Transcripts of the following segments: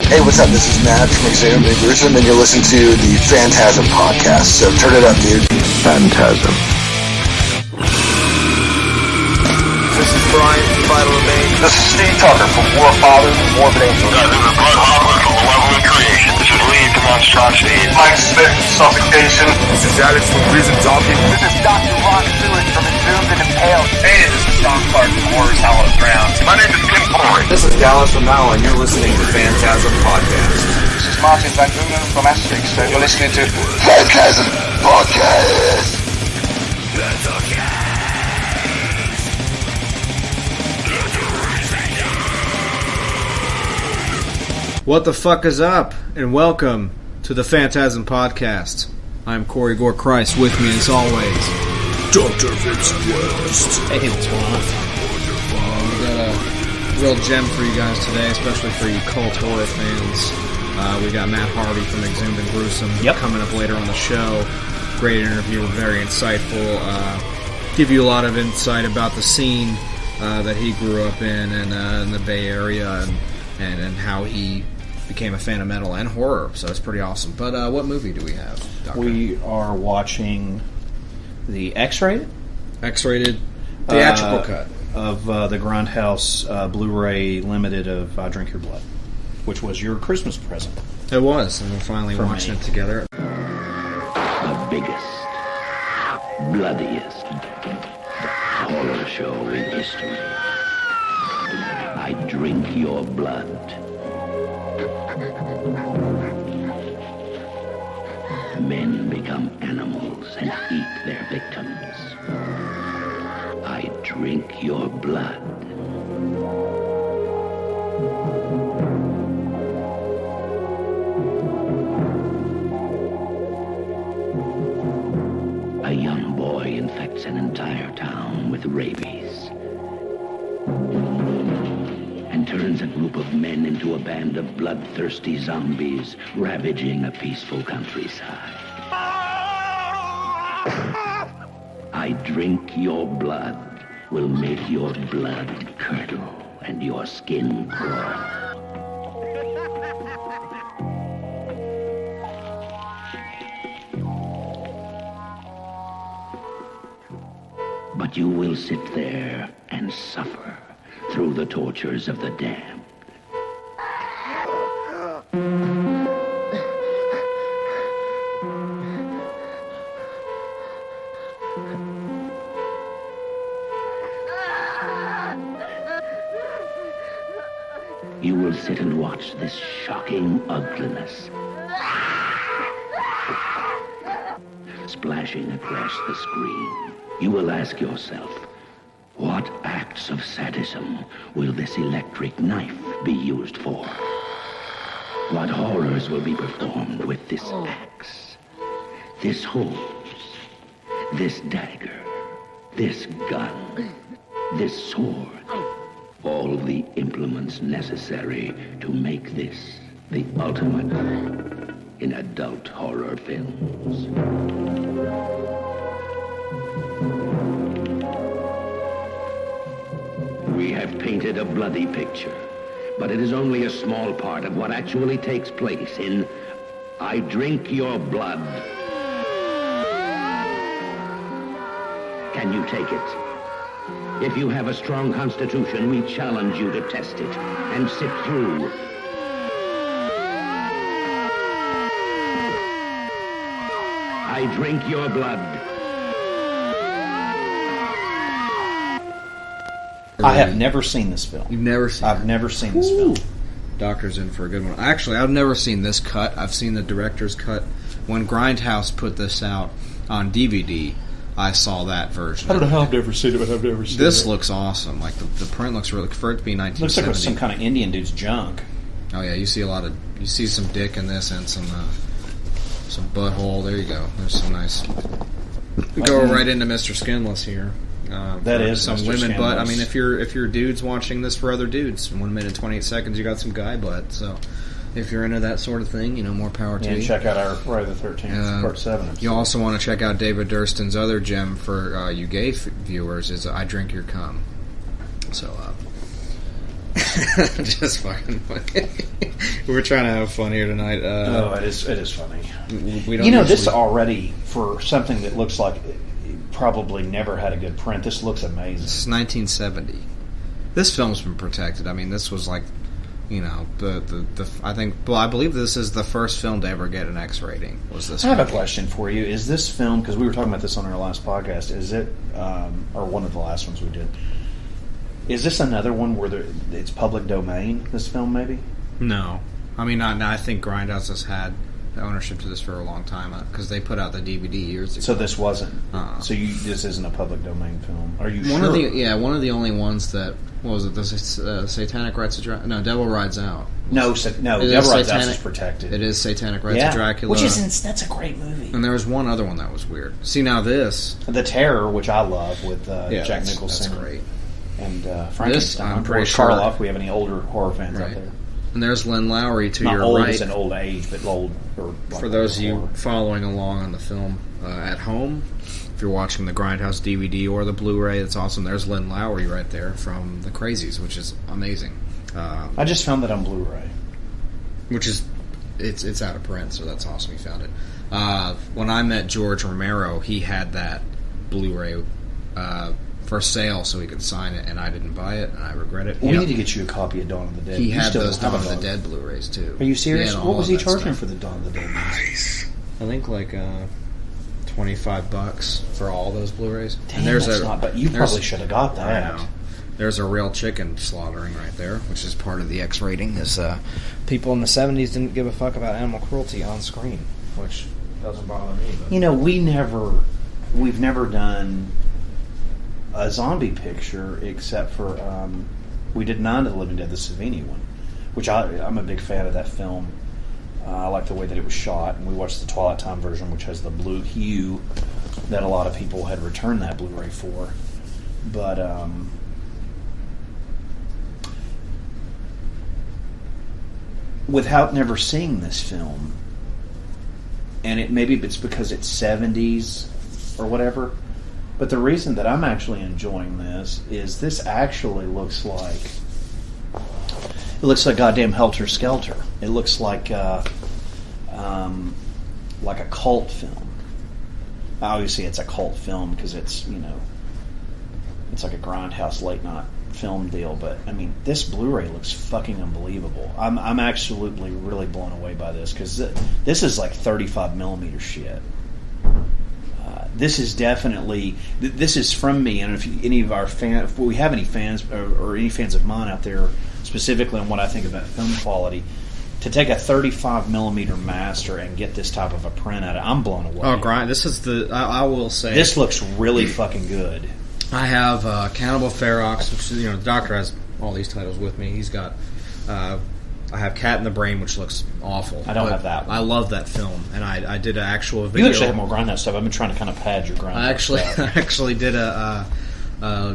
Hey, what's up? This is Matt from Exhumed and Gruesome, and you're listening to the FANTASM Podcast, so turn it up, dude. Phantasm. This is Brian from Vital Remain. This is Steve Tucker from War Fathers and Morbid Angels. This is Bloodhopper from Malevolent Creation. This is Lee from Monstrosity. Mike Smith from Suffocation. This is Alex from Prison Talking. This is Dr. Ron Stewart from Exhumed and Impaled. Hey, this is Sean Clark from Horror's Hallowed Ground. My name is Kim Corey. This is Dallas from Now, and you're listening to Phantasm Podcast. This is Martin Van Boonen from Asterix, so you're listening to FANTASM Podcast. What the fuck is up? And welcome to the Phantasm Podcast. I'm Corey Gore Christ. With me, as always, Dr. Vincent West. Hey, what's going on? We got a real gem for you guys today, especially for you cult horror fans. We got Matt Harvey from Exhumed and Gruesome coming up later on the show. Great interview, very insightful. Give you a lot of insight about the scene that he grew up in the Bay Area and how he became a fan of metal and horror. So it's pretty awesome. But what movie do we have, Doctor? We are watching the X-rated theatrical cut of the Grindhouse Blu-ray Limited of I Drink Your Blood, which was your Christmas present. It was, and we're finally watching it together. The biggest, bloodiest horror show in history. I drink your blood. Men become animals and eat their victims. I drink your blood. A young boy infects an entire town with rabies and turns a group of men into a band of bloodthirsty zombies ravaging a peaceful countryside. I drink your blood will make your blood curdle and your skin crawl. But you will sit there and suffer through the tortures of the damned. You will sit and watch this shocking ugliness splashing across the screen. You will ask yourself, what acts of sadism will this electric knife be used for? What horrors will be performed with this axe, this hose, this dagger, this gun, this sword? All the implements necessary to make this the ultimate in adult horror films. We have painted a bloody picture, but it is only a small part of what actually takes place in I Drink Your Blood. Can you take it? If you have a strong constitution, we challenge you to test it and sit through. I drink your blood. I have never seen this film. You've never seen I've never seen this film. Doctor's in for a good one. Actually, I've never seen this cut. I've seen the director's cut. When Grindhouse put this out on DVD, I saw that version. I don't know how I've never seen it, but I've never seen it. This looks awesome. Like the print looks really, for it to be 1970. Looks like it was some kind of Indian dude's junk. Oh yeah, you see some dick in this and some butthole. There you go. There's some nice. We go right into Mr. Skinless here. That is some Mr. women Skinless. butt. I mean, if you're dudes watching this for other dudes, 1 minute 28 seconds, you got some guy butt. So if you're into that sort of thing, more power to you. And check out our Friday the 13th, Part 7 episode. You also want to check out David Durston's other gem for you gay viewers is I Drink Your Cum. So Just fucking funny. We're trying to have fun here tonight. It is funny. We don't this already, for something that looks like it probably never had a good print, this looks amazing. This is 1970. This film's been protected. I mean, this was like, I believe this is the first film to ever get an X rating. Was this? I have a question for you. Is this film, because we were talking about this on our last podcast, is it, or one of the last ones we did, is this another one where it's public domain, this film, maybe? No. I mean, I think Grindhouse has had ownership to this for a long time, because they put out the DVD years ago. So this wasn't. So this isn't a public domain film. Are you one sure? One of the only ones that, what was it? The Satanic Rites of Dracula? No, Devil Rides Out. No, Devil Rides Out is protected. It is Satanic Rites of Dracula, that's a great movie. And there was one other one that was weird. See, now this, The Terror, which I love, with Jack Nicholson. That's great. And Frankenstein. I'm pretty sure. Karloff. We have any older horror fans out there? And there's Len Lowry to Not your old right. as an old age, but old. For those of you following along on the film at home, if you're watching the Grindhouse DVD or the Blu-ray, it's awesome. There's Len Lowry right there from The Crazies, which is amazing. I just found that on Blu-ray. Which is, it's out of print, so that's awesome you found it. When I met George Romero, he had that Blu-ray for sale so he could sign it, and I didn't buy it, and I regret it. We need to get you a copy of Dawn of the Dead. He had those Dawn of the Dead Blu-rays, too. Are you serious? What was he charging for the Dawn of the Dead? Nice. I think like $25 for all those Blu-rays. Damn, that's not bad. You probably should have got that. I know. There's a real chicken slaughtering right there, which is part of the X rating. Is people in the 70s didn't give a fuck about animal cruelty on screen, which doesn't bother me. But. We've never done a zombie picture except for we did Night of the Living Dead, the Savini one, which I'm a big fan of that film. I like the way that it was shot, and we watched the Twilight Time version, which has the blue hue that a lot of people had returned that Blu-ray for. But without never seeing this film, and maybe it's because it's 70s or whatever, but the reason that I'm actually enjoying this actually looks like goddamn Helter Skelter. It looks like a cult film. Obviously, it's a cult film because it's it's like a Grindhouse late night film deal. But I mean, this Blu-ray looks fucking unbelievable. I'm absolutely really blown away by this because this is like 35mm shit. This is definitely this is from me, and if we have any fans or any fans of mine out there specifically on what I think about film quality, to take a 35mm master and get this type of a print out of it, I'm blown away. Oh, Grind! This is I will say this looks really fucking good. I have Cannibal Ferox, which is, the doctor has all these titles with me. He's got. I have Cat in the Brain, which looks awful. I don't have that one. I love that film, and I did an actual video. You actually have more Grindhouse stuff. I've been trying to kind of pad your Grindhouse stuff. I actually did a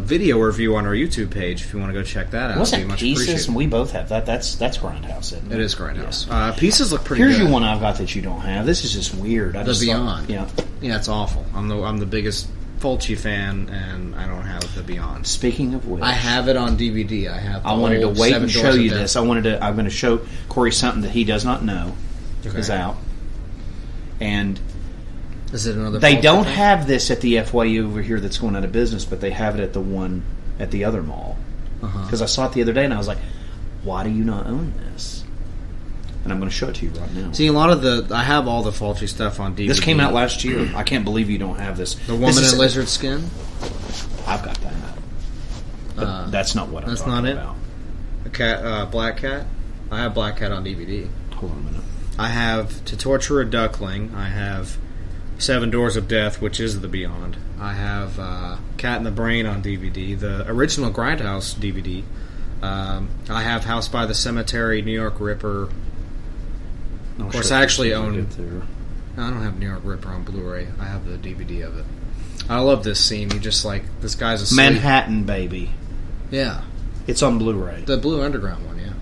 video review on our YouTube page. If you want to go check that out, wasn't Pieces? And we both have that. That's Grindhouse, isn't it? It is Grindhouse. Yeah. Pieces look pretty. Here's good. your one I've got that you don't have. This is just weird. The Beyond. Yeah, it's awful. I'm the biggest Fulci fan, and I don't have the Beyond. Speaking of which, I have it on DVD. I wanted to wait and show you this. I'm going to show Corey something that he does not know is out. And is it another? They don't have this at the FYU over here that's going out of business, but they have it at the one at the other mall. Because I saw it the other day, and I was like, "Why do you not own this?" And I'm going to show it to you right now. See, I have all the Fulci stuff on DVD. This came out last year. I can't believe you don't have this. The Woman in Lizard Skin? I've got that. But that's not what I'm talking about. A cat, Black Cat? I have Black Cat on DVD. Hold on a minute. I have To Torture a Duckling. I have Seven Doors of Death, which is the Beyond. I have Cat in the Brain on DVD. The original Grindhouse DVD. I have House by the Cemetery, New York Ripper. Of course, I actually own. I don't have New York Ripper on Blu-ray. I have the DVD of it. I love this scene. You just this guy's asleep. Manhattan Baby. Yeah, it's on Blu-ray. The Blue Underground one, yeah.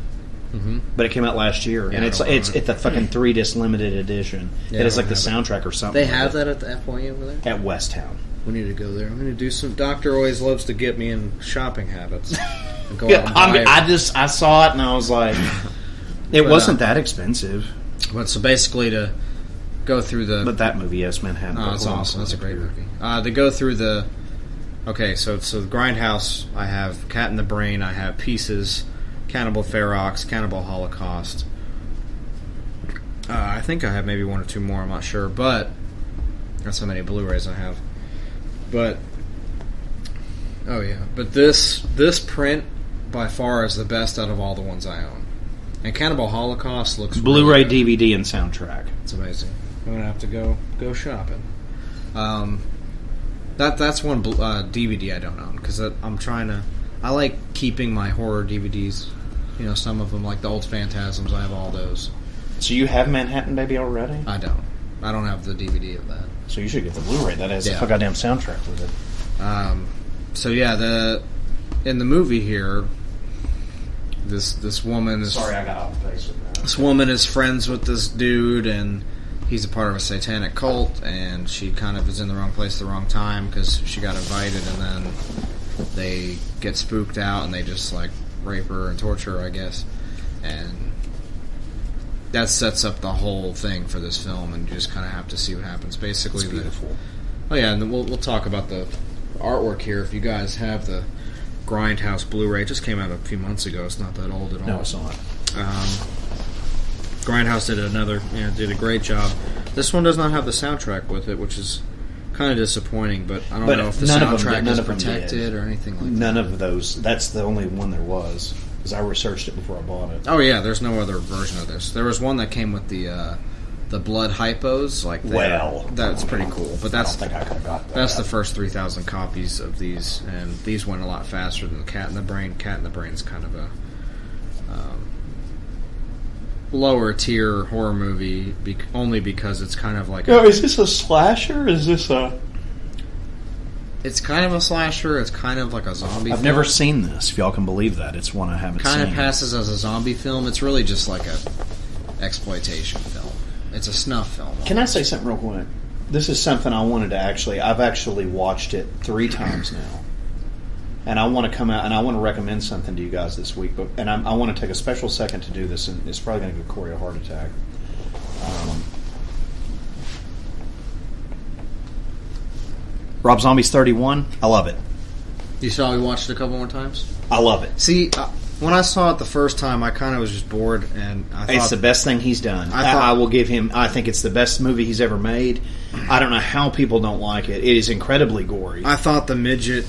Mm-hmm. But it came out last year, and it's the fucking 3-disc limited edition. Yeah, it is like the soundtrack or something. They have that at the FYU over there at West Town. We need to go there. I'm going to do some. Doctor always loves to get me in shopping habits. Go out and buy it. I saw it and I was like, it wasn't that expensive. But so basically to go through the... But that movie, yes, Manhattan. Oh, it's awesome. That's a great movie. To go through the... Okay, so the Grindhouse, I have Cat in the Brain, I have Pieces, Cannibal Ferox, Cannibal Holocaust. I think I have maybe one or two more, I'm not sure, but that's how many Blu-rays I have. But this print by far is the best out of all the ones I own. And Cannibal Holocaust looks Blu-ray, really good. DVD, and soundtrack. It's amazing. I'm gonna have to go shopping. That's one DVD I don't own because I like keeping my horror DVDs. You know, some of them like the old Phantasms. I have all those. So you have Manhattan Baby already? I don't. I don't have the DVD of that. So you should get the Blu-ray that has the goddamn soundtrack with it. So yeah, in the movie here, this woman is... Sorry, I got off base with that. This woman is friends with this dude, and he's a part of a satanic cult, and she kind of is in the wrong place at the wrong time because she got invited, and then they get spooked out, and they just, like, rape her and torture her, I guess. And that sets up the whole thing for this film, and you just kind of have to see what happens. Basically, it's beautiful. And then we'll talk about the artwork here. If you guys have the Grindhouse Blu-ray, it just came out a few months ago. It's not that old at all. No, it's not. Grindhouse did a great job. This one does not have the soundtrack with it, which is kind of disappointing. But I don't know if the soundtrack is protected or anything like that. None of those. That's the only one there was. Because I researched it before I bought it. Oh yeah, there's no other version of this. There was one that came with the blood hypos. That's pretty cool. But I don't think I could have got that. That's the first 3,000 copies of these, and these went a lot faster than the Cat in the Brain. Cat in the Brain's kind of a lower tier horror movie, only because it's kind of like. Is this a slasher? Is this a? It's kind of a slasher. It's kind of like a zombie film. I've never seen this, if y'all can believe that. It's one I haven't seen. Kind of passes as a zombie film. It's really just like a exploitation film. It's a snuff film. Can I say something real quick? This is something I wanted to I've actually watched it 3 times now. And I want to come out and I want to recommend something to you guys this week. And I want to take a special second to do this, and it's probably going to give Corey a heart attack. Rob Zombie's 31. I love it. You saw we watched it a couple more times? I love it. See, when I saw it the first time, I kind of was just bored, and I thought... It's the best thing he's done. I will give him... I think it's the best movie he's ever made. I don't know how people don't like it. It is incredibly gory. I thought the midget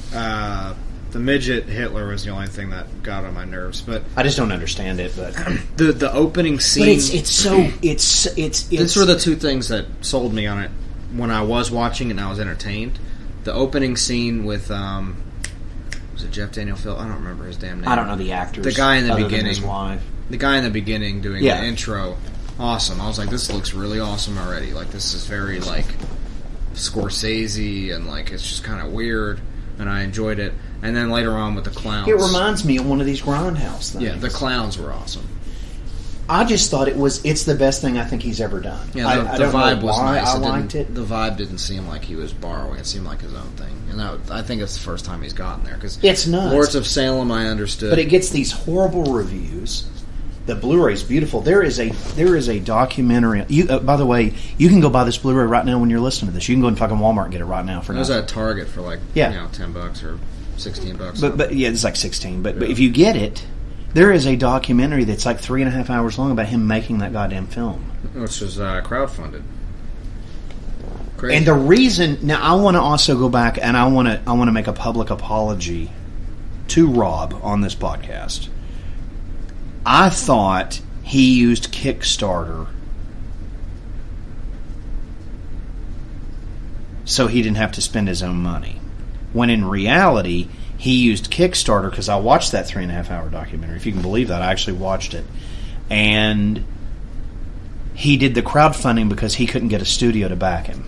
Hitler was the only thing that got on my nerves, but... I just don't understand it, but... the opening scene... But it's so... These were the two things that sold me on it when I was watching it and I was entertained. The opening scene with... was it Jeff Daniel Phil? I don't remember his damn name. I don't know the actors. The guy in the other beginning. Than his wife. The guy in the beginning doing the intro. Awesome. I was like, this looks really awesome already. Like, this is very, like, Scorsese, and, like, it's just kind of weird, and I enjoyed it. And then later on with the clowns. It reminds me of one of these Grindhouse things. Yeah, the clowns were awesome. I just thought it's the best thing I think he's ever done. Yeah, I the don't vibe know was why nice. I liked it. The vibe didn't seem like he was borrowing. It seemed like his own thing. And I think it's the first time he's gotten there. Cause it's nuts. Lords of Salem, I understood. But it gets these horrible reviews. The Blu-ray's beautiful. There is a documentary. By the way, you can go buy this Blu-ray right now when you're listening to this. You can go in fucking Walmart and get it right now for it was at Target for like $10 or $16. But yeah, it's like 16. But if you get it, there is a documentary that's like 3.5 hours long about him making that goddamn film, which was crowdfunded. Crazy. And the reason now, I want to also go back and I want to make a public apology to Rob on this podcast. I thought he used Kickstarter so he didn't have to spend his own money, when in reality he used Kickstarter, because I watched that 3.5 hour documentary. If you can believe that, I actually watched it. And he did the crowdfunding because he couldn't get a studio to back him,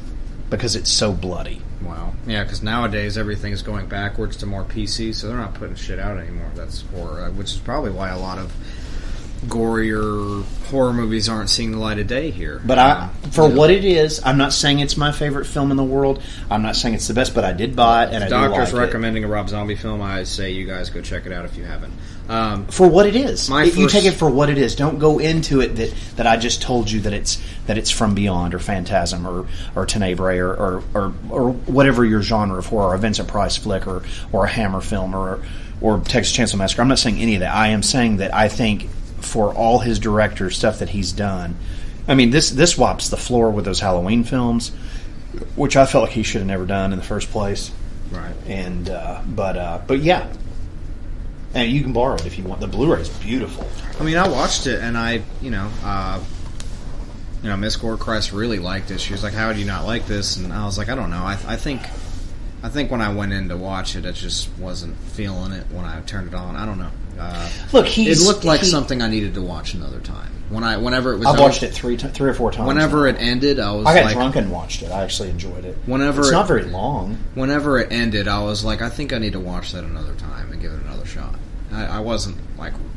because it's so bloody. Wow. Yeah, because nowadays everything is going backwards to more PC, so they're not putting shit out anymore. That's horror, which is probably why a lot of gorier horror movies aren't seeing the light of day here. But what it is, I'm not saying it's my favorite film in the world. I'm not saying it's the best, but I did buy it, and I do like it. Doctor's recommending a Rob Zombie film. I say you guys go check it out if you haven't. For what it is. You take it for what it is. Don't go into it that I just told you that it's from Beyond or Phantasm or Tenebrae or whatever your genre of horror, a Vincent Price flick or a Hammer film or Texas Chainsaw Massacre. I'm not saying any of that. I am saying that I think for all his director stuff that he's done, I mean, this wipes the floor with those Halloween films, which I felt like he should have never done in the first place. Right. And but yeah. And you can borrow it if you want. The Blu-ray's beautiful. I mean, I watched it, and I, Miss Gorecrest really liked it. She was like, "How would you not like this?" And I was like, "I don't know. I think when I went in to watch it, I just wasn't feeling it when I turned it on. I don't know. It looked like something I needed to watch another time. Whenever it was, I watched it three or four times. Whenever it ended, I got drunk and watched it. I actually enjoyed it. It's not very long. Whenever it ended, I was like, I think I need to watch that another time and give it another shot. I wasn't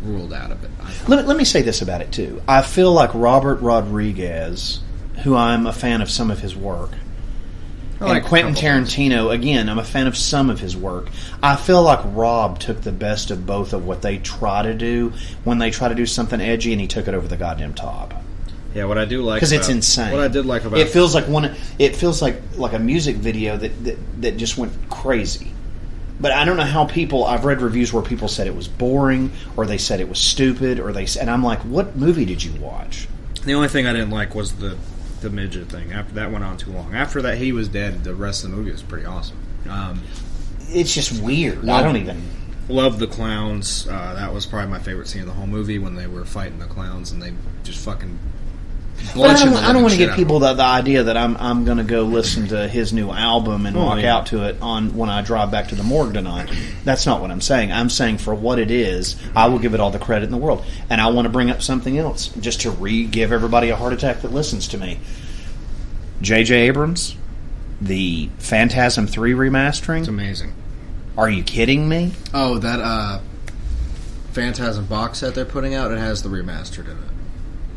ruled out of it. Let me say this about it too. I feel like Robert Rodriguez, who I'm a fan of some of his work, and Quentin Tarantino, again, I'm a fan of some of his work. I feel like Rob took the best of both of what they try to do when they try to do something edgy, and he took it over the goddamn top. Yeah, what I do like because it's insane. What I did like about it feels like a music video that just went crazy. But I don't know how I've read reviews where people said it was boring, or they said it was stupid, and I'm like, what movie did you watch? The only thing I didn't like was the midget thing. After that went on too long. After that, he was dead. The rest of the movie was pretty awesome. It's just weird. I don't even love the clowns. That was probably my favorite scene of the whole movie when they were fighting the clowns and they just fucking. But I don't want to give people the idea that I'm going to go listen to his new album and walk out to it when I drive back to the morgue tonight. That's not what I'm saying. I'm saying for what it is, I will give it all the credit in the world. And I want to bring up something else just to give everybody a heart attack that listens to me. J.J. Abrams, the Phantasm 3 remastering. It's amazing. Are you kidding me? Oh, that Phantasm box set they're putting out, it has the remastered in it.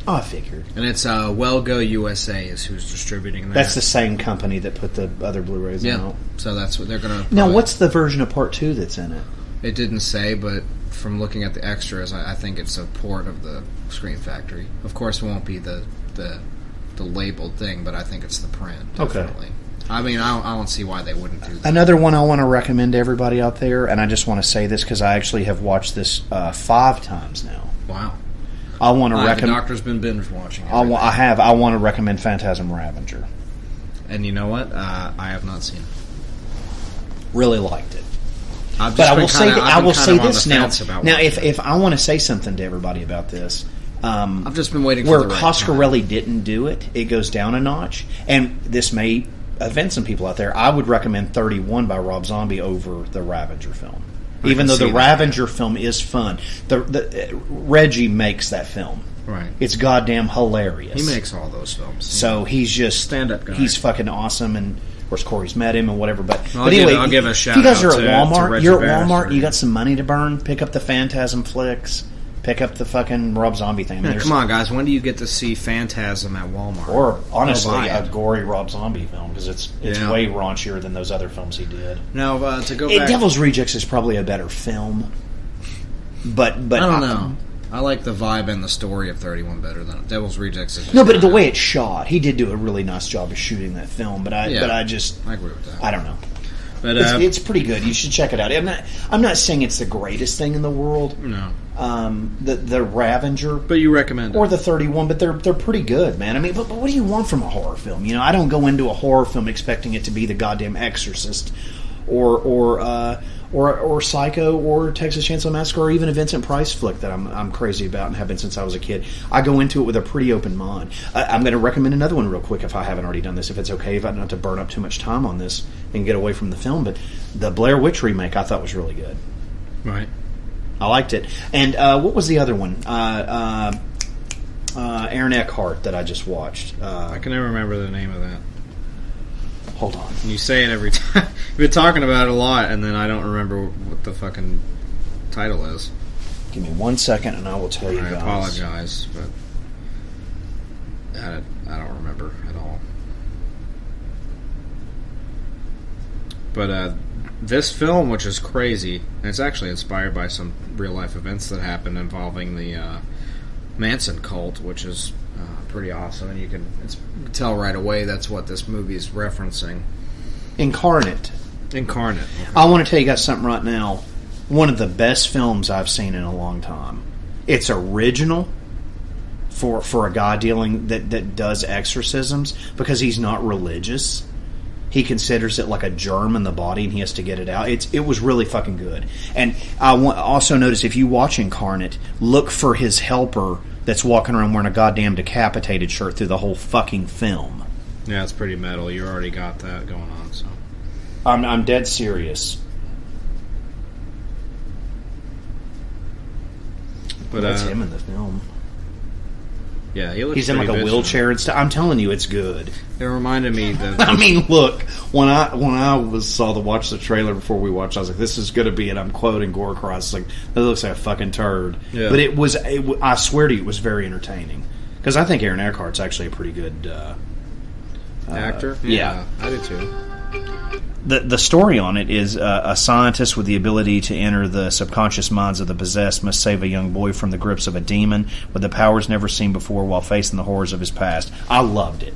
Oh, I figured. And it's Well Go USA is who's distributing that. That's the same company that put the other Blu-rays out. So that's what they're going to... Now, what's the version of Part 2 that's in it? It didn't say, but from looking at the extras, I think it's a port of the Scream Factory. Of course, it won't be the labeled thing, but I think it's the print, definitely. Okay. I mean, I don't see why they wouldn't do that. Another one I want to recommend to everybody out there, and I just want to say this because I actually have watched this 5 times now. Wow. I want to recommend. The doctor's been binge watching. I want to recommend Phantasm Ravager. And you know what? I have not seen it. Really liked it. But I will say this now. Now, if I want to say something to everybody about this, I've just been waiting. Where Coscarelli didn't do it, it goes down a notch, and this may offend some people out there. I would recommend 31 by Rob Zombie over the Ravager film. Even though the Ravager film is fun, the Reggie makes that film. Right. It's goddamn hilarious. He makes all those films. So he's just stand-up guy. He's fucking awesome, and of course Corey's met him and whatever. But anyway, I'll give a shout out. If you guys are at Walmart, you're at Walmart. You got some money to burn. Pick up the Phantasm flicks. Pick up the fucking Rob Zombie thing. Come on, guys. When do you get to see Phantasm at Walmart? Or, honestly, a gory Rob Zombie film, because it's way raunchier than those other films he did. Now, to go back... Devil's Rejects is probably a better film. But I don't know. I like the vibe and the story of 31 better than Devil's Rejects. No, but the way it's shot, he did do a really nice job of shooting that film. But I agree with that. I don't know. But it's pretty good. You should check it out. I'm not saying it's the greatest thing in the world. No. The Ravager, but you recommend it, or the 31, but they're pretty good, man. I mean, but what do you want from a horror film? You know, I don't go into a horror film expecting it to be the goddamn Exorcist, or Psycho, or Texas Chainsaw Massacre, or even a Vincent Price flick that I'm crazy about and have been since I was a kid. I go into it with a pretty open mind. I'm going to recommend another one real quick if I haven't already done this, if it's okay, if I don't have to burn up too much time on this and get away from the film. But the Blair Witch remake I thought was really good. Right. I liked it. And what was the other one? Aaron Eckhart that I just watched. I can never remember the name of that. Hold on. You say it every time. You've been talking about it a lot, and then I don't remember what the fucking title is. Give me 1 second, and I will tell you I guys. apologize, but I don't remember at all. But this film, which is crazy, and it's actually inspired by some real-life events that happened involving the Manson cult, which is pretty awesome, and you can tell right away that's what this movie is referencing. Incarnate. I want to tell you guys something right now. One of the best films I've seen in a long time. It's original for a guy that does exorcisms because he's not religious. He considers it like a germ in the body and he has to get it out. It was really fucking good. And I also notice if you watch Incarnate, look for his helper that's walking around wearing a goddamn decapitated shirt through the whole fucking film. Yeah, it's pretty metal. You already got that going on, so. I'm dead serious. But that's him in the film. Yeah, he's in like a wheelchair and stuff. I'm telling you, it's good. It reminded me that. I mean, look, when I watch the trailer before we watched, I was like, "This is going to be," and I'm quoting Gore Cross, like, "That looks like a fucking turd." Yeah. But it was. I swear to you, it was very entertaining because I think Aaron Eckhart's actually a pretty good actor. Yeah, I do too. The story on it is a scientist with the ability to enter the subconscious minds of the possessed must save a young boy from the grips of a demon with the powers never seen before while facing the horrors of his past. I loved it.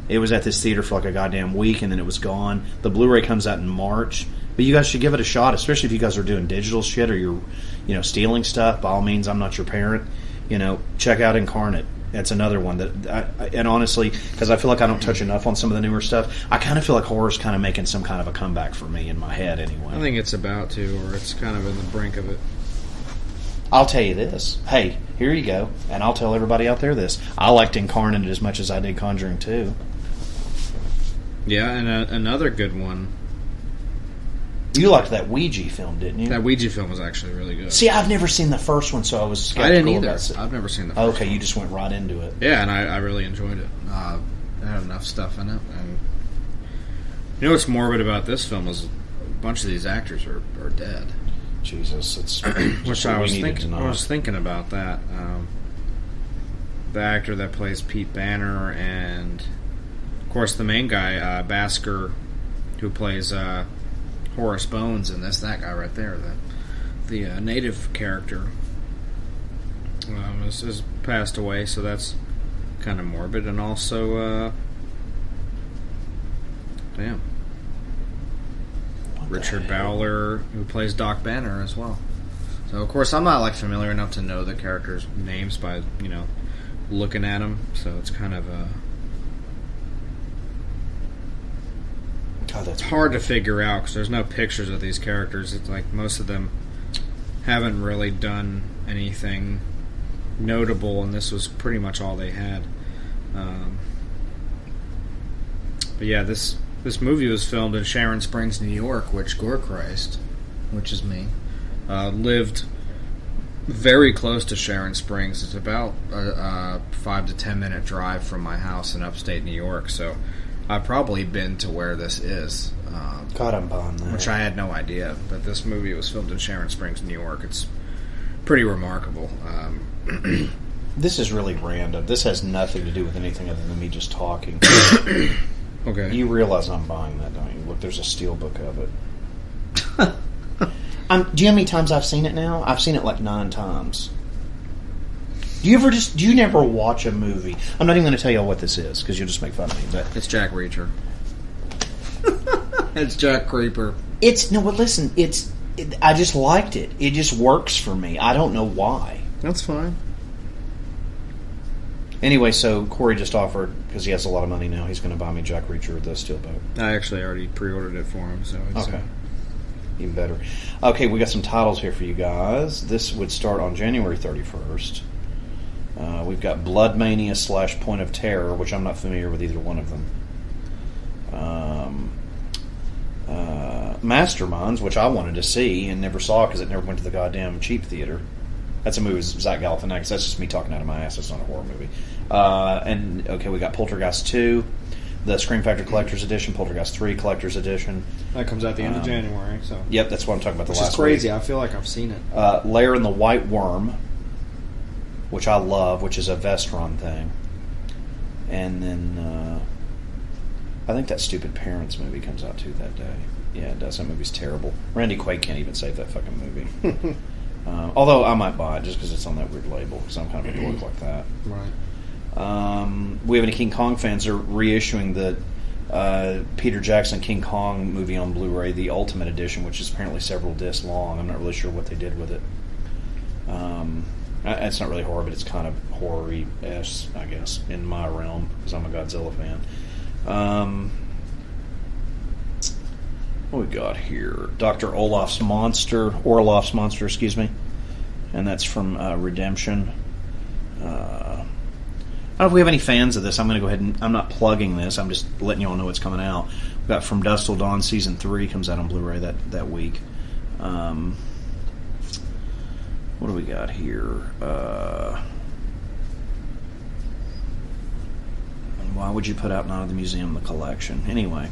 It was at this theater for like a goddamn week, and then it was gone. The Blu-ray comes out in March, but you guys should give it a shot, especially if you guys are doing digital shit or you're stealing stuff. By all means, I'm not your parent. Check out Incarnate. That's another one and honestly, because I feel like I don't touch enough on some of the newer stuff, I kind of feel like horror's kind of making some kind of a comeback for me in my head anyway. I think it's about to, or it's kind of in the brink of it. I'll tell you this. Hey, here you go. And I'll tell everybody out there this. I liked Incarnate as much as I did Conjuring 2. Yeah, and another good one. You liked that Ouija film, didn't you? That Ouija film was actually really good. See, I've never seen the first one, so I was skeptical. I didn't either. About it. I've never seen the first one. Okay, you just went right into it. Yeah, and I really enjoyed it. It had enough stuff in it. And what's morbid about this film is a bunch of these actors are dead. Jesus, it's which I was thinking about that. The actor that plays Pete Banner, and of course the main guy, Basker, who plays Horace Bones in this, that guy right there, the native character, has passed away, so that's kind of morbid. And also, Richard Bowler, who plays Doc Banner as well. So of course I'm not familiar enough to know the characters' names by looking at them, so it's kind of God, that's hard to figure out because there's no pictures of these characters. It's like most of them haven't really done anything notable, and this was pretty much all they had. But yeah, this movie was filmed in Sharon Springs, New York, which Gorechrist, which is me, lived very close to Sharon Springs. It's about a 5 to 10 minute drive from my house in upstate New York, so I've probably been to where this is. God, I'm buying that. Which I had no idea, but this movie was filmed in Sharon Springs, New York. It's pretty remarkable. This is really random. This has nothing to do with anything other than me just talking. Okay. You realize I'm buying that, don't you? Look, there's a steelbook of it. Do you know how many times I've seen it now? I've seen it like 9 times. Do you never watch a movie? I'm not even going to tell you what this is because you'll just make fun of me. But it's Jack Reacher. It's Jack Creeper. But listen, I just liked it. It just works for me. I don't know why. That's fine. Anyway, so Corey just offered, because he has a lot of money now, he's going to buy me Jack Reacher, the steelbook. I actually already pre-ordered it for him, so it's okay. Even better. Okay, we got some titles here for you guys. This would start on January 31st. We've got Blood Mania / Point of Terror, which I'm not familiar with either one of them. Masterminds, which I wanted to see and never saw because it never went to the goddamn cheap theater. That's a movie with Zach Galifianakis. That's just me talking out of my ass. It's not a horror movie. We got Poltergeist 2, the Scream Factor Collector's Edition, Poltergeist 3 Collector's Edition. That comes out the end of January. So yep, that's what I'm talking about. Which is crazy. I feel like I've seen it. Lair in the White Worm, which I love, which is a Vestron thing. And then I think that stupid Parents movie comes out too that day. Yeah, it does. That movie's terrible. Randy Quaid can't even save that fucking movie. Although I might buy it just because it's on that weird label, because I'm kind of a dork like that. Right. We have any King Kong fans are reissuing the Peter Jackson King Kong movie on Blu-ray, the Ultimate Edition, which is apparently several discs long. I'm not really sure what they did with it. It's not really horror, but it's kind of horror-y-esque, I guess, in my realm, because I'm a Godzilla fan. What we got here? Dr. Orloff's Monster, excuse me. And that's from Redemption. I don't know if we have any fans of this. I'm going to go ahead and... I'm not plugging this. I'm just letting you all know what's coming out. We've got From Dusk Till Dawn Season 3 comes out on Blu-ray that week. What do we got here? Why would you put out Night of the Museum the collection? Anyway...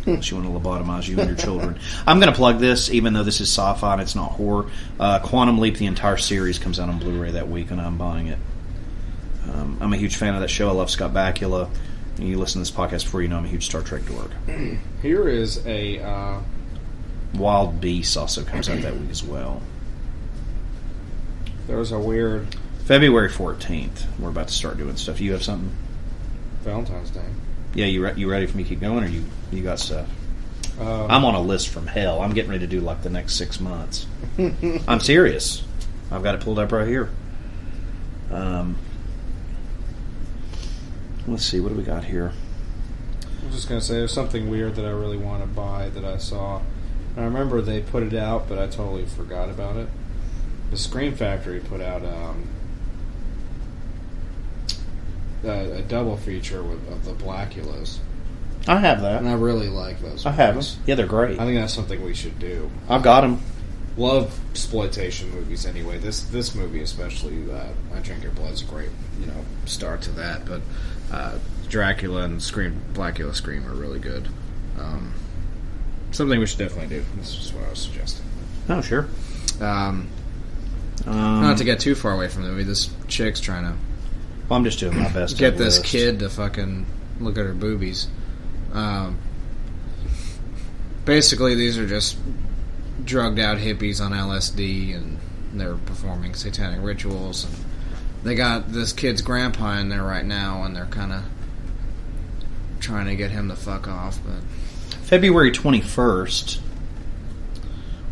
Unless you want to lobotomize you and your children. I'm going to plug this, even though this is sci-fi and it's not horror. Quantum Leap, the entire series, comes out on Blu-ray that week, and I'm buying it. I'm a huge fan of that show. I love Scott Bakula. And you listen to this podcast before you know I'm a huge Star Trek dork. Here is a... Wild Beasts also comes out that week as well. There was a weird... February 14th. We're about to start doing stuff. You have something? Valentine's Day. Yeah, you ready for me to keep going, or you got stuff? I'm on a list from hell. I'm getting ready to do like the next 6 months. I'm serious. I've got it pulled up right here. Let's see, what do we got here? I'm just going to say there's something weird that I really want to buy that I saw. And I remember they put it out, but I totally forgot about it. The Scream Factory put out a double feature of the Blackulas. I have that. And I really like those. I have them. Yeah, they're great. I think that's something we should do. I've got them. Love exploitation movies anyway. This movie especially, I Drink Your Blood's a great start to that. But Dracula and Blackula Scream are really good. Something we should definitely do. This is what I was suggesting. Oh, sure. Not to get too far away from the movie, this chick's trying to... Well, I'm just doing my best. Get this kid to fucking look at her boobies. Basically, these are just drugged out hippies on LSD, and they're performing satanic rituals. And they got this kid's grandpa in there right now, and they're kind of trying to get him to fuck off. But February 21st,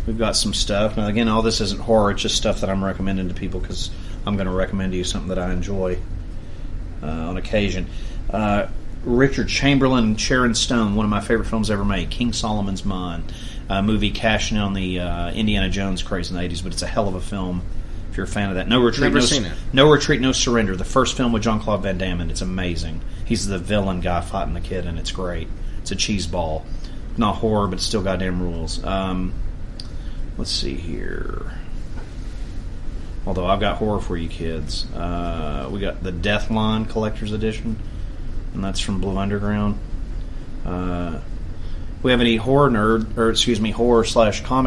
we've got some stuff. Now, again, all this isn't horror. It's just stuff that I'm recommending to people because I'm going to recommend to you something that I enjoy on occasion. Richard Chamberlain and Sharon Stone, one of my favorite films ever made, King Solomon's Mine, a movie cashing on the Indiana Jones craze in the 80s, but it's a hell of a film if you're a fan of that. No Retreat, seen it. No Retreat, No Surrender, the first film with Jean-Claude Van Damme, and it's amazing. He's the villain guy fighting the kid, and it's great. It's a cheese ball. Not horror, but it still goddamn rules. Let's see here. Although I've got horror for you kids. We got the Deathline Collector's Edition, and that's from Blue Underground. We have any horror / comic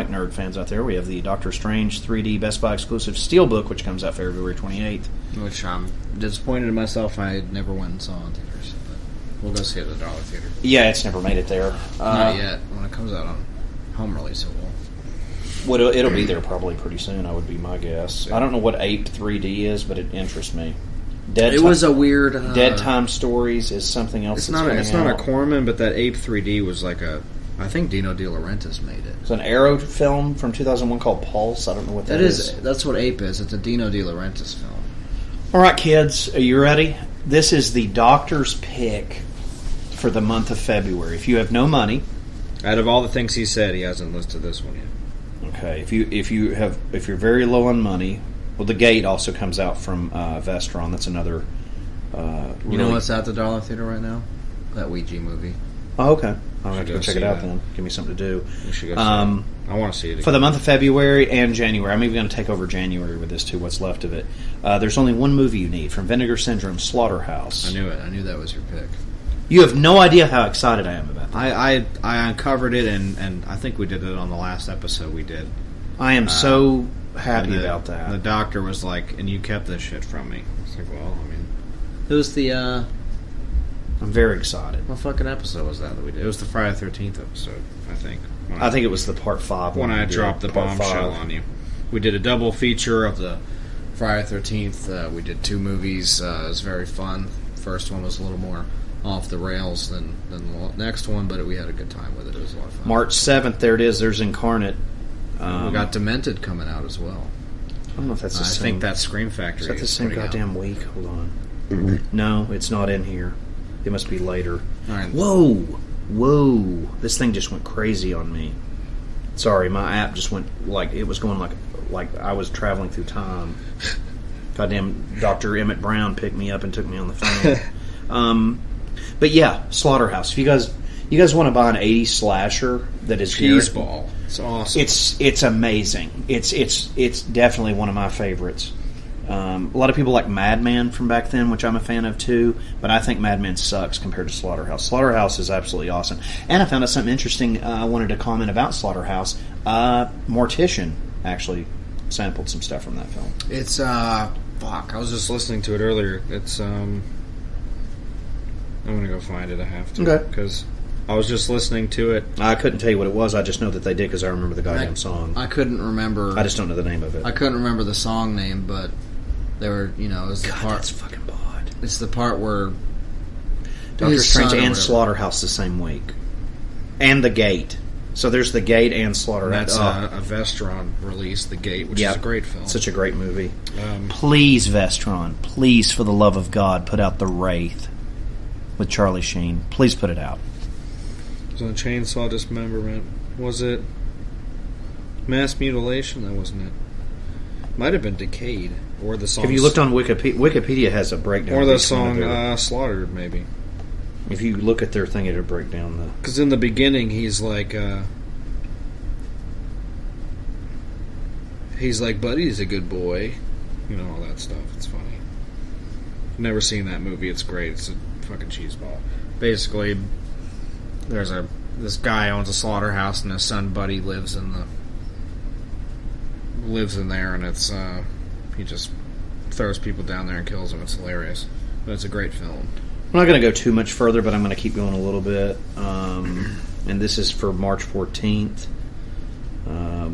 nerd fans out there? We have the Doctor Strange 3D Best Buy exclusive Steelbook, which comes out February 28th. which I'm disappointed in myself. I never went and saw in theaters, but we'll go see it at the Dollar Theater. Yeah, it's never made it there. Not yet. When it comes out on home release, it will. Well, it'll be there probably pretty soon, I would be my guess. Yeah. I don't know what Ape 3D is, but it interests me. Was a weird... Dead Time Stories is something else. It's not a Corman, but that Ape 3D was like a... I think Dino De Laurentiis made it. It's an Arrow film from 2001 called Pulse. I don't know what that is. That's what Ape is. It's a Dino De Laurentiis film. All right, kids, are you ready? This is the doctor's pick for the month of February. If you have no money... Out of all the things he said, he hasn't listed this one yet. Okay, if you're very low on money, well, The Gate also comes out from Vestron. That's another. You know what's at the Dollar Theater right now? That Ouija movie. Oh, okay. I'll have to go check it out then. Give me something to do. We should go see it. I want to see it again. For the month of February and January. I'm even going to take over January with this too. What's left of it? There's only one movie you need from Vinegar Syndrome, Slaughterhouse. I knew it. I knew that was your pick. You have no idea how excited I am about that. I uncovered it, and I think we did it on the last episode we did. I am so happy about that. The doctor was like, and you kept this shit from me. It's like, well, I mean, it was the, I'm very excited. what fucking episode was that we did? It was the Friday the 13th episode, I think. I think it was the part 5 when I dropped the part bombshell 5. on you. We did a double feature of the Friday the 13th. We did 2 movies. It was very fun. First one was a little more off the rails than the next one, but we had a good time with it. It was a lot of fun. March 7th, there it is. There's Incarnate. We got Demented coming out as well. I don't know if that's the same. I think that's Scream Factory. Is that the same goddamn week? Hold on. No, it's not in here. It must be later. All right. Whoa. This thing just went crazy on me. Sorry, my app just went it was going like I was traveling through time. Goddamn, Dr. Emmett Brown picked me up and took me on the phone. But yeah, Slaughterhouse. If you guys want to buy an 80s slasher that is Cheeseball. It's awesome. It's amazing. It's definitely one of my favorites. A lot of people like Madman from back then, which I'm a fan of too, but I think Madman sucks compared to Slaughterhouse. Slaughterhouse is absolutely awesome. And I found out something interesting I wanted to comment about Slaughterhouse. Mortician actually sampled some stuff from that film. It's, fuck, I was just listening to it earlier. It's, I'm going to go find it, I have to. Okay. Because I was just listening to it. I couldn't tell you what it was, I just know that they did because I remember the goddamn song. I couldn't remember. I just don't know the name of it. I couldn't remember the song name, but they were, it was the part. That's fucking odd. It's the part where Doctor Strange and Slaughterhouse the same week. And The Gate. So there's The Gate and Slaughterhouse. That's a Vestron release, The Gate, which is a great film. Such a great movie. Please, Vestron, please, for the love of God, put out The Wraith with Charlie Sheen. Please put it out. It was on Chainsaw Dismemberment. Was it Mass Mutilation? That wasn't it. Might have been Decayed. Or the song. Have you looked on Wikipedia? Wikipedia has a breakdown. Or the song Slaughtered, maybe. If you look at their thing, it'll break down the... Because in the beginning, he's like, Buddy's a good boy. All that stuff. It's funny. Never seen that movie. It's great. It's a fucking cheeseball. Basically, this guy owns a slaughterhouse, and his son Buddy lives in there, and it's he just throws people down there and kills them. It's hilarious, but it's a great film. I'm not going to go too much further, but I'm going to keep going a little bit. And this is for March 14th.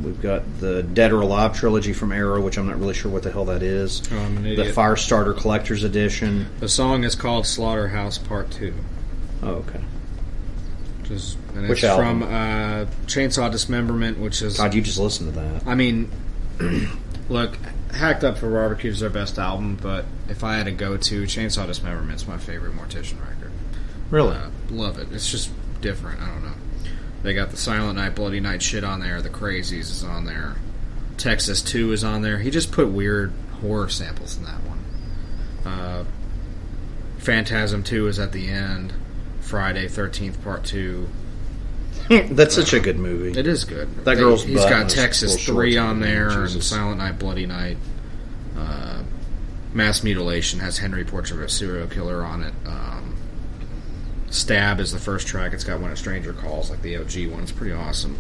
We've got the Dead or Alive trilogy from Arrow, which I'm not really sure what the hell that is. Oh, I'm an idiot. The Firestarter Collector's Edition. The song is called Slaughterhouse Part 2. Oh, okay. Which album? From Chainsaw Dismemberment, which is... God, you just listened to that. I mean, look, Hacked Up for Barbecue is their best album, but if I had to go to, Chainsaw Dismemberment is my favorite Mortician record. Really? Love it. It's just different. I don't know. They got the Silent Night, Bloody Night shit on there. The Crazies is on there. Texas 2 is on there. He just put weird horror samples in that one. Phantasm 2 is at the end. Friday 13th Part 2. That's such a good movie. It is good. He's got Texas 3 on there, and Silent Night, Bloody Night. Mass Mutilation has Henry Portrait of a Serial Killer on it. Stab is the first track. It's got When a Stranger Calls, like the OG one. It's pretty awesome.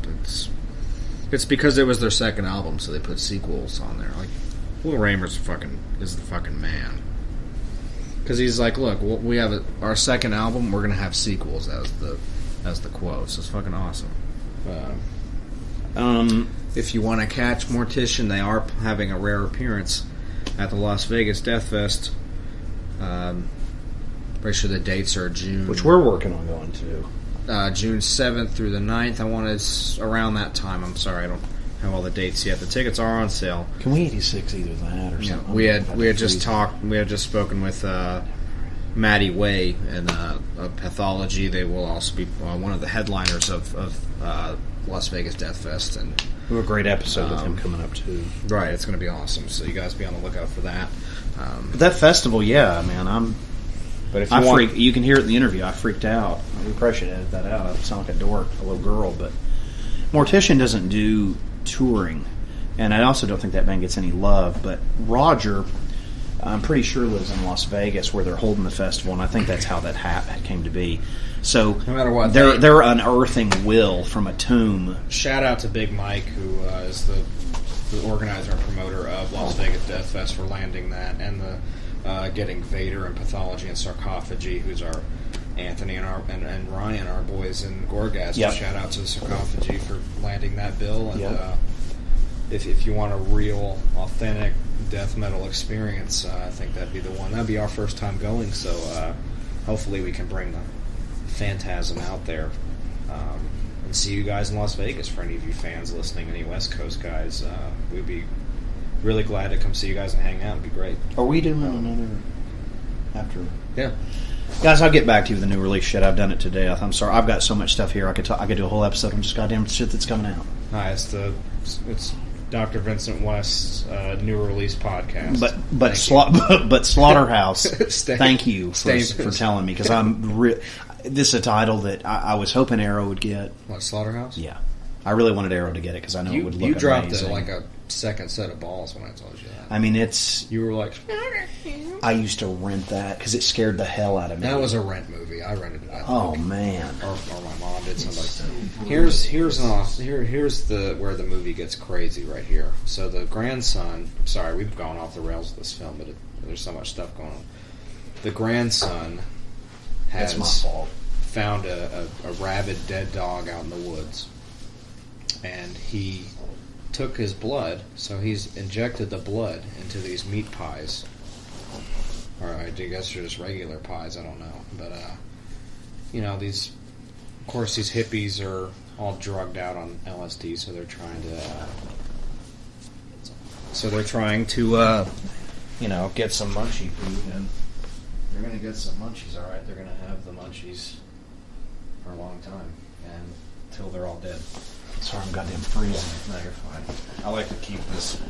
It's because it was their second album, so they put sequels on there. Like, Will Raymer's is the fucking man. Because he's like, look, we have our second album. We're gonna have sequels as the quotes. It's fucking awesome. If you want to catch Mortician, they are having a rare appearance at the Las Vegas Death Fest. Pretty sure the dates are June, which we're working on going to. June 7th through the 9th. I want it's around that time. I'm sorry, I don't have all the dates yet. The tickets are on sale. Can we 86 either that or something? We had just spoken with Maddie Way and of Pathology. They will also be one of the headliners of Las Vegas Death Fest, and we have a great episode with him coming up too. Right, it's going to be awesome. So you guys be on the lookout for that. But that festival, yeah, man, But if you can hear it in the interview. I freaked out. We probably should edit that out. I sound like a dork, a little girl. But Mortician doesn't do touring, and I also don't think that band gets any love. But Roger I'm pretty sure lives in Las Vegas, where they're holding the festival, and I think that's how that came to be. So no matter what, they're unearthing Will from a tomb. Shout out to Big Mike, who is the organizer and promoter of Las Vegas Death Fest, for landing that, and the getting Vader and Pathology and Sarcophagy, who's our Anthony and Ryan, our boys in Gorgas. Yep. Shout out to the Sarcophagy for landing that bill. And if you want a real, authentic death metal experience, I think that'd be the one. That'd be our first time going, so hopefully we can bring the Phantasm out there and see you guys in Las Vegas. For any of you fans listening, any West Coast guys, we'd be really glad to come see you guys and hang out. It'd be great. Are we doing another after? Yeah. Guys, I'll get back to you with the new release shit. I've done it today. I'm sorry. I've got so much stuff here. I could do a whole episode on just goddamn shit that's coming out. It's Dr. Vincent West's new release podcast. But Slaughterhouse. Thank you for telling me, because this is a title that I was hoping Arrow would get. What, Slaughterhouse? Yeah, I really wanted Arrow to get it because I know it would look amazing. You dropped it like a second set of balls when I told you that. I mean, you were like, I used to rent that because it scared the hell out of me. That was a rent movie. I rented it. Oh man! Or my mom did. Somebody. Here's where the movie gets crazy right here. So the grandson. Sorry, we've gone off the rails with this film, but there's so much stuff going on. The grandson has That's my fault. Found a rabid dead dog out in the woods, and he took his blood, so he's injected the blood into these meat pies. Or I guess they're just regular pies, I don't know. But, these hippies are all drugged out on LSD, so they're trying to... get some munchie food, and they're going to get some munchies, alright? They're going to have the munchies for a long time, and until they're all dead. Sorry, I'm goddamn freezing. No, you're fine. I like to keep this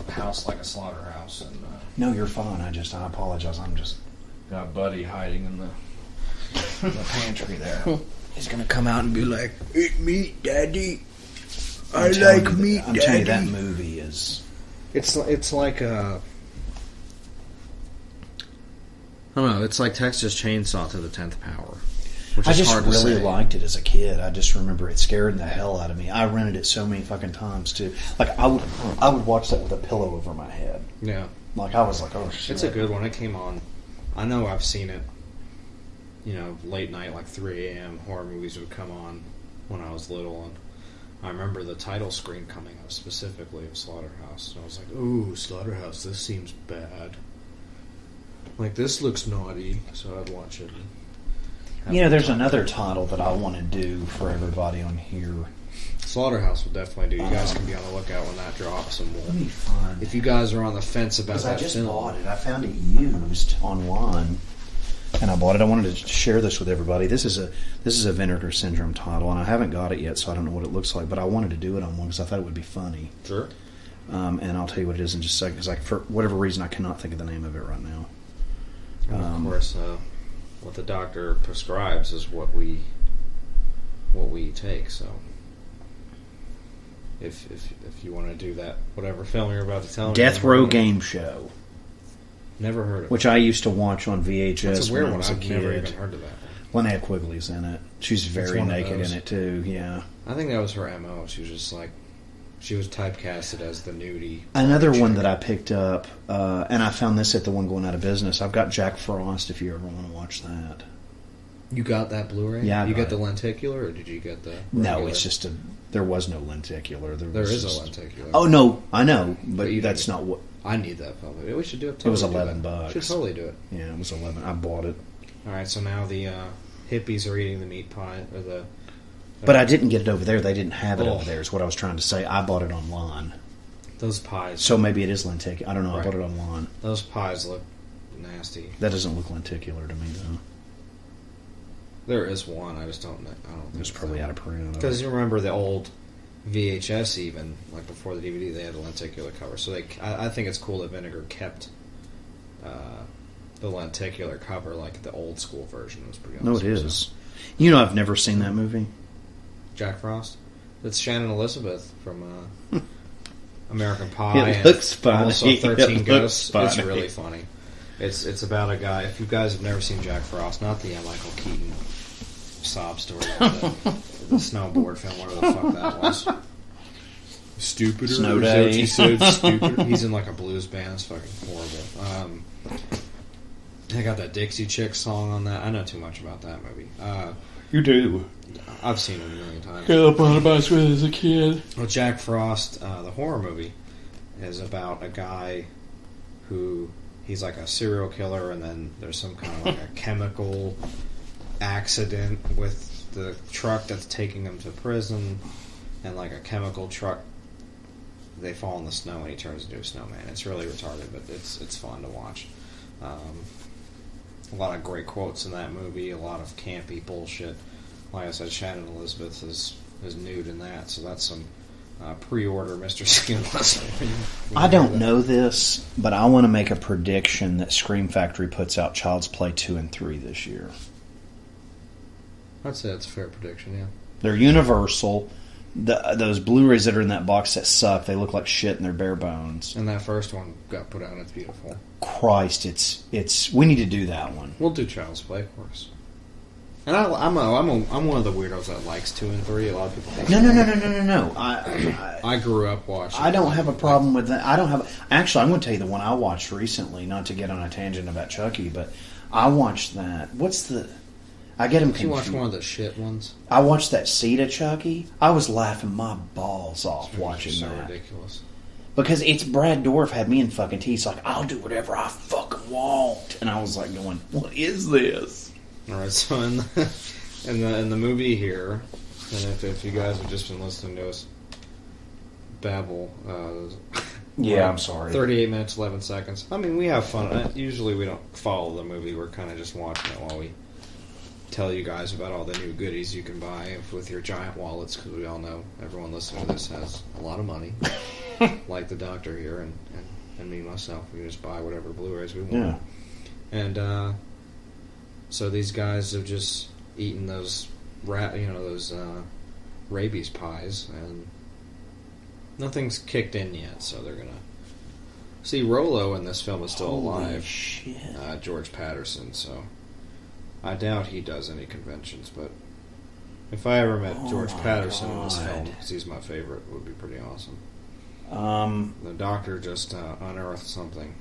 house like a slaughterhouse. And no, you're fine. I apologize. I'm just got Buddy hiding in the pantry there. He's gonna come out and be like, "Eat meat, Daddy. I like meat, Daddy." I'm telling you, that movie is. It's like a. I don't know. It's like Texas Chainsaw to the 10th power. I just really liked it as a kid. I just remember it scared the hell out of me. I rented it so many fucking times too. Like I would watch that with a pillow over my head. Yeah. Like I was like, oh shit. It's a good one. It came on. I know I've seen it. Late night, like 3 a.m. horror movies would come on when I was little, and I remember the title screen coming up specifically of Slaughterhouse, and I was like, ooh, Slaughterhouse, this seems bad. Like, this looks naughty, so I'd watch it. There's another title that I want to do for everybody on here. Slaughterhouse will definitely do. You guys can be on the lookout when that drops, and That'll be fun. If you guys are on the fence about that film. I just bought it. I found it used online, and I bought it. I wanted to share this with everybody. This is a Vinegar Syndrome title, and I haven't got it yet, so I don't know what it looks like. But I wanted to do it on one because I thought it would be funny. Sure. And I'll tell you what it is in just a second, because for whatever reason I cannot think of the name of it right now. And of course, what the doctor prescribes is what we take. So, if you want to do that, whatever film you're about to tell me, Death Row Game Show. Never heard of it. Which I used to watch on VHS. That's a weird when I was one. a I've kid. never even heard of that one. Linnea Quigley's in it. She's very naked in it too. Yeah. I think that was her MO. She was just like. She was typecasted as the nudie. Another one that I picked up, and I found this at the one going out of business. I've got Jack Frost. If you ever want to watch that, you got that Blu-ray. Yeah, you got the lenticular, or did you get the? Regular? No, it's just there was no lenticular. There is a lenticular. Oh no, I know, but that's not what. I need that film. We should do it. It was $11. Should totally do it. Yeah, it was 11. I bought it. All right, so now the hippies are eating the meat pie or the. But I didn't get it over there. They didn't have it over there, is what I was trying to say. I bought it online. Those pies. So maybe it is lenticular. I don't know. Right. I bought it online. Those pies look nasty. That doesn't look lenticular to me, though. There is one. I just don't know. I don't think it's probably out of print. Because you remember the old VHS, even, like before the DVD, they had a lenticular cover. So I think it's cool that Vinegar kept the lenticular cover like the old school version. It was pretty awesome. No, it is. So. I've never seen that movie. Jack Frost. It's Shannon Elizabeth from American Pie. It looks funny. Also 13 Ghosts. Funny. It's really funny. It's about a guy. If you guys have never seen Jack Frost, not the Michael Keaton sob story, the snowboard film, whatever the fuck that was. Stupider. Snow Day. He said stupid. He's in like a blues band. It's fucking horrible. I got that Dixie Chick song on that. I know too much about that movie. You do. I've seen it a million times. Got up on a bicycle as a kid. Well, Jack Frost, the horror movie, is about a guy who he's like a serial killer, and then there's some kind of like a chemical accident with the truck that's taking him to prison, and like a chemical truck, they fall in the snow and he turns into a snowman. It's really retarded, but it's fun to watch. A lot of great quotes in that movie, a lot of campy bullshit. Like I said, Shannon Elizabeth is nude in that, so that's some pre-order Mr. Skinless. I don't know this, but I want to make a prediction that Scream Factory puts out Child's Play 2 and 3 this year. I'd say that's a fair prediction, yeah. They're Universal. Those Blu-rays that are in that box set suck. They look like shit and they're bare bones. And that first one got put out and it's beautiful. Christ, it's. We need to do that one. We'll do Child's Play, of course. And I'm one of the weirdos that likes 2 and 3. A lot of people think No. I grew up watching. I don't have a problem with that. Actually, I'm going to tell you the one I watched recently. Not to get on a tangent about Chucky, but I watched that. What's the? I get him confused. You watched one of the shit ones? I watched that Seed of Chucky. I was laughing my balls off watching so that. Ridiculous. Because it's Brad Dourif had me in fucking teeth. Like, I'll do whatever I fucking want. And I was like going, what is this? Alright, so in the movie here, and if you guys have just been listening to us babble, yeah, I'm sorry. 38 minutes, 11 seconds. I mean, we have fun. Usually we don't follow the movie. We're kind of just watching it while we tell you guys about all the new goodies you can buy with your giant wallets, because we all know everyone listening to this has a lot of money, like the doctor here and me myself. We just buy whatever Blu-rays we want. Yeah. And so these guys have just eaten those rabies pies, and nothing's kicked in yet. So they're gonna see Rollo in this film is still alive. Shit. George Patterson. So I doubt he does any conventions, but if I ever met George Patterson in this film, because he's my favorite, it would be pretty awesome. The doctor just unearthed something.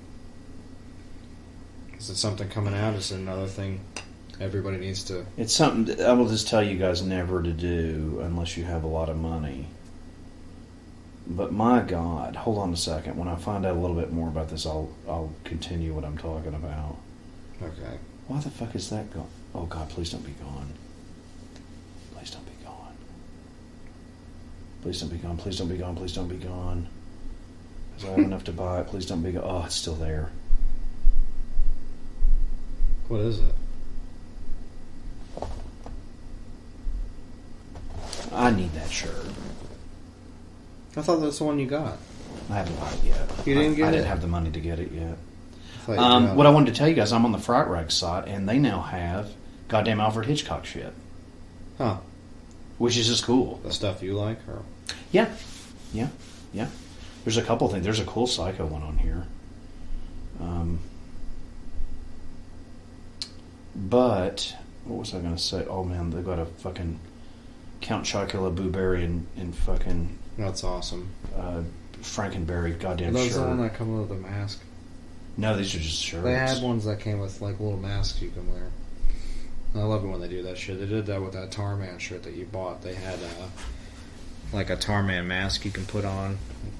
Is it something coming out? Is it another thing everybody needs to... It's something I will just tell you guys never to do unless you have a lot of money. But my God, hold on a second. When I find out a little bit more about this, I'll continue what I'm talking about. Okay. Why the fuck is that gone? Oh God, please don't be gone. Please don't be gone. Please don't be gone. Please don't be gone. Please don't be gone. Because I have enough to buy it. Please don't be gone. Oh, it's still there. What is it? I need that shirt. I thought that's the one you got. I haven't bought it yet. You didn't get it? I didn't have the money to get it yet. What I wanted to tell you guys, I'm on the Fright Rag site, and they now have goddamn Alfred Hitchcock shit. Huh. Which is just cool. The stuff you like? Or? Yeah. There's a couple things. There's a cool Psycho one on here. But, what was I going to say? Oh, man, they've got a fucking Count Chocula Blueberry and fucking... That's awesome. Frankenberry goddamn shirt. shirt. Those the one that come with a mask? No, these are just shirts. They had ones that came with like little masks you can wear. I love it when they do that shit. They did that with that Tarman shirt that you bought. They had like a Tarman mask you can put on.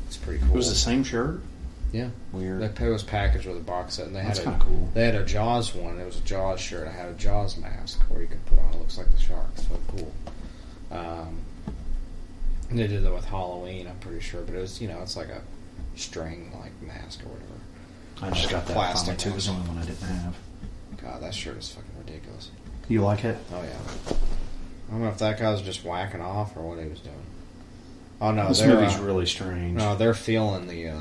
It's pretty cool. It was the same shirt? Yeah. Weird. It was packaged with a box set. And they That's had kind of cool. They had a Jaws one. It was a Jaws shirt. I had a Jaws mask where you could put on. It looks like the shark. It's so cool. And they did that with Halloween, I'm pretty sure. But it was, it's like a string like mask or whatever. I just got that plastic too. It was the only one I didn't have. God, that shirt is fucking ridiculous. You like it? Oh yeah. I don't know if that guy was just whacking off or what he was doing. Oh no, this movie's really strange. No, they're feeling the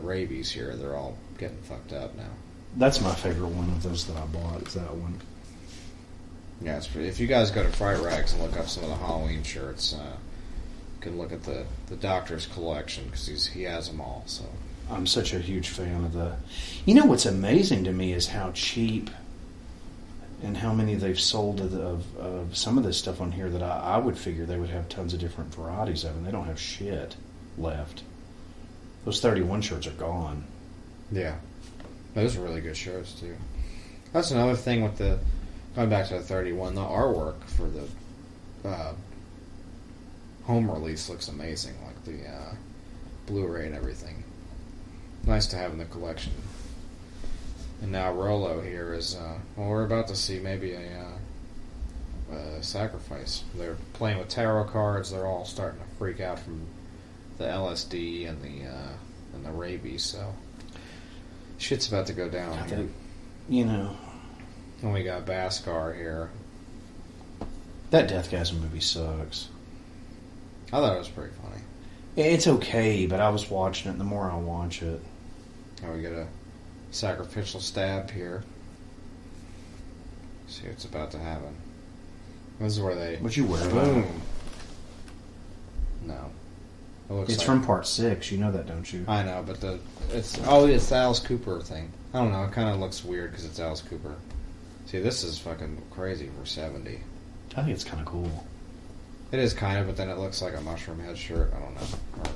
rabies here. They're all getting fucked up now. That's my favorite one of those that I bought. Is that one? Yeah, it's pretty. If you guys go to Fright Rags and look up some of the Halloween shirts, you can look at the Doctor's collection because he has them all. So I'm such a huge fan of the... You know what's amazing to me is how cheap and how many they've sold of some of this stuff on here that I would figure they would have tons of different varieties of, and they don't have shit left. Those 31 shirts are gone. Yeah. Those are really good shirts, too. That's another thing with the... Going back to the 31, the artwork for the home release looks amazing. Like the Blu-ray and everything. Nice to have in the collection. And now Rolo here is... well, we're about to see maybe a sacrifice. They're playing with tarot cards. They're all starting to freak out from the LSD and the rabies, so... Shit's about to go down here. You know... And we got Bhaskar here. That Deathgasm movie sucks. I thought it was pretty funny. It's okay, but I was watching it, and the more I watch it... And we get a sacrificial stab here. See what's about to happen. This is where they... What you worry boom. about? No. It's from part 6, you know that, don't you? I know, but it's the Alice Cooper thing. I don't know, it kind of looks weird because it's Alice Cooper. See, this is fucking crazy for 70. I think it's kind of cool. It is kind of, but then it looks like a mushroom head shirt. I don't know.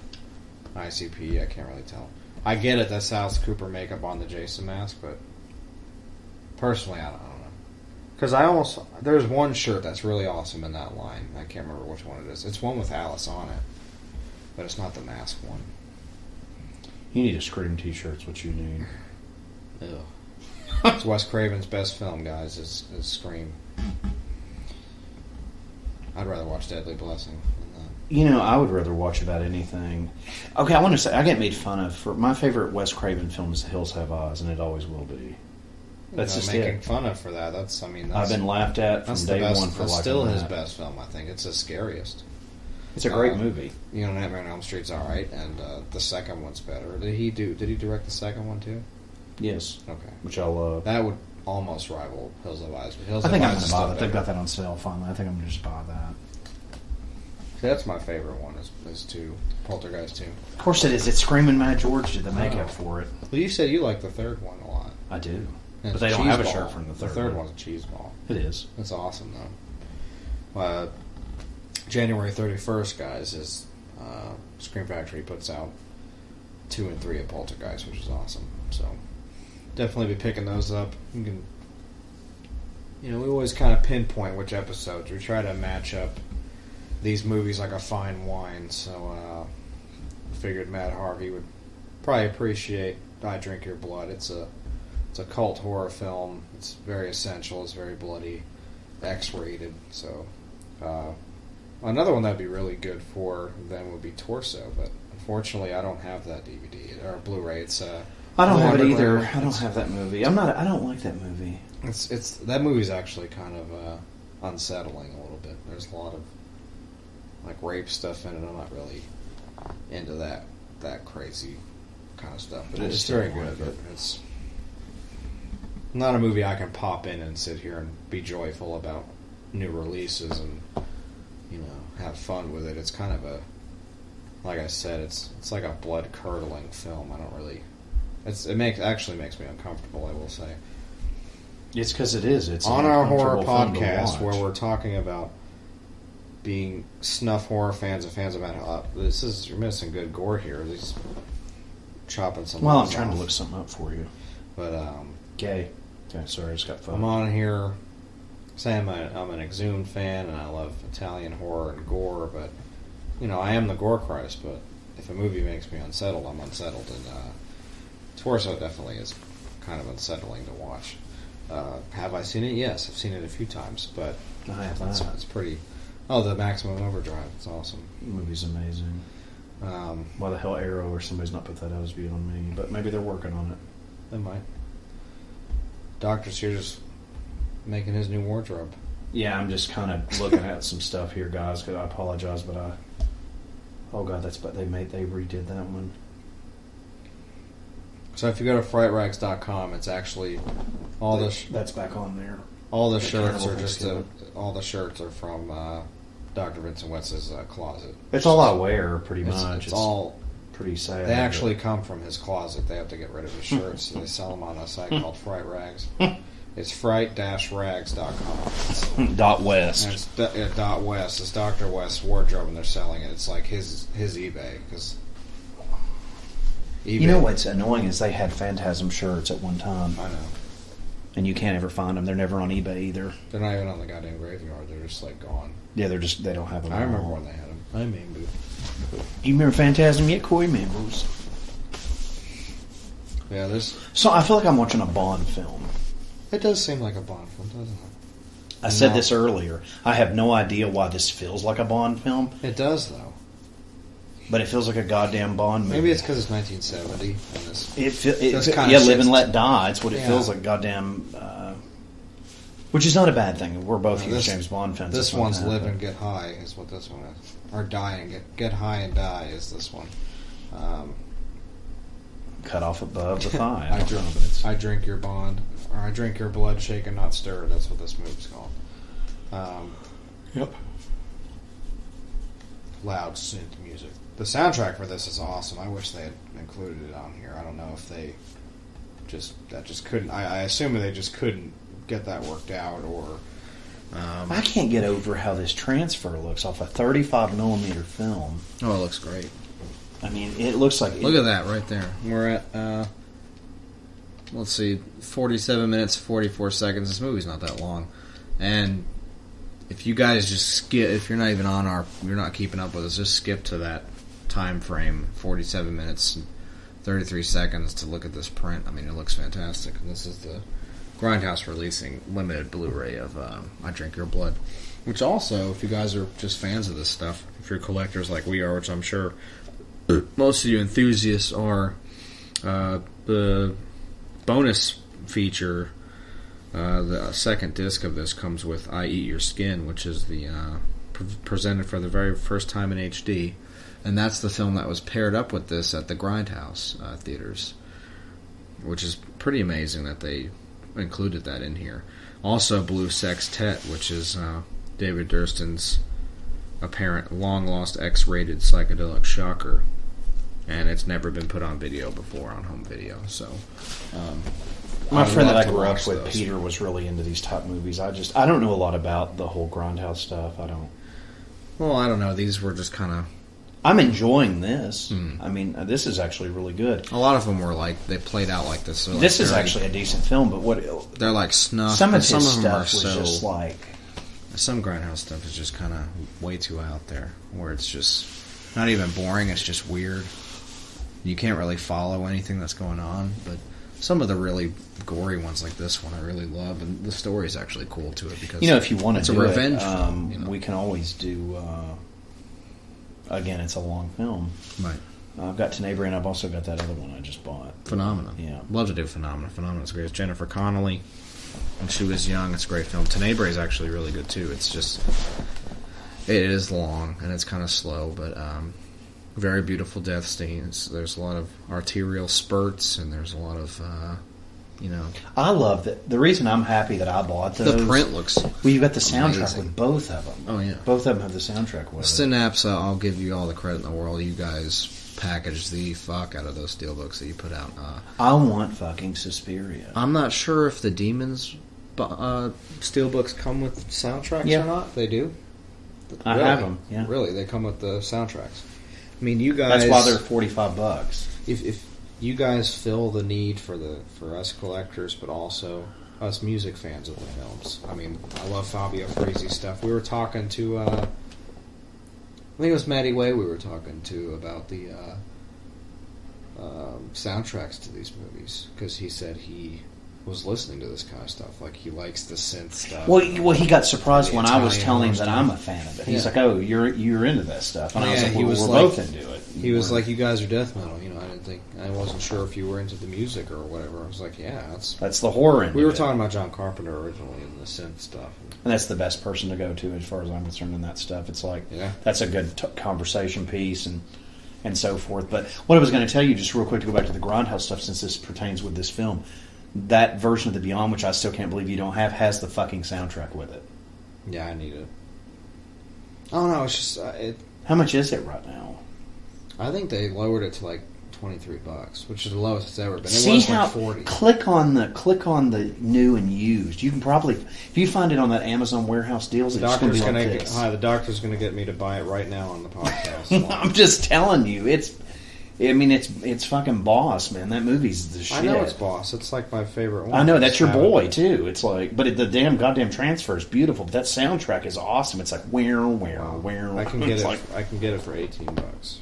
Or ICP, I can't really tell. I get it, that's Alice Cooper makeup on the Jason mask, but personally, I don't know. Because there's one shirt that's really awesome in that line. I can't remember which one it is. It's one with Alice on it, but it's not the mask one. You need a Scream t-shirt, it's what you need. Ew. It's Wes Craven's best film, guys, is Scream. I'd rather watch Deadly Blessing than that. You know, I would rather watch about anything. Okay, I want to say, I get made fun of. For my favorite Wes Craven film is The Hills Have Eyes, and it always will be. That's just making fun of for that. I've been laughed at from day one for that's liking still his that. best film, I think. It's the scariest. It's a great movie. You know, Nightmare on Elm Street's alright, and the second one's better. Did he direct the second one, too? Yes. Okay. Which I love. That would almost rival Hills Have Eyes. I think I'm going to buy that. They've got that on sale finally. I think I'm going to just buy that. That's my favorite one, is 2. Poltergeist 2. Of course it is. It's Screaming Mad George did the makeup for it. Well, you said you like the third one a lot. I do. And but they don't have a shirt from the third one. The third one's a cheese ball. It is. It's awesome, though. January 31st, guys, is Scream Factory puts out 2 and 3 of Poltergeist, which is awesome. So definitely be picking those up. You can, we always kind of pinpoint which episodes. We try to match up these movies like a fine wine. So figured Matt Harvey would probably appreciate I Drink Your Blood. It's a cult horror film. It's very essential. It's very bloody, X-rated. So another one that'd be really good for them would be Torso, but unfortunately I don't have that DVD or Blu-ray. I don't have it either. I don't have that movie. I don't like that movie. It's that movie's actually kind of unsettling a little bit. There's a lot of like rape stuff in it. I'm not really into that crazy kind of stuff, but it's very good. But it's not a movie I can pop in and sit here and be joyful about new releases and have fun with it. It's kind of like I said, it's like a blood curdling film. I don't really. Actually makes me uncomfortable, I will say. It's because it is. It's on our horror podcast where we're talking about being snuff horror fans and fans of metal. You're missing good gore here. These chopping some. Well, I'm trying to look something up for you. But gay. Okay, sorry, I just got fun. I'm on here saying I'm an Exhumed fan and I love Italian horror and gore, but I am the gore Christ. But if a movie makes me unsettled, I'm unsettled, and Torso definitely is kind of unsettling to watch. Have I seen it? Yes, I've seen it a few times, but I have not. It's pretty. Oh, the Maximum Overdrive. It's awesome. The movie's amazing. Why the hell Arrow or somebody's not put that out as beyond me, but maybe they're working on it. They might. Doctor's here just making his new wardrobe. Yeah, I'm just kind of looking at some stuff here, guys. Cause I apologize, but oh god, they redid that one. So if you go to frightrags.com, it's actually all that's back on there. All the shirts are all the shirts are from Dr. Vincent Wetz's closet. It's all I wear, pretty much. It's all pretty sad. They actually come from his closet. They have to get rid of his shirts, so they sell them on a site called Fright Rags. It's fright-rags.com. .west. And it's .west. It's Dr. West's wardrobe, and they're selling it. It's like his eBay. Cause eBay. You know what's annoying is they had Phantasm shirts at one time. I know. And you can't ever find them. They're never on eBay either. They're not even on the goddamn graveyard. They're just like gone. Yeah, they don't have them. I remember when they had them. I mean, dude. Do you remember Phantasm yet, Corey? Members? Yeah, there's... So I feel like I'm watching a Bond film. It does seem like a Bond film, doesn't it? I said this earlier. I have no idea why this feels like a Bond film. It does, though. But it feels like a goddamn Bond movie. Maybe it's because it's 1970. And Live and Let Die. It's what it feels like, goddamn... which is not a bad thing. We're both huge James Bond fans. This one's Live and Get High is what this one is. Or Die and Get High and Die is this one. Cut off above the thigh. I drink your bond, or I drink your blood, shaken not stirred. That's what this movie's called. Yep. Loud synth music. The soundtrack for this is awesome. I wish they had included it on here. I don't know if they just couldn't. I assume they just couldn't get that worked out, or I can't get over how this transfer looks off a 35mm film. Oh, it looks great. I mean, it looks like... Look at that right there. We're at, let's see, 47 minutes, 44 seconds. This movie's not that long. And if you guys just skip, if you're not even on you're not keeping up with us, just skip to that time frame, 47 minutes and 33 seconds to look at this print. I mean, it looks fantastic. And this is the Grindhouse releasing limited Blu-ray of I Drink Your Blood. Which also, if you guys are just fans of this stuff, if you're collectors like we are, which I'm sure... most of you enthusiasts are, the bonus feature, the second disc of this comes with I Eat Your Skin, which is the presented for the very first time in HD, and that's the film that was paired up with this at the Grindhouse theaters, which is pretty amazing that they included that in here. Also, Blue Sextet, which is David Durston's apparent long-lost X-rated psychedelic shocker, and it's never been put on video before, on home video. So, my friend that I grew up with, Peter, was really into these type movies. I don't know a lot about the whole Grindhouse stuff. I don't know. These were just kind of... I'm enjoying this. I mean, this is actually really good. A lot of them were like, they played out like this. So this is actually a decent film, but they're like snuff. Some of his stuff was just like... Some Grindhouse stuff is just kind of way too out there, where it's just not even boring, it's just weird. You can't really follow anything that's going on, but some of the really gory ones like this one I really love, and the story is actually cool to it, because if you want to it's do a revenge film, we can always do again, it's a long film. Right. I've got Tenebrae, and I've also got that other one I just bought. Phenomenon. Yeah. Love to do Phenomenon. Phenomenon's great. It's Jennifer Connelly. When she was young, it's a great film. Tenebrae is actually really good too. It's just, it is long and it's kind of slow, but very beautiful death scenes. There's a lot of arterial spurts, and there's a lot of, I love that. The reason I'm happy that I bought those. The print looks. Well, you got the soundtrack amazing. With both of them. Oh yeah, both of them have the soundtrack with it. Synapse. I'll give you all the credit in the world. You guys packaged the fuck out of those steelbooks that you put out. I want fucking Suspiria. I'm not sure if the Demons steelbooks come with soundtracks or not. They do. I have them. Yeah, really, they come with the soundtracks. I mean, you guys. That's why they're $45. If you guys fill the need for us collectors, but also us music fans of the films. I mean, I love Fabio Frizzi's stuff. We were talking to, I think it was Matty Way we were talking to about the soundtracks to these movies, because he said he was listening to this kind of stuff. Like, he likes the synth stuff. Well, he got surprised when I was telling him that I'm a fan of it. He's like, "Oh, you're into that stuff," and I was like, "Well, we're both into it." He was like, "You guys are death metal." I wasn't sure if you were into the music or whatever. I was like, "Yeah, that's the horror end." We were talking about John Carpenter originally and the synth stuff, and that's the best person to go to as far as I'm concerned in that stuff. It's like, that's a good conversation piece and so forth. But what I was going to tell you, just real quick, to go back to the Grindhouse stuff, since this pertains with this film. That version of the Beyond, which I still can't believe you don't have, has the fucking soundtrack with it. Yeah, I need it. Oh no, it's just How much is it right now? I think they lowered it to like $23, which is the lowest it's ever been. It See was how like $40. click on the new and used. You can probably, if you find it on that Amazon warehouse deals, The it's going to doctor's be like gonna this. the doctor's gonna get me to buy it right now on the podcast. I'm just telling you, it's fucking Boss, man. That movie's the shit. I know it's Boss. It's like my favorite one. I know that's your boy It. too. It's like, but the damn goddamn transfer is beautiful. But that soundtrack is awesome. It's like where. I can get It's it. like, I can get it for $18.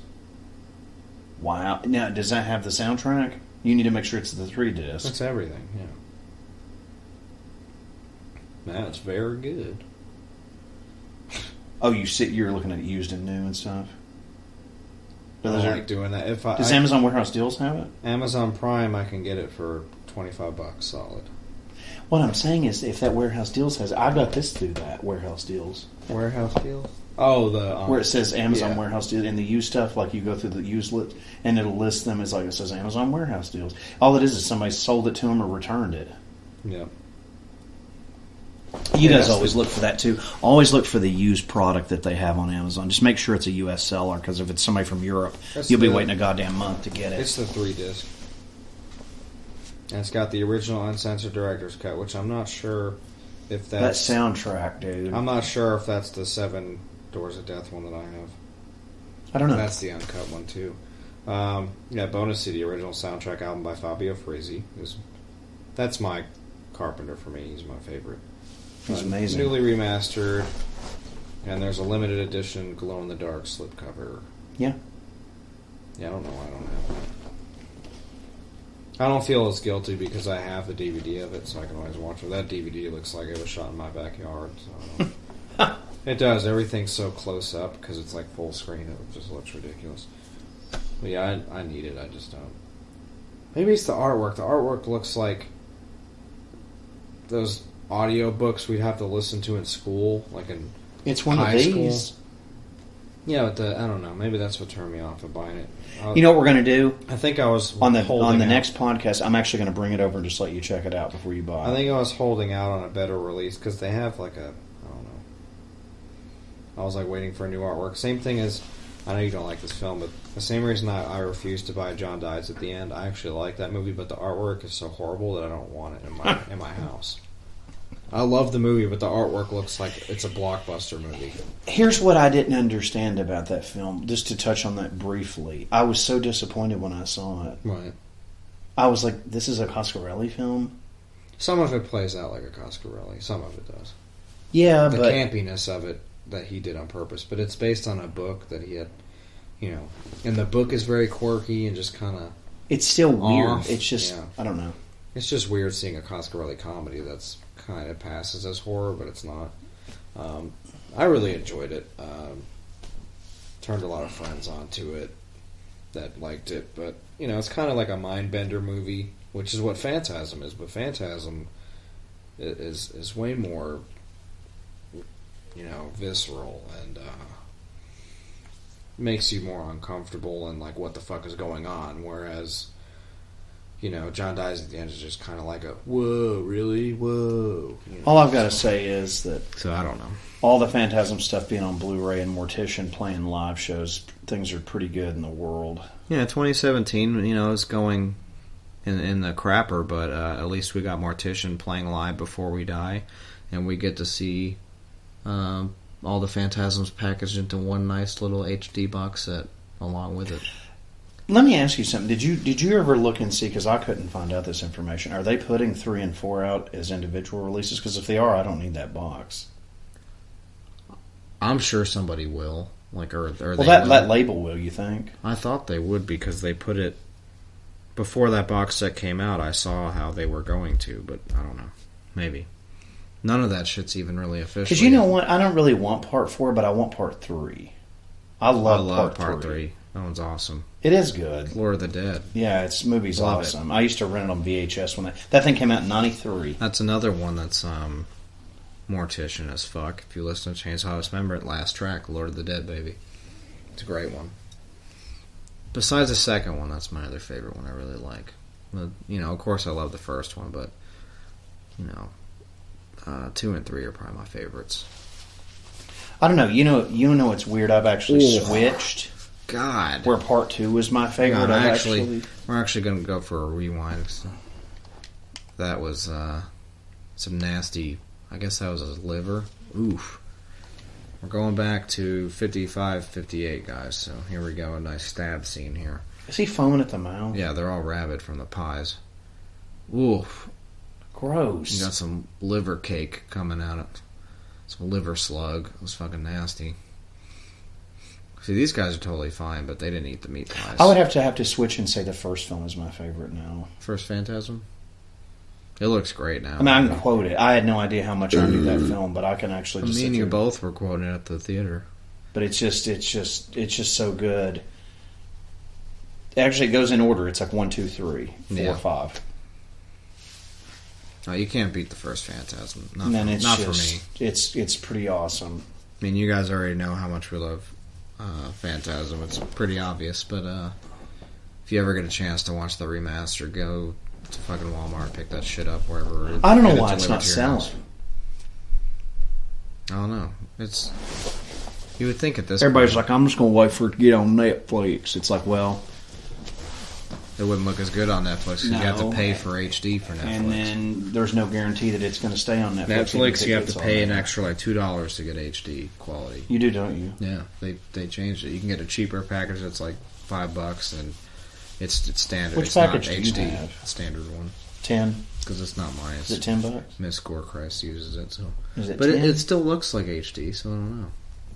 wow. Now, does that have the soundtrack? You need to make sure it's the 3 disc. That's everything. Yeah. That's very good. Oh, you're looking at used and new and stuff. I like doing that. Does Amazon Warehouse Deals have it? Amazon Prime, I can get it for $25 solid. What I'm saying is, if that Warehouse Deals has it, I got this through that Warehouse Deals. Warehouse deals? Oh, the where it says Amazon yeah. Warehouse Deals, and the used stuff, like you go through the used list, and it'll list them as like it says Amazon Warehouse Deals. All it is somebody sold it to them or returned it. Yeah. You guys always look for that too. Always look for the used product that they have on Amazon. Just make sure it's a U.S. seller, because if it's somebody from Europe, you'll be waiting a goddamn month to get it. It's the 3 disc. And it's got the original uncensored director's cut, which I'm not sure if that's... That soundtrack, dude. I'm not sure if that's the 7 Doors of Death one that I have. I don't know. That's the uncut one, too. Bonus CD, original soundtrack album by Fabio Frizzi. That's my Carpenter for me. He's my favorite. It's amazing. Newly remastered, and there's a limited edition glow-in-the-dark slipcover. Yeah. Yeah, I don't know why I don't have that. I don't feel as guilty because I have the DVD of it, so I can always watch it. That DVD looks like it was shot in my backyard. So it does. Everything's so close up because it's like full screen. It just looks ridiculous. But yeah, I need it. I just don't. Maybe it's the artwork. The artwork looks like those audio books we'd have to listen to in school, like in it's one high of school. these. Yeah, but I don't know. Maybe that's what turned me off of buying it. You know what we're going to do? I think I was on the holding out. next podcast. I'm actually going to bring it over and just let you check it out before you buy it. I think I was holding out on a better release because they have like I don't know. I was like waiting for a new artwork. Same thing as, I know you don't like this film, but the same reason I refused to buy John Dies at the End. I actually like that movie, but the artwork is so horrible that I don't want it in my house. I love the movie, but the artwork looks like it's a blockbuster movie. Here's what I didn't understand about that film, just to touch on that briefly. I was so disappointed when I saw it. Right. I was like, this is a Coscarelli film? Some of it plays out like a Coscarelli. Some of it does. Yeah, the but... campiness of it that he did on purpose. But it's based on a book that he had, and the book is very quirky and just kind of... It's still weird. Off. It's just, I don't know. It's just weird seeing a Coscarelli comedy that's kind of passes as horror, but it's not. I really enjoyed it. Turned a lot of friends onto it that liked it, but it's kind of like a mind bender movie, which is what Phantasm is. But Phantasm is way more, visceral and makes you more uncomfortable and like what the fuck is going on. Whereas, John Dies at the End is just kind of like a, whoa, really? Whoa. All I've got to say is that... So, I don't know. All the Phantasm stuff being on Blu-ray and Mortician playing live shows, things are pretty good in the world. Yeah, 2017, is going in the crapper, but at least we got Mortician playing live before we die, and we get to see all the Phantasms packaged into one nice little HD box set along with it. Let me ask you something. Did you ever look and see, because I couldn't find out this information, are they putting 3 and 4 out as individual releases? Because if they are, I don't need that box. I'm sure somebody will. That label will, you think? I thought they would, because they put it... Before that box set came out, I saw how they were going to, but I don't know. Maybe. None of that shit's even really official. Because you know what? I don't really want Part 4, but I want Part 3. I love Part 3. That one's awesome. It is good. Lord of the Dead. Yeah, its movie's awesome. I used to rent it on VHS when that thing came out in '93. That's another one that's Mortician as fuck. If you listen to Chainsaw Dismember, last track, Lord of the Dead, baby. It's a great one. Besides the second one, that's my other favorite one I really like. Of course I love the first one, but 2 and 3 are probably my favorites. I don't know. You know what's weird? I've actually switched. God. Where part 2 was my favorite. We're actually going to go for a rewind. So that was some nasty. I guess that was his liver. Oof. We're going back to 55, 58, guys. So here we go. A nice stab scene here. Is he foaming at the mouth? Yeah, they're all rabid from the pies. Oof. Gross. You got some liver cake coming out. Some liver slug. It was fucking nasty. See, these guys are totally fine, but they didn't eat the meat pies. I would have to switch and say the first film is my favorite now. First Phantasm? It looks great now. I mean, I can quote it. I had no idea how much I knew that film, but I can actually just. Me and you both were quoting it at the theater. But it's just so good. Actually, it goes in order. It's like 1, 2, 3, 4, 5. No, you can't beat the first Phantasm. Not for me. It's pretty awesome. I mean, you guys already know how much we love Phantasm. It's pretty obvious, but if you ever get a chance to watch the remaster, go to fucking Walmart, pick that shit up wherever. I don't know why it's not selling. I don't know. It's. You would think at this Everybody's point, like, I'm just going to wait for it to get on Netflix. It's like, well, it wouldn't look as good on Netflix because you have to pay for HD for Netflix. And then there's no guarantee that it's going to stay on Netflix. Netflix, you have to pay an extra like $2 to get HD quality. You do, don't you? Yeah, they changed it. You can get a cheaper package that's like $5, and it's standard. Which it's package not do HD, you have? Standard one. 10. Because it's not mine. Is it $10? Miss Gorechrist uses it, so. Is it but 10? it still looks like HD, so I don't know.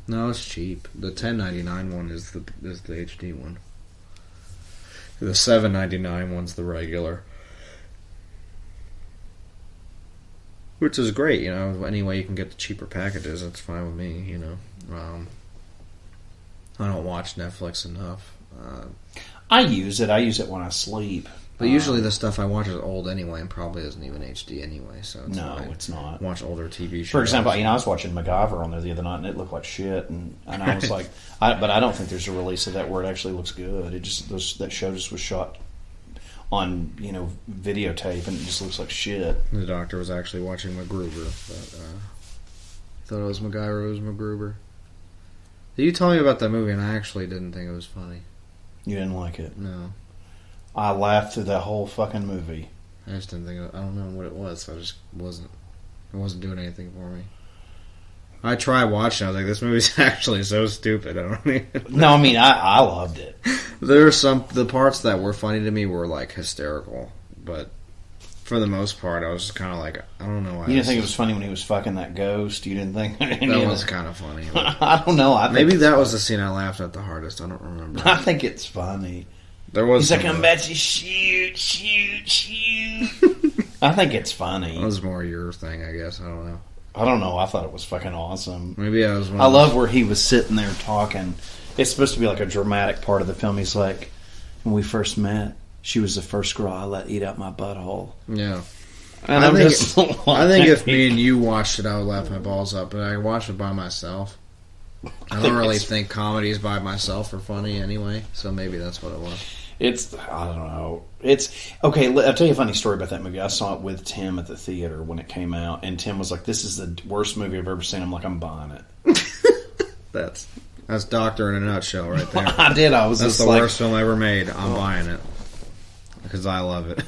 No, it's cheap. The $10.99 one is the HD one. The $7.99 one's the regular, which is great. You know, any way you can get the cheaper packages, that's fine with me. You know, I don't watch Netflix enough. I use it. I use it when I sleep. But usually the stuff I watch is old anyway, and probably isn't even HD anyway. So it's it's not. Watch older TV shows. For example, I was watching MacGyver on there the other night, and it looked like shit. And I was like, but I don't think there's a release of that where it actually looks good. It just that show just was shot on videotape, and it just looks like shit. The doctor was actually watching MacGruber, but thought it was MacGyver. It was MacGruber. You told me about that movie, and I actually didn't think it was funny. You didn't like it? No. I laughed through that whole fucking movie. I just didn't think I don't know what it was, so it wasn't doing anything for me. I tried watching. I was like, this movie's actually so stupid. I don't even. No, I mean, I loved it. There were the parts that were funny to me were like hysterical, but for the most part, I was just kind of like, I don't know why. You didn't think it was funny when he was fucking that ghost? You didn't think that was kind of funny? I don't know. Maybe that was the scene I laughed at the hardest. I don't remember. I think it's funny. There was. He's like, I'm about to shoot. I think it's funny. That was more your thing, I guess. I don't know. I thought it was fucking awesome. Maybe I was. I love where he was sitting there talking. It's supposed to be like a dramatic part of the film. He's like, when we first met, she was the first girl I let eat out my butthole. Yeah. And I think if me and you watched it, I would laugh my balls up. But I watched it by myself. I don't really think comedies by myself are funny anyway, so maybe that's what it was. I don't know. Okay, I'll tell you a funny story about that movie. I saw it with Tim at the theater when it came out, and Tim was like, this is the worst movie I've ever seen. I'm like, I'm buying it. That's Doctor in a nutshell right there. I did. That's the worst film ever made. I'm buying it. Because I love it.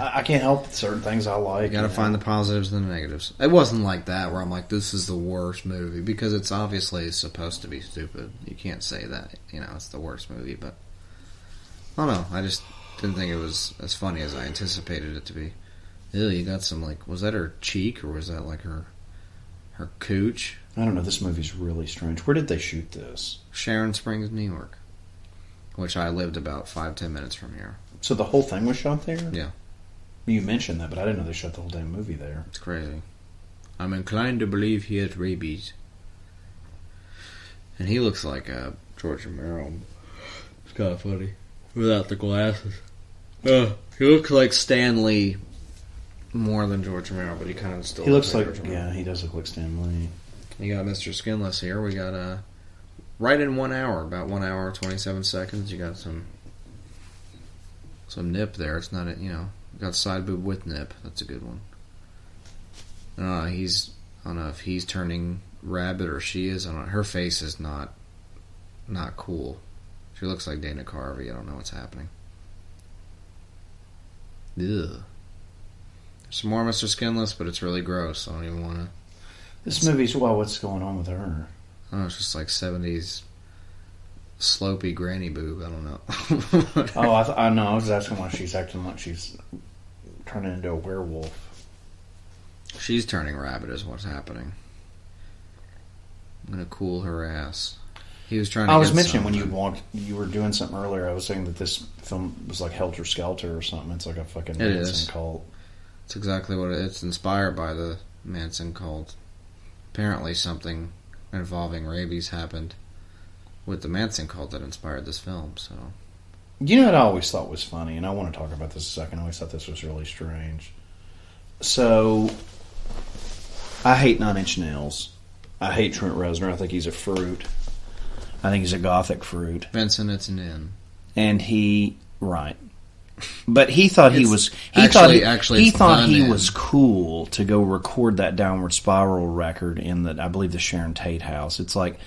I can't help certain things I like. You gotta find the positives and the negatives. It wasn't like that where I'm like, this is the worst movie. Because it's obviously supposed to be stupid. You can't say that, it's the worst movie. But, I don't know. I just didn't think it was as funny as I anticipated it to be. Ew, you got some, was that her cheek? Or was that, her cooch? I don't know. This movie's really strange. Where did they shoot this? Sharon Springs, New York. Which I lived about 5-10 minutes from here. So the whole thing was shot there? Yeah. You mentioned that, but I didn't know they shot the whole damn movie there. It's crazy. I'm inclined to believe he has rabies. And he looks like George Romero. It's kind of funny. Without the glasses. He looks like Stan Lee more than George Romero, but he kind of still looks like George Romero. Yeah, he does look like Stan Lee. You got Mr. Skinless here. We got right in 1 hour, about 1 hour 27 seconds. You got some nip there. It's not got side boob with nip. That's a good one. I don't know if he's turning rabbit or she is. I don't know. Her face is not cool. She looks like Dana Carvey. I don't know what's happening. Ugh. Some more Mr. Skinless, but it's really gross. I don't even want to... This movie's, well, what's going on with her? Oh, it's just like 70s slopey granny boob. I don't know. I know. I was asking why she's acting like she's turning into a werewolf. She's turning rabbit is what's happening. I'm going to cool her ass. He was trying to I was get mentioning something. when you were doing something earlier, I was saying that this film was like Helter Skelter or something. It's like a fucking Manson cult. It's exactly what it's inspired by, the Manson cult. Apparently something involving rabies happened with the Manson cult that inspired this film, so... You know what I always thought was funny, and I want to talk about this a second. I always thought this was really strange. So, I hate Nine Inch Nails. I hate Trent Reznor. I think he's a fruit. I think he's a gothic fruit. Vincent, it's an N. And he... Right. But he thought he was... He thought he was cool to go record that Downward Spiral record in the, I believe, the Sharon Tate house. It's like...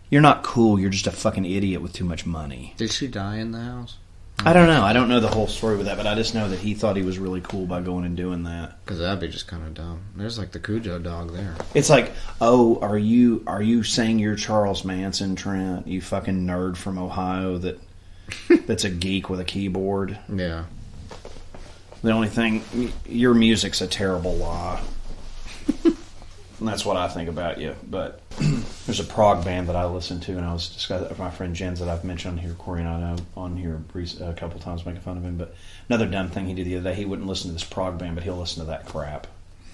You're not cool. You're just a fucking idiot with too much money. Did she die in the house? I don't know. I don't know the whole story with that, but I just know that he thought he was really cool by going and doing that. Because that'd be just kind of dumb. There's like the Cujo dog there. It's like, oh, are you saying you're Charles Manson, Trent? You fucking nerd from Ohio that's a geek with a keyboard. Yeah. The only thing, your music's a terrible lie. And that's what I think about you. But there's a prog band that I listen to, and I was discussing with my friend Jens that I've mentioned on here. Corey and I know on here a couple times making fun of him. But another dumb thing he did the other day, he wouldn't listen to this prog band, but he'll listen to that crap.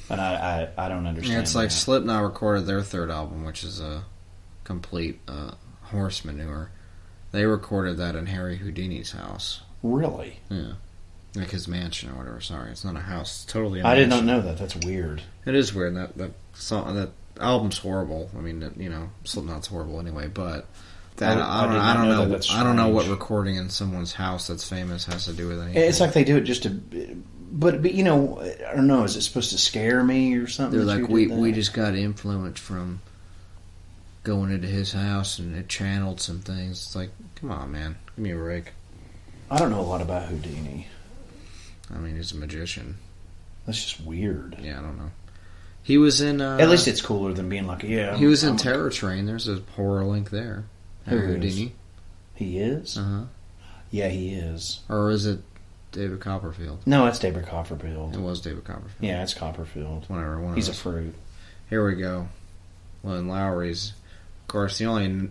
And I don't understand. Yeah, it's like that. Slipknot recorded their third album, which is a complete horse manure. They recorded that in Harry Houdini's house. Really? Yeah. Like his mansion or whatever. Sorry, it's not a house. It's totally a I mansion. did not know that. That's weird. It is weird. That song, that album's horrible. I mean, Slipknot's horrible anyway. But I don't know what recording in someone's house that's famous has to do with anything. It's like they do it just to, but I don't know. Is it supposed to scare me or something? They're like, we just got influence from going into his house and it channeled some things. It's like, come on, man, give me a break. I don't know a lot about Houdini. I mean, he's a magician. That's just weird. Yeah, I don't know. He was in... At least it's cooler than being like, yeah... He was in Terror Train. There's a horror link there. Houdini. He is? Uh-huh. Yeah, he is. Or is it David Copperfield? No, it's David Copperfield. It was David Copperfield. Yeah, it's Copperfield. Whatever. He's a fruit. Here we go. Lynn Lowry's, of course, the only,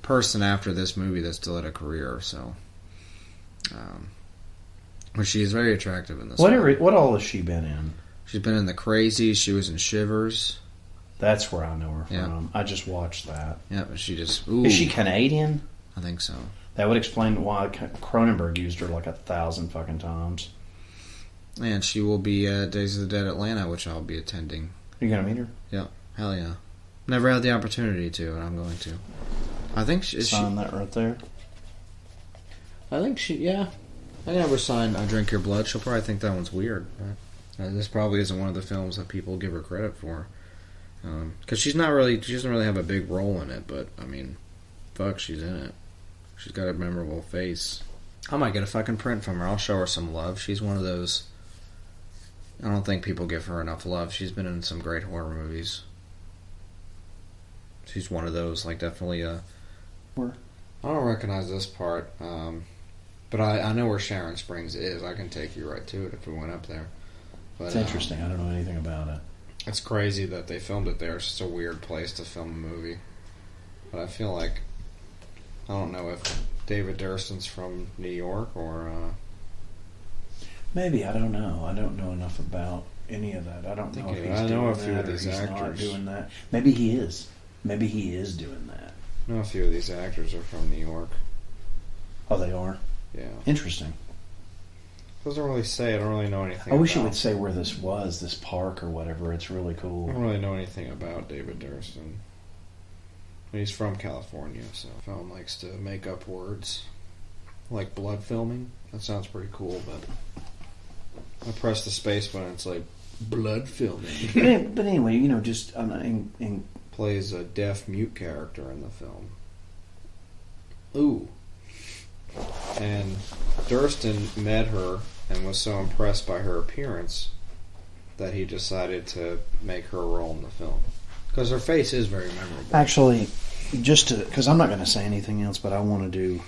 person after this movie that still had a career, so... But she is very attractive in this film. What all has she been in? She's been in The Crazy. She was in Shivers. That's where I know her from. Yeah. I just watched that. Yeah, but she just... Ooh, is she Canadian? I think so. That would explain why Cronenberg used her like 1,000 fucking times. And she will be at Days of the Dead Atlanta, which I'll be attending. You gonna meet her? Yeah. Hell yeah. Never had the opportunity to, and I'm going to. I think Sign that right there. I think yeah. I never signed I Drink Your Blood. She'll probably think that one's weird. Right? This probably isn't one of the films that people give her credit for. Because she doesn't really have a big role in it, but, I mean, fuck, she's in it. She's got a memorable face. I might get a fucking print from her. I'll show her some love. She's one of those... I don't think people give her enough love. She's been in some great horror movies. She's one of those, like, definitely Where? I don't recognize this part, but I know where Sharon Springs is. I can take you right to it if we went up there. But, it's interesting. I don't know anything about it. It's crazy that they filmed it there. It's just a weird place to film a movie. But I feel like... I don't know if David Durston's from New York or... Maybe. I don't know. I don't know enough about any of that. I don't know if he's doing a few of these actors not doing that. Maybe he is. Maybe he is doing that. I know a few of these actors are from New York. Oh, they are? Yeah. Interesting. Doesn't really say. I don't really know anything I wish it would say where this was, this park or whatever. It's really cool. I don't really know anything about David Durston. He's from California, so film likes to make up words. Like blood filming. That sounds pretty cool, but I press the space button, it's like, blood filming. But anyway, just... plays a deaf mute character in the film. Ooh. And Durston met her and was so impressed by her appearance that he decided to make her a role in the film. Because her face is very memorable. Actually, just to... Because I'm not going to say anything else, but I want to do...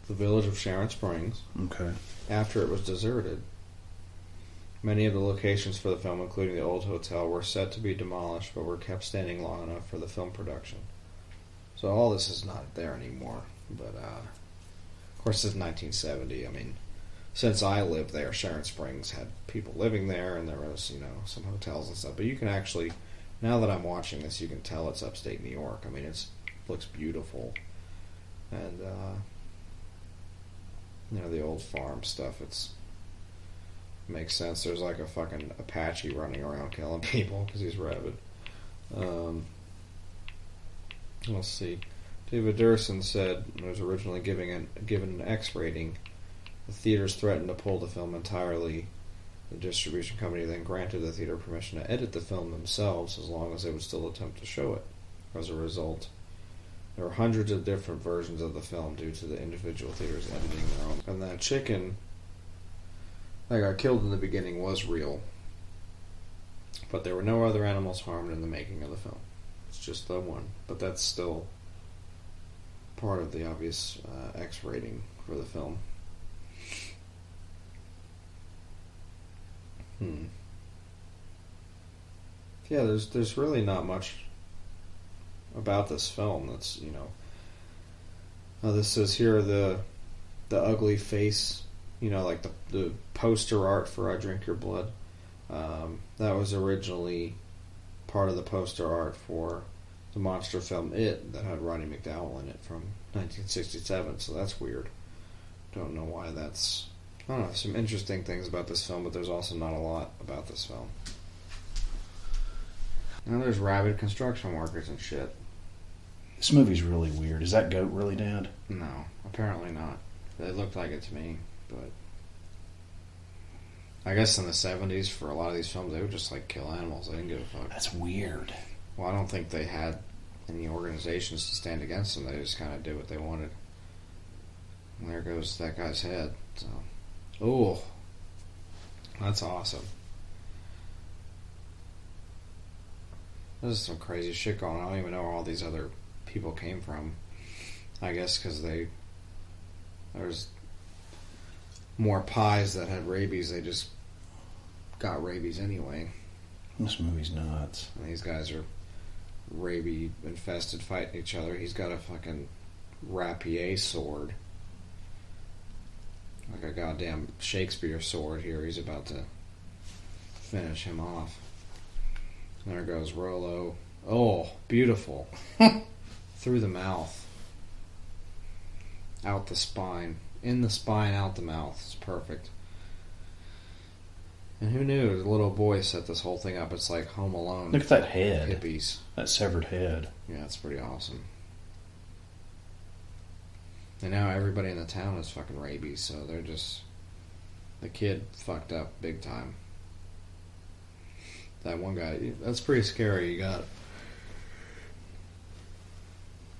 The village of Sharon Springs. Okay. After it was deserted, many of the locations for the film, including the old hotel, were set to be demolished, but were kept standing long enough for the film production. So all this is not there anymore. But, of course, this is 1970. I mean, since I lived there, Sharon Springs had people living there, and there was, some hotels and stuff. But you can actually, now that I'm watching this, you can tell it's upstate New York. I mean, it looks beautiful. And, the old farm stuff, makes sense. There's like a fucking Apache running around killing people because he's rabid. Let's see. David Durson said it was originally given an X rating. The theaters threatened to pull the film entirely. The distribution company then granted the theater permission to edit the film themselves as long as they would still attempt to show it. As a result, there were hundreds of different versions of the film due to the individual theaters editing their own. And that chicken that got killed in the beginning was real. But there were no other animals harmed in the making of the film. It's just the one. But that's still part of the obvious X rating for the film. Yeah, there's really not much about this film that's, this says here the ugly face, like the poster art for I Drink Your Blood. That was originally part of the poster art for the monster film It that had Roddy McDowall in it from 1967, so that's weird. Don't know why that's... I don't know, some interesting things about this film, but there's also not a lot about this film. Now there's rabid construction workers and shit. This movie's really weird. Is that goat really dead? No, apparently not. It looked like it to me, but... I guess in the 70s, for a lot of these films, they would just, kill animals. They didn't give a fuck. That's weird. Well, I don't think they had any organizations to stand against them. They just kind of did what they wanted. And there goes that guy's head. So, oh, that's awesome. There's some crazy shit going on. I don't even know where all these other people came from. I guess because there's more pies that had rabies. They just got rabies anyway. This movie's nuts. And these guys are rabies infested, fighting each other. He's got a fucking rapier sword, like a goddamn Shakespeare sword here. He's about to finish him off. There goes Rollo. Oh, beautiful. Through the mouth. Out the spine. In the spine, out the mouth. It's perfect. And who knew? The little boy set this whole thing up. It's like Home Alone. Look at that head. Hippies. That severed head. Yeah, it's pretty awesome. And now everybody in the town is fucking rabies, so they're just... The kid fucked up big time. That one guy, that's pretty scary. You got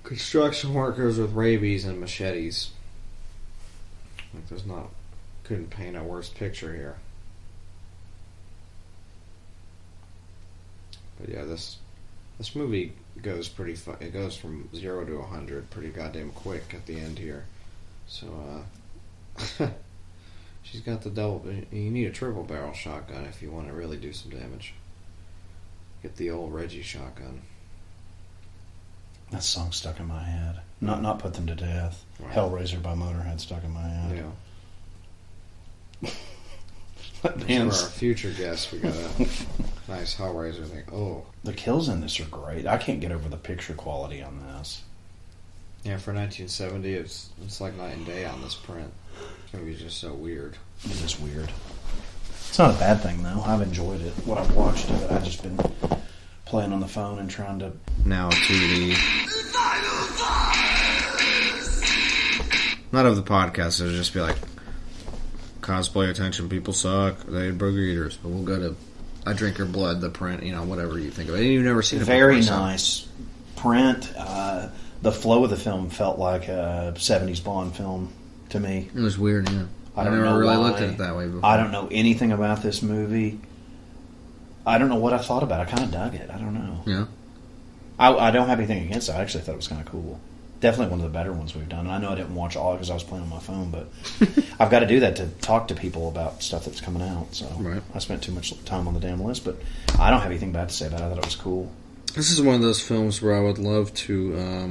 construction workers with rabies and machetes. Couldn't paint a worse picture here. But yeah, this movie goes it goes from 0 to 100 pretty goddamn quick at the end here. So, she's got the double. You need a triple barrel shotgun if you want to really do some damage. Get the old Reggie shotgun. That song stuck in my head. Not Put Them to Death. Right. Hellraiser by Motorhead stuck in my head. Yeah. For our future guest, we got a nice Hellraiser thing. Oh, the kills in this are great. I can't get over the picture quality on this. Yeah, for 1970, it's like night and day on this print. It's gonna be just so weird. It is weird. It's not a bad thing though. I've enjoyed it. What I've watched of it, I've just been playing on the phone and trying to. Now to the not of the podcast. It'll just be like cosplay attention. People suck. They had burger eaters. But we'll go to I Drink Your Blood. The print, whatever you think of it. You've never seen it. Very before, nice print. the flow of the film felt like a 70s Bond film to me. It was weird, yeah. I never know really why. looked at it that way before. I don't know anything about this movie. I don't know what I thought about it. I kind of dug it. I don't know. Yeah. I don't have anything against it. I actually thought it was kind of cool. Definitely one of the better ones we've done. And I know I didn't watch all because I was playing on my phone, but I've got to do that to talk to people about stuff that's coming out. So right. I spent too much time on the damn list, but I don't have anything bad to say about it. I thought it was cool. This is one of those films where I would love to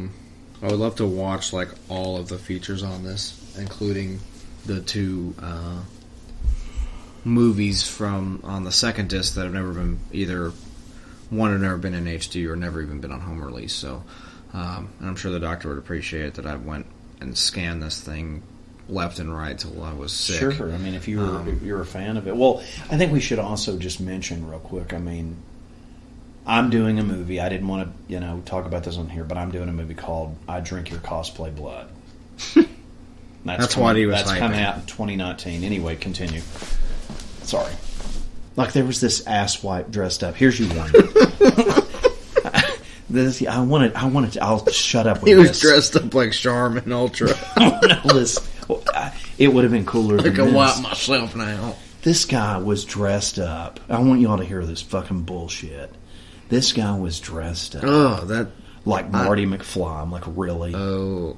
watch like all of the features on this, including the two movies from on the second disc that have never been either one have never been in HD or never even been on home release. So, and I'm sure the doctor would appreciate that I went and scanned this thing left and right till I was sick. Sure. I mean, if you're a fan of it, well, I think we should also just mention real quick. I mean, I'm doing a movie. I didn't want to, talk about this on here, but I'm doing a movie called "I Drink Your Cosplay Blood." That's what he was That's hyping. coming out in 2019. Anyway, continue. Sorry. Like there was this asswipe dressed up. Here's you one. I wanted to. I'll shut up with He this. was dressed up like Charmin Ultra. Listen, it would have been cooler I than can this. wipe myself now. This guy was dressed up. I want y'all to hear this fucking bullshit. This guy was dressed up. Oh, that... Like Marty McFly. I'm like, really? Oh.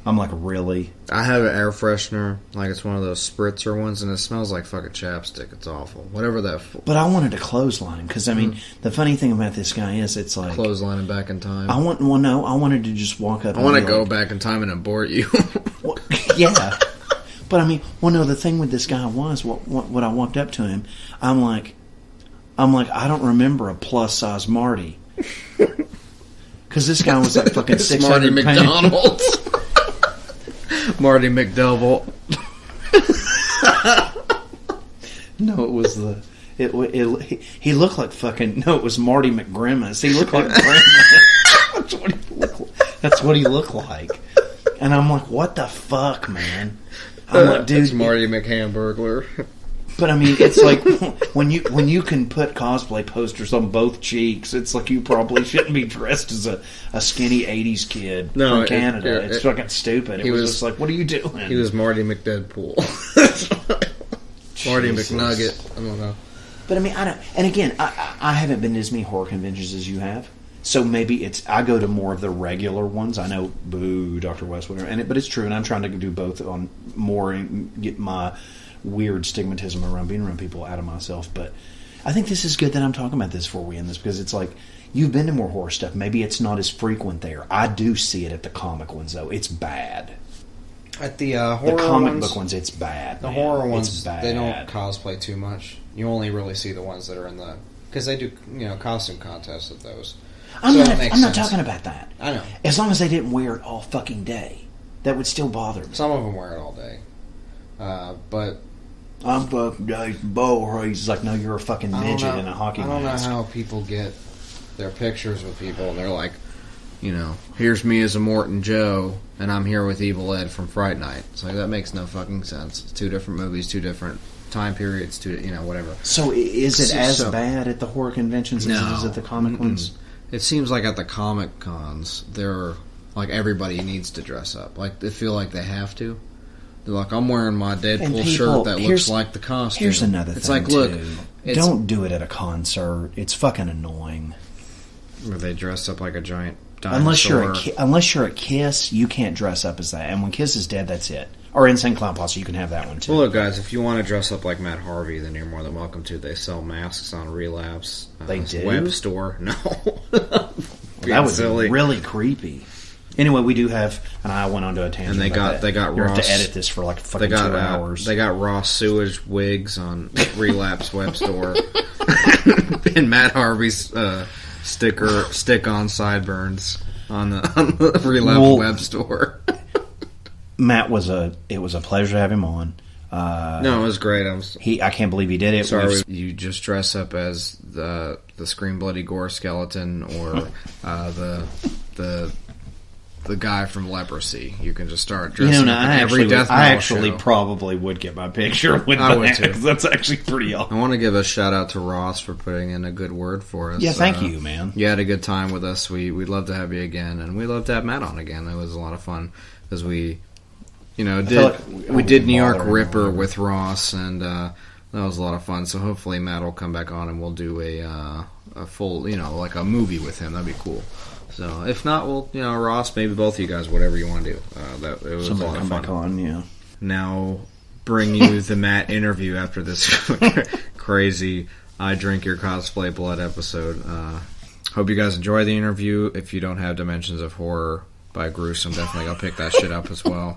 I'm like, really? I have an air freshener. Like, it's one of those spritzer ones, and it smells like fucking chapstick. It's awful. Whatever that... But I wanted to clothesline him, because, I mean, the funny thing about this guy is it's like... Clotheslining back in time. I wanted to just walk up I want to go back in time and abort you. Well, yeah. But, I mean, the thing with this guy was, what I walked up to him, I'm like, I don't remember a plus-size Marty. Because this guy was like fucking 600 Marty pounds. McDonald's. Marty McDouble. No, it was he looked like fucking... No, it was Marty McGrimace. He looked like Grimace. That's what he looked like. And I'm like, what the fuck, man? I'm like, dude... It's Marty McHamburglar. But I mean, it's like when you can put cosplay posters on both cheeks, it's like you probably shouldn't be dressed as a skinny '80s kid from Canada. It's fucking stupid. It was just like, what are you doing? He was Marty McDeadpool. Marty McNugget. I don't know. But I mean, I don't. And again, I haven't been to as many horror conventions as you have, so maybe I go to more of the regular ones. I know, boo, Dr. West, whatever. But it's true, and I'm trying to do both on more and get my weird stigmatism around being around people out of myself. But I think this is good that I'm talking about this before we end this, because it's like, you've been to more horror stuff. Maybe it's not as frequent there. I do see it at the comic ones, though. It's bad. At the horror the comic ones, book ones, it's bad. The man. horror ones, it's bad. they don't cosplay too much. You only really see the ones that are in the... Because they do, costume contests at those. I'm not talking about that. I know. As long as they didn't wear it all fucking day. That would still bother me. Some of them wear it all day. But... I'm fucking Jason Bourne. He's like, no, you're a fucking midget in a hockey mask. I don't know how people get their pictures with people, and they're like, here's me as a Morton Joe, and I'm here with Evil Ed from Fright Night. It's like, that makes no fucking sense. It's two different movies, two different time periods, whatever. So is it as bad at the horror conventions as it is at the comic ones? It seems like at the comic cons, they're like, everybody needs to dress up. Like, they feel like they have to. They're like, I'm wearing my Deadpool shirt that looks like the costume. Here's another thing, it's like, look, don't do it at a concert. It's fucking annoying. Where they dress up like a giant dinosaur. Unless you're at Kiss, you can't dress up as that. And when Kiss is dead, that's it. Or Insane Clown Posse, you can have that one too. Well, look, guys, if you want to dress up like Matt Harvey, then you're more than welcome to. They sell masks on Relapse. They do? Web store. No. That was really creepy. Anyway, we do have, and I went on to a tangent. And they got you Ross. have to edit this for like fucking 2 hours. They got raw sewage wigs on Relapse web store, and Matt Harvey's stick-on sideburns on the Relapse web store. Matt it was a pleasure to have him on. No, it was great. I can't believe he did it. Sorry, you just dress up as the Scream Bloody Gore skeleton, or the the guy from Leprosy. You can just start dressing up I in every death metal actually show. probably would get my picture with I would that, too. 'cause that's actually pretty awesome. I want to give a shout out to Ross for putting in a good word for us. Yeah, thank you, man. You had a good time with us. We'd love to have you again, and we'd love to have Matt on again. It was a lot of fun because we did New York Ripper with Ross, and that was a lot of fun. So hopefully Matt will come back on, and we'll do a full, like a movie with him. That'd be cool. So if not, we'll, Ross, maybe both of you guys, whatever you want to do. It was Somebody a lot of come fun. back on, yeah. Now, bring you the Matt interview after this crazy I Drink Your Cosplay Blood episode. Hope you guys enjoy the interview. If you don't have Dimensions of Horror by Gruesome, definitely go pick that shit up as well.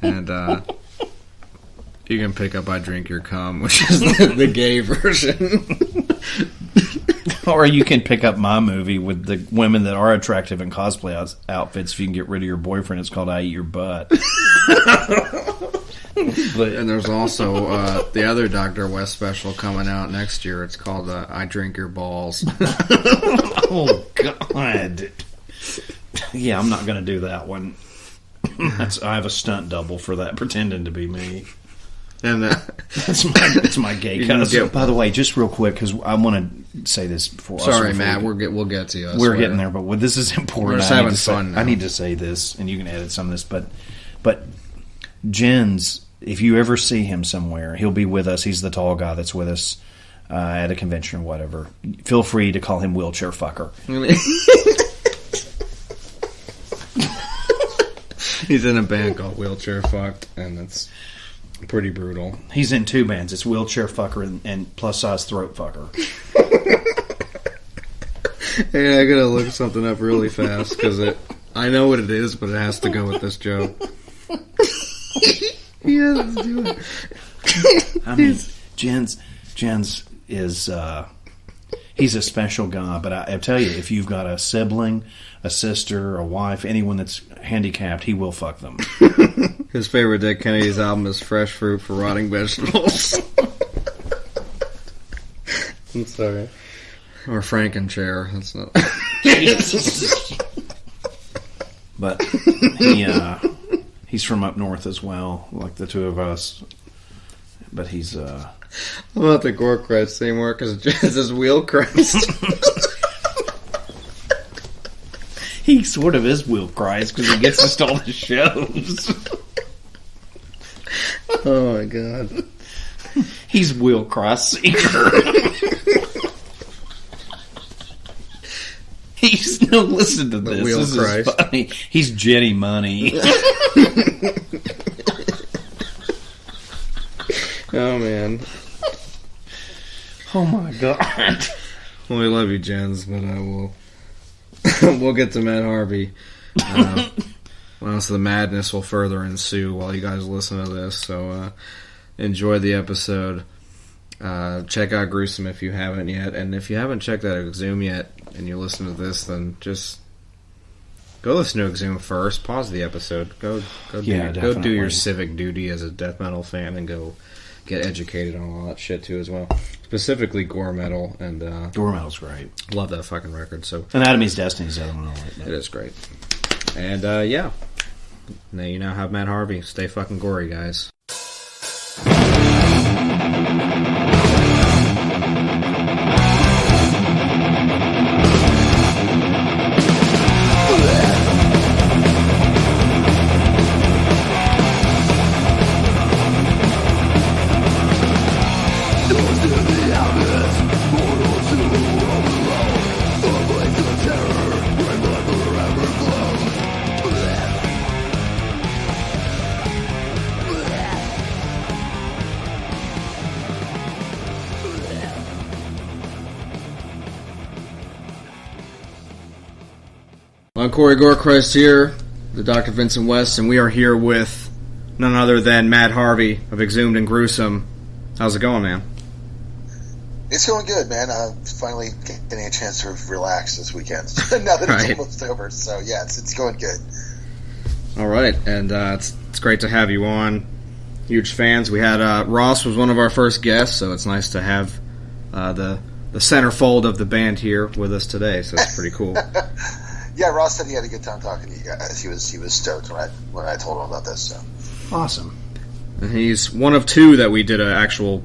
And you can pick up I Drink Your Cum, which is the gay version. Or you can pick up my movie with the women that are attractive in cosplay outfits if you can get rid of your boyfriend. It's called I Eat Your Butt. And there's also the other Dr. West special coming out next year. It's called I Drink Your Balls. Oh, God. Yeah, I'm not going to do that one. I have a stunt double for that, pretending to be me. And It's my gay cousin. By the way, just real quick, because I want to say this before. Sorry, Matt. We'll get to you. We're getting there, but this is important. We're just having fun now. I need to say this, and you can edit some of this. But Jens, if you ever see him somewhere, he'll be with us. He's the tall guy that's with us at a convention or whatever. Feel free to call him wheelchair fucker. He's in a band called Wheelchair Fucked, and it's pretty brutal. He's in two bands. It's wheelchair fucker and plus size throat fucker. Hey, I gotta look something up really fast because I know what it is, but it has to go with this joke. He has to do it. I mean, Jens is he's a special guy. But I tell you, if you've got a sibling, a sister, a wife, anyone that's handicapped, he will fuck them. His favorite Dead Kennedy's album is Fresh Fruit for Rotting Vegetables. I'm sorry. Or Frankenchair. That's not. But he's from up north as well, like the two of us. But he's I'm not the gore Christ anymore because Jazz is Wheel Christ. He sort of is Will Christ because he gets us to all the shows. Oh my god. He's Will Christ Seeker. Listen to this. Wheel This Christ. is funny. He's Jenny Money. Oh man. Oh my god. Well, we love you, Jens, but we'll get to Matt Harvey. Well, so the madness will further ensue while you guys listen to this. So enjoy the episode. Check out Gruesome if you haven't yet, and if you haven't checked out Exhumed yet, and you listen to this, then just go listen to Exhumed first. Pause the episode. Go do your civic duty as a death metal fan, and go get educated on all that shit too as well. Specifically gore metal, and Gore metal's great. love that fucking record. So Anatomy's Destiny's the other one I like. it is great. And yeah, now you now have Matt Harvey. Stay fucking gory, guys. I'm Corey Gorechrist here, the Dr. Vincent West, and we are here with none other than Matt Harvey of Exhumed and Gruesome. How's it going, man? It's going good, man. I'm finally getting a chance to relax this weekend now that it's almost over. So yeah, it's going good. All right, and it's great to have you on. Huge fans. We had Ross was one of our first guests, so it's nice to have the centerfold of the band here with us today. So it's pretty cool. Yeah, Ross said he had a good time talking to you guys. He was stoked when I told him about this. So Awesome. And he's one of two that we did an actual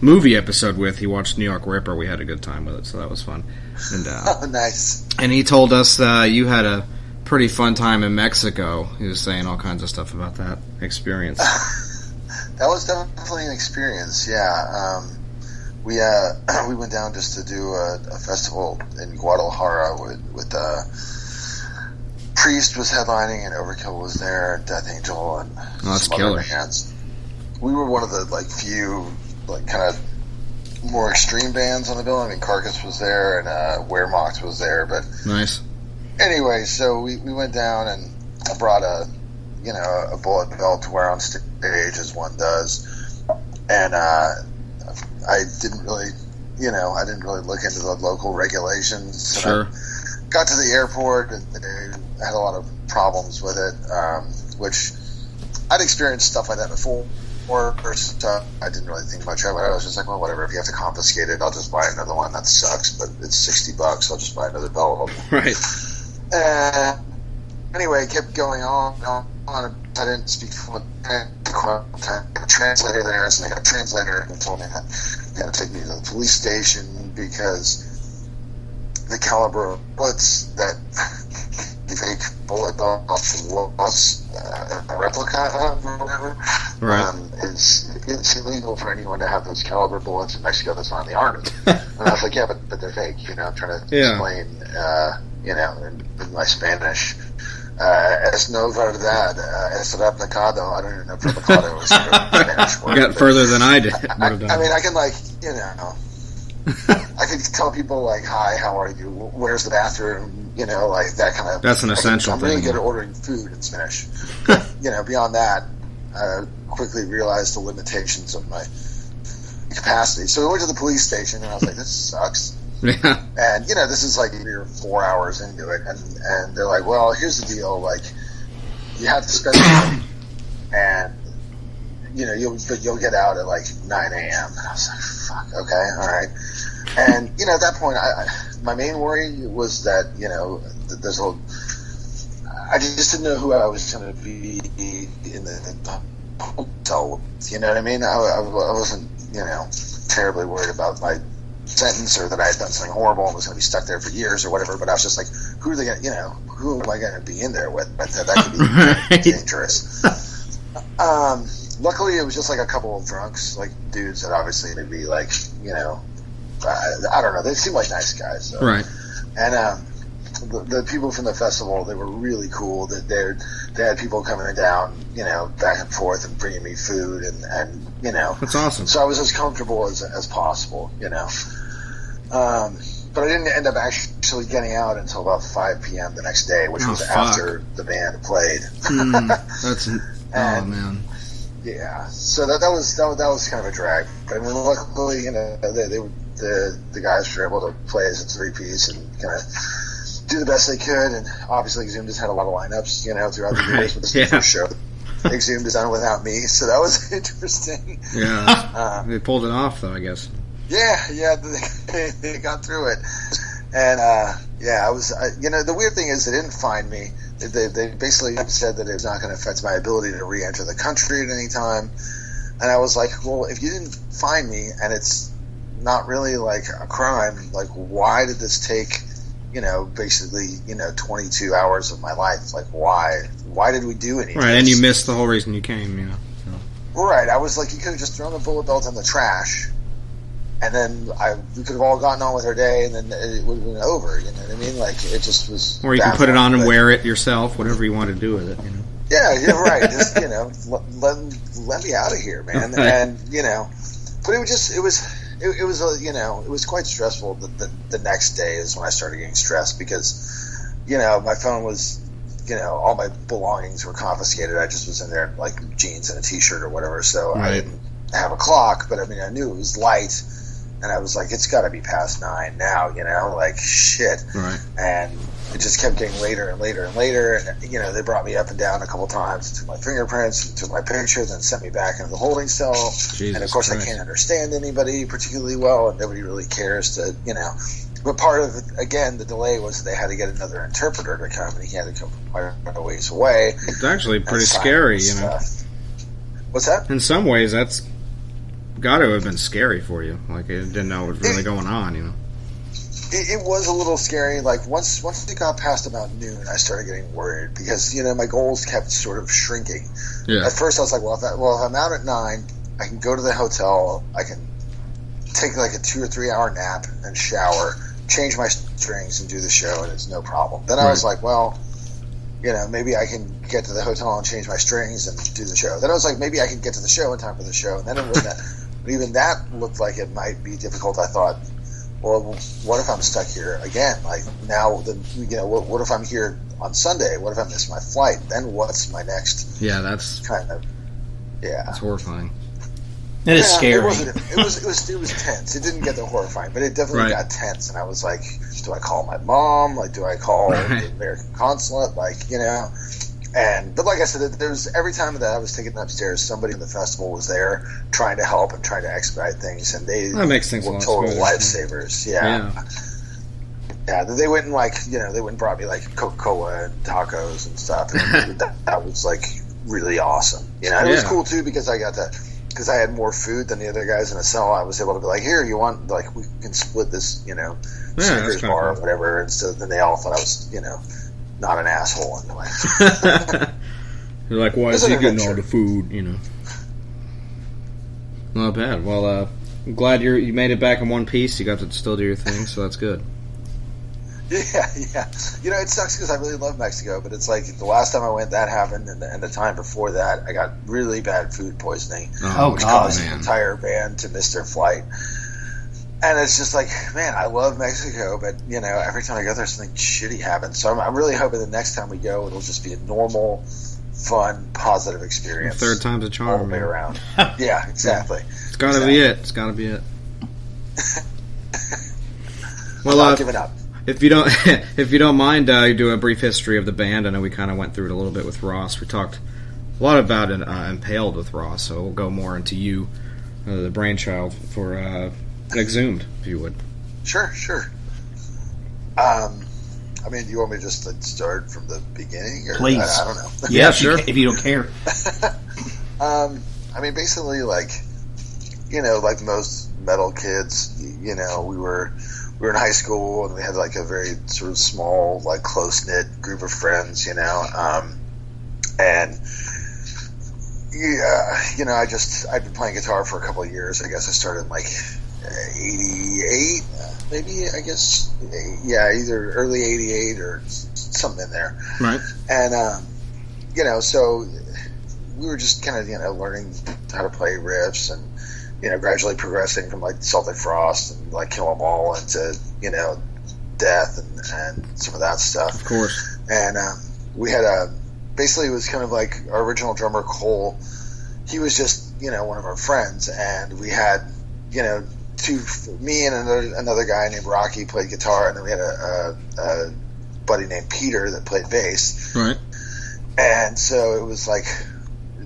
movie episode with. He watched New York Ripper. We had a good time with it, so that was fun. And nice. And he told us you had a pretty fun time in Mexico. He was saying all kinds of stuff about that experience. That was definitely an experience. Yeah. We went down just to do a festival in Guadalajara with Priest was headlining and Overkill was there and Death Angel and that's some killer. other bands. We were one of the few kind of more extreme bands on the bill. I mean, Carcass was there and Wehrmacht was there, but nice. Anyway, so we went down and I brought a bullet belt to wear on stage as one does, and I didn't really look into the local regulations. Sure. And I got to the airport and they had a lot of problems with it, which I'd experienced stuff like that before. So I didn't really think much of it. I was just like, well, whatever. If you have to confiscate it, I'll just buy another one. That sucks, but it's $60. I'll just buy another belt. Right. Anyway, it kept going on. I didn't speak fluent. I had a translator there, so I got a translator and told me that they had to take me to the police station because the caliber of bullets that the fake bullet was a replica of or whatever. Right. It's illegal for anyone to have those caliber bullets in Mexico that's not in the army. And I was like, yeah, but they're fake. I'm trying to explain, in my Spanish. Es no verdad, es replicado. I don't even know if replicado is a Spanish word. You got further than I did. I mean, I can I could tell people hi, how are you? Where's the bathroom? That kind of. That's an essential I'm thing. really good at ordering food in Spanish. But, beyond that, I quickly realized the limitations of my capacity. So we went to the police station, and I was like, "This sucks." Yeah. And this is 3 or 4 hours into it, and they're like, "Well, here's the deal. You have to spend the money, and you'll get out at 9 a.m." And I was like, "Fuck, okay, all right." And at that point, my main worry was that I just didn't know who I was going to be in the hotel. You know what I mean? I wasn't terribly worried about my sentence or that I had done something horrible and was going to be stuck there for years or whatever. But I was just like, who are they going to? Who am I going to be in there with? That could be Right. dangerous. Luckily, it was just a couple of drunks, dudes that obviously would be I don't know. They seem like nice guys. So. Right. And the people from the festival, they were really cool. They had people coming down, back and forth and bringing me food and That's awesome. So I was as comfortable as possible, But I didn't end up actually getting out until about 5 p.m. the next day, which was after the band played. Man. Yeah, so that was kind of a drag. But I mean, luckily, the guys were able to play as a 3-piece and kind of do the best they could. And obviously, Exhumed has had a lot of lineups, throughout the years. But this is the first show Exhumed is done without me, so that was interesting. Yeah, they pulled it off, though, I guess. Yeah, they got through it. And I was, the weird thing is they didn't find me. They basically said that it was not going to affect my ability to re-enter the country at any time. And I was like, well, if you didn't find me and it's not really a crime, why did this take, basically, 22 hours of my life? Why did we do anything? Right, and you missed the whole reason you came, So. Right, I was like, you could have just thrown the bullet belt in the trash. And then we could have all gotten on with our day, and then it would have been over. You know what I mean? It just was. Or you can put it on and wear it yourself, whatever you want to do with it. Yeah, right. Just let me out of here, man. Right. And but it was quite stressful. The next day is when I started getting stressed because my phone was. All my belongings were confiscated. I just was in there in jeans and a t-shirt or whatever. So right. I didn't have a clock, but I mean, I knew it was light. And I was like, it's got to be past 9 now, shit. Right. And it just kept getting later and later and later. And, they brought me up and down a couple times, took my fingerprints, took my pictures, and sent me back into the holding cell. Jesus and, of course, Christ. I can't understand anybody particularly well, and nobody really cares to, But part of it, again, the delay was they had to get another interpreter to come, and he had to come quite a ways away. It's actually pretty scary, you know. What's that? In some ways, that's got to have been scary for you. Like, you didn't know what was really going on, you know. It was a little scary. Like, once it got past about noon, I started getting worried because, you know, my goals kept sort of shrinking. Yeah. At first, I was like, well, if I'm out at 9, I can go to the hotel, I can take like a 2 or 3 hour nap and shower, change my strings and do the show, and it's no problem. Then I was like, well, you know, maybe I can get to the hotel and change my strings and do the show. Then I was like, maybe I can get to the show in time for the show. And then even that looked like it might be difficult. I thought, well, what if I'm stuck here again? Like, now, you know, what if I'm here on Sunday? What if I miss my flight? Then what's my next? Yeah, that's kind of, that's horrifying. It is scary. It was tense. It didn't get that horrifying, but it definitely got tense. And I was like, do I call my mom? Like, do I call the American consulate? Like, you know. But like I said, there was every time that I was taken upstairs, somebody in the festival was there trying to help and trying to expedite things, and that makes things were total lifesavers. Yeah. They went and they went and brought me like Coca-Cola and tacos and stuff. And that was like really awesome. You know, it was cool too because I had more food than the other guys in the cell. I was able to be like, here, you want, like, we can split this, you know, Snickers bar or whatever. And so then they all thought I was, you know, not an asshole anyway. You're like, why is he getting all the food, you know? Not bad. Well, I'm glad you made it back in one piece. You got to still do your thing, so that's good. Yeah. You know, it sucks because I really love Mexico, but it's like the last time I went, that happened, and the time before that, I got really bad food poisoning. Which caused the entire band to miss their flight. And it's just like, man, I love Mexico, but, you know, every time I go there, something shitty happens. So I'm really hoping the next time we go, it'll just be a normal, fun, positive experience. Third time's a charm. All the way around. Yeah, exactly. It's got to be it. It's got to be it. Well, I'm not giving up. If you don't mind, you do a brief history of the band. I know we kind of went through it a little bit with Ross. We talked a lot about Impaled with Ross, so we'll go more into you, the brainchild for Exhumed, if you would. Sure. I mean, do you want me to just start from the beginning? Or, please. I don't know. Yeah, sure. If you don't care. I mean, basically, like, you know, like most metal kids, you know, we were in high school and we had like a very sort of small, like close-knit group of friends, you know, and you know, I'd been playing guitar for a couple of years. I guess I started in like 88, maybe, I guess, either early 88 or something in there. Right. And, you know, so we were just kind of, you know, learning how to play riffs and, you know, gradually progressing from like Celtic Frost and like Kill 'Em All into, you know, Death and some of that stuff. Of course. And we had basically it was kind of like our original drummer Cole. He was just, you know, one of our friends, and we had, you know, me and another guy named Rocky played guitar, and then we had a buddy named Peter that played bass. Right. And so it was like,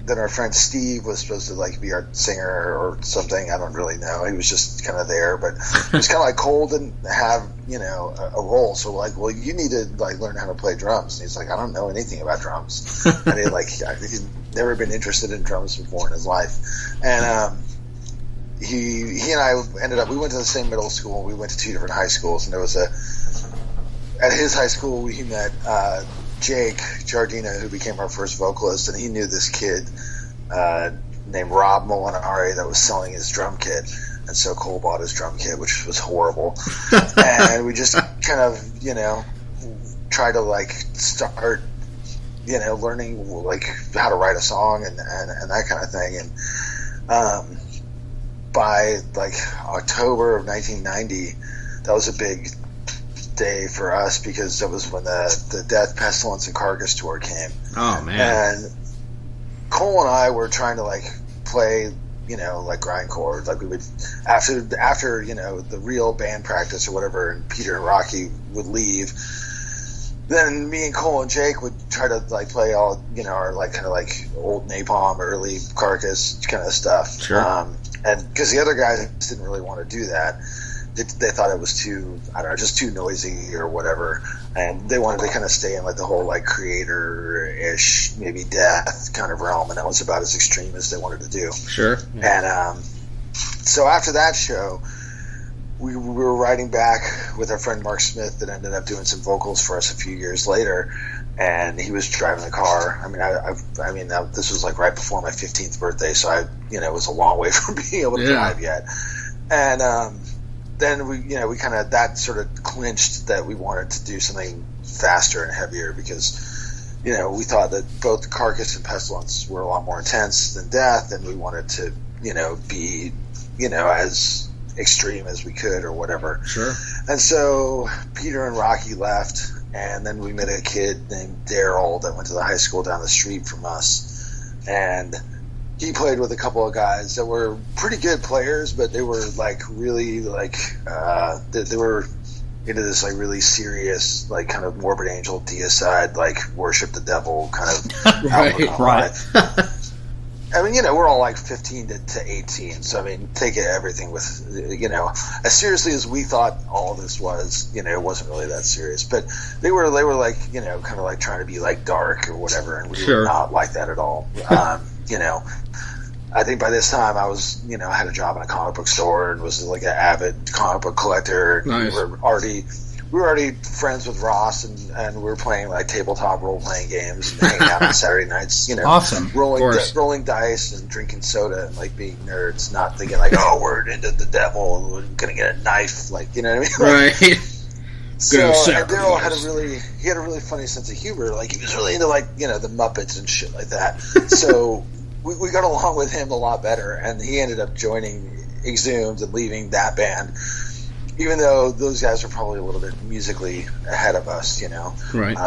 then our friend Steve was supposed to like be our singer or something. I don't really know. He was just kind of there, but it was kind of like Cole didn't have, you know, a role. So like, well, you need to like learn how to play drums. And he's like, I don't know anything about drums. And he'd never been interested in drums before in his life. And he and I ended up, we went to the same middle school. We went to 2 different high schools, and there was at his high school he met Jake Giardina, who became our first vocalist, and he knew this kid named Rob Molinari that was selling his drum kit, and so Cole bought his drum kit, which was horrible. And we just kind of, you know, try to like start, you know, learning like how to write a song and that kind of thing. And by like October of 1990, that was a big day for us because that was when the Death, Pestilence, and Carcass tour came. Oh man! And Cole and I were trying to like play, you know, like grindcore. Like we would after you know the real band practice or whatever, and Peter and Rocky would leave. Then me and Cole and Jake would try to like play all, you know, our like kind of like old Napalm, early Carcass kind of stuff. Sure. And because the other guys didn't really want to do that. they thought it was too, I don't know, just too noisy or whatever, and they wanted to kind of stay in like the whole like creator-ish, maybe death kind of realm, and that was about as extreme as they wanted to do. Sure. And so after that show, we were riding back with our friend Mark Smith that ended up doing some vocals for us a few years later, and he was driving the car. I mean, this was like right before my 15th birthday, so it was a long way from being able to drive yet. And then we kind of, that sort of clinched that we wanted to do something faster and heavier because, we thought that both Carcass and Pestilence were a lot more intense than Death, and we wanted to, be, as extreme as we could or whatever. Sure. And so Peter and Rocky left, and then we met a kid named Daryl that went to the high school down the street from us, and he played with a couple of guys that were pretty good players, but they were like really like they were into this like really serious like kind of Morbid Angel deicide like worship the devil kind of right. I mean, we're all like 15 to 18, so I mean, take everything with, as seriously as we thought all this was, it wasn't really that serious. But they were like, kind of like trying to be like dark or whatever, and we were not like that at all. I think by this time I was, I had a job in a comic book store and was like an avid comic book collector. Nice. We were already friends with Ross, and we were playing like tabletop role playing games and hanging out on Saturday nights. Awesome. Rolling dice and drinking soda and like being nerds, not thinking like, oh, we're into the devil, we're gonna get a knife, like, you know what I mean? Right. So Daryl had a really funny sense of humor. Like, he was really into like, the Muppets and shit like that. So we got along with him a lot better, and he ended up joining Exhumed and leaving that band. Even though those guys are probably a little bit musically ahead of us, Right.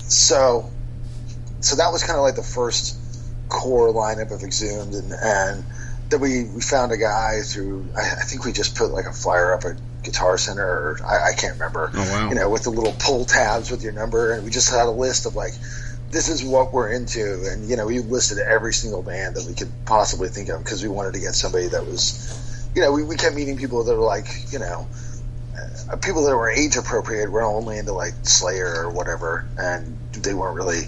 So that was kind of like the first core lineup of Exhumed, and then we found a guy through, I think we just put like a flyer up at Guitar Center, or I can't remember. Oh, wow. With the little pull tabs with your number, and we just had a list of like, this is what we're into, and we listed every single band that we could possibly think of because we wanted to get somebody that was. We kept meeting people that were like, people that were age appropriate were only into like Slayer or whatever, and they weren't really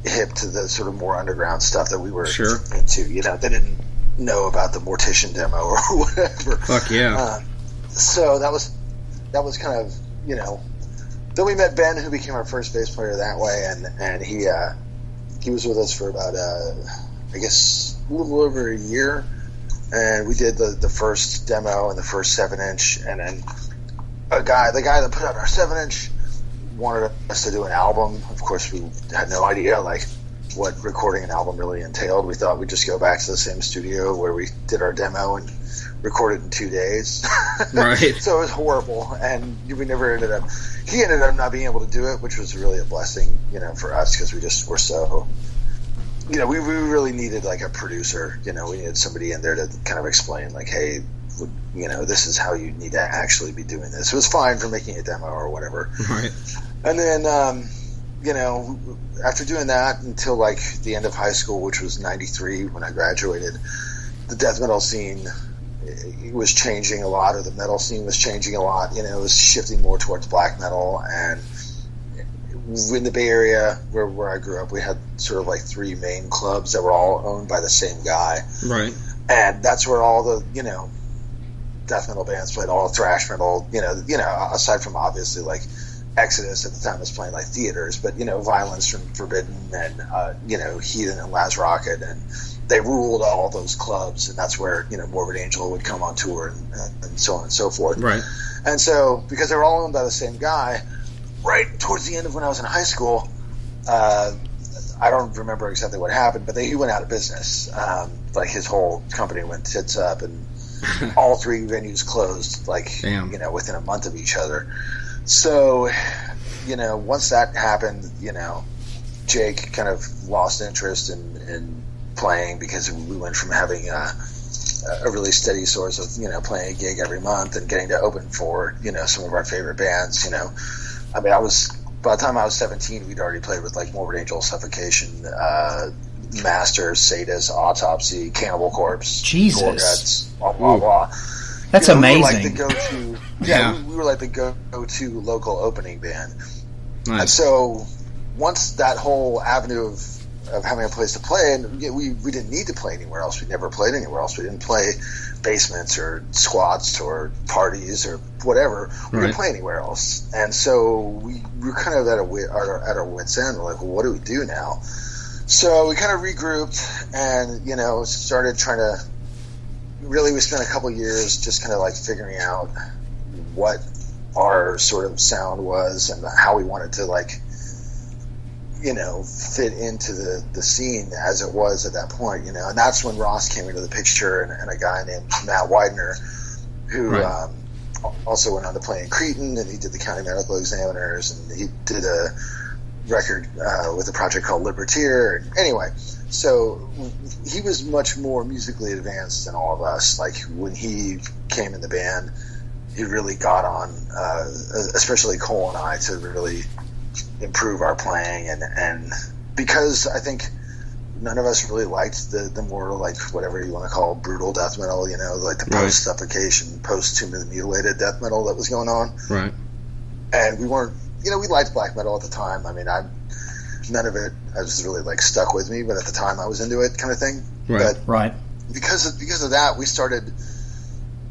hip to the sort of more underground stuff that we were into. They didn't know about the Mortician demo or whatever. Fuck yeah. So that was kind of, Then we met Ben, who became our first bass player that way, and he was with us for about I guess a little over a year. And we did the first demo and the first 7-inch, and then the guy that put out our 7-inch wanted us to do an album. Of course, we had no idea like what recording an album really entailed. We thought we'd just go back to the same studio where we did our demo and recorded in 2 days. Right. So it was horrible, and we never ended up. He ended up not being able to do it, which was really a blessing, for us, because we just were so. We really needed like a producer. We needed somebody in there to kind of explain like, hey, this is how you need to actually be doing this. It was fine for making a demo or whatever. Right. And then, after doing that until like the end of high school, which was 93 when I graduated, the death metal scene was changing a lot, or the metal scene was changing a lot. It was shifting more towards black metal, and in the Bay Area, where I grew up, we had sort of like 3 main clubs that were all owned by the same guy. Right. And that's where all the, death metal bands played, all thrash metal, aside from obviously like Exodus at the time was playing like theaters, but, Violence from Forbidden and, Heathen and Laz Rocket, and they ruled all those clubs, and that's where, Morbid Angel would come on tour and so on and so forth. Right. And so, because they were all owned by the same guy, right towards the end of when I was in high school, I don't remember exactly what happened, but he went out of business. Like his whole company went tits up, and all 3 venues closed, like, damn. Within a month of each other. So, once that happened, Jake kind of lost interest in playing, because we went from having a really steady source of, playing a gig every month and getting to open for, some of our favorite bands, I mean, by the time I was 17, we'd already played with like Morbid Angel, Suffocation, Master, Sadist, Autopsy, Cannibal Corpse, Jesus, Gorguts, blah blah blah. That's amazing. We were like the go-to. We were like the go-to local opening band. Nice. And so once that whole avenue of having a place to play, and we didn't need to play anywhere else. We never played anywhere else. We didn't play basements or squats or parties or whatever. We didn't play anywhere else. And so we were kind of at our wits' end. We're like, well, what do we do now? So we kind of regrouped and, started trying to, really we spent a couple years just kind of like figuring out what our sort of sound was and how we wanted to fit into the scene as it was at that point, and that's when Ross came into the picture and a guy named Matt Widener, who also went on to play in Cretan, and he did the County Medical Examiners, and he did a record with a project called Libertier. And anyway, so he was much more musically advanced than all of us. Like when he came in the band, he really got on, especially Cole and I, to really improve our playing, and because I think none of us really liked the more like whatever you want to call brutal death metal, like the post suffocation, post tomb of the mutilated death metal that was going on. Right. And we weren't, we liked black metal at the time. I mean, none of it I was really like stuck with me, but at the time I was into it, kind of thing. Right. But because of that, we started.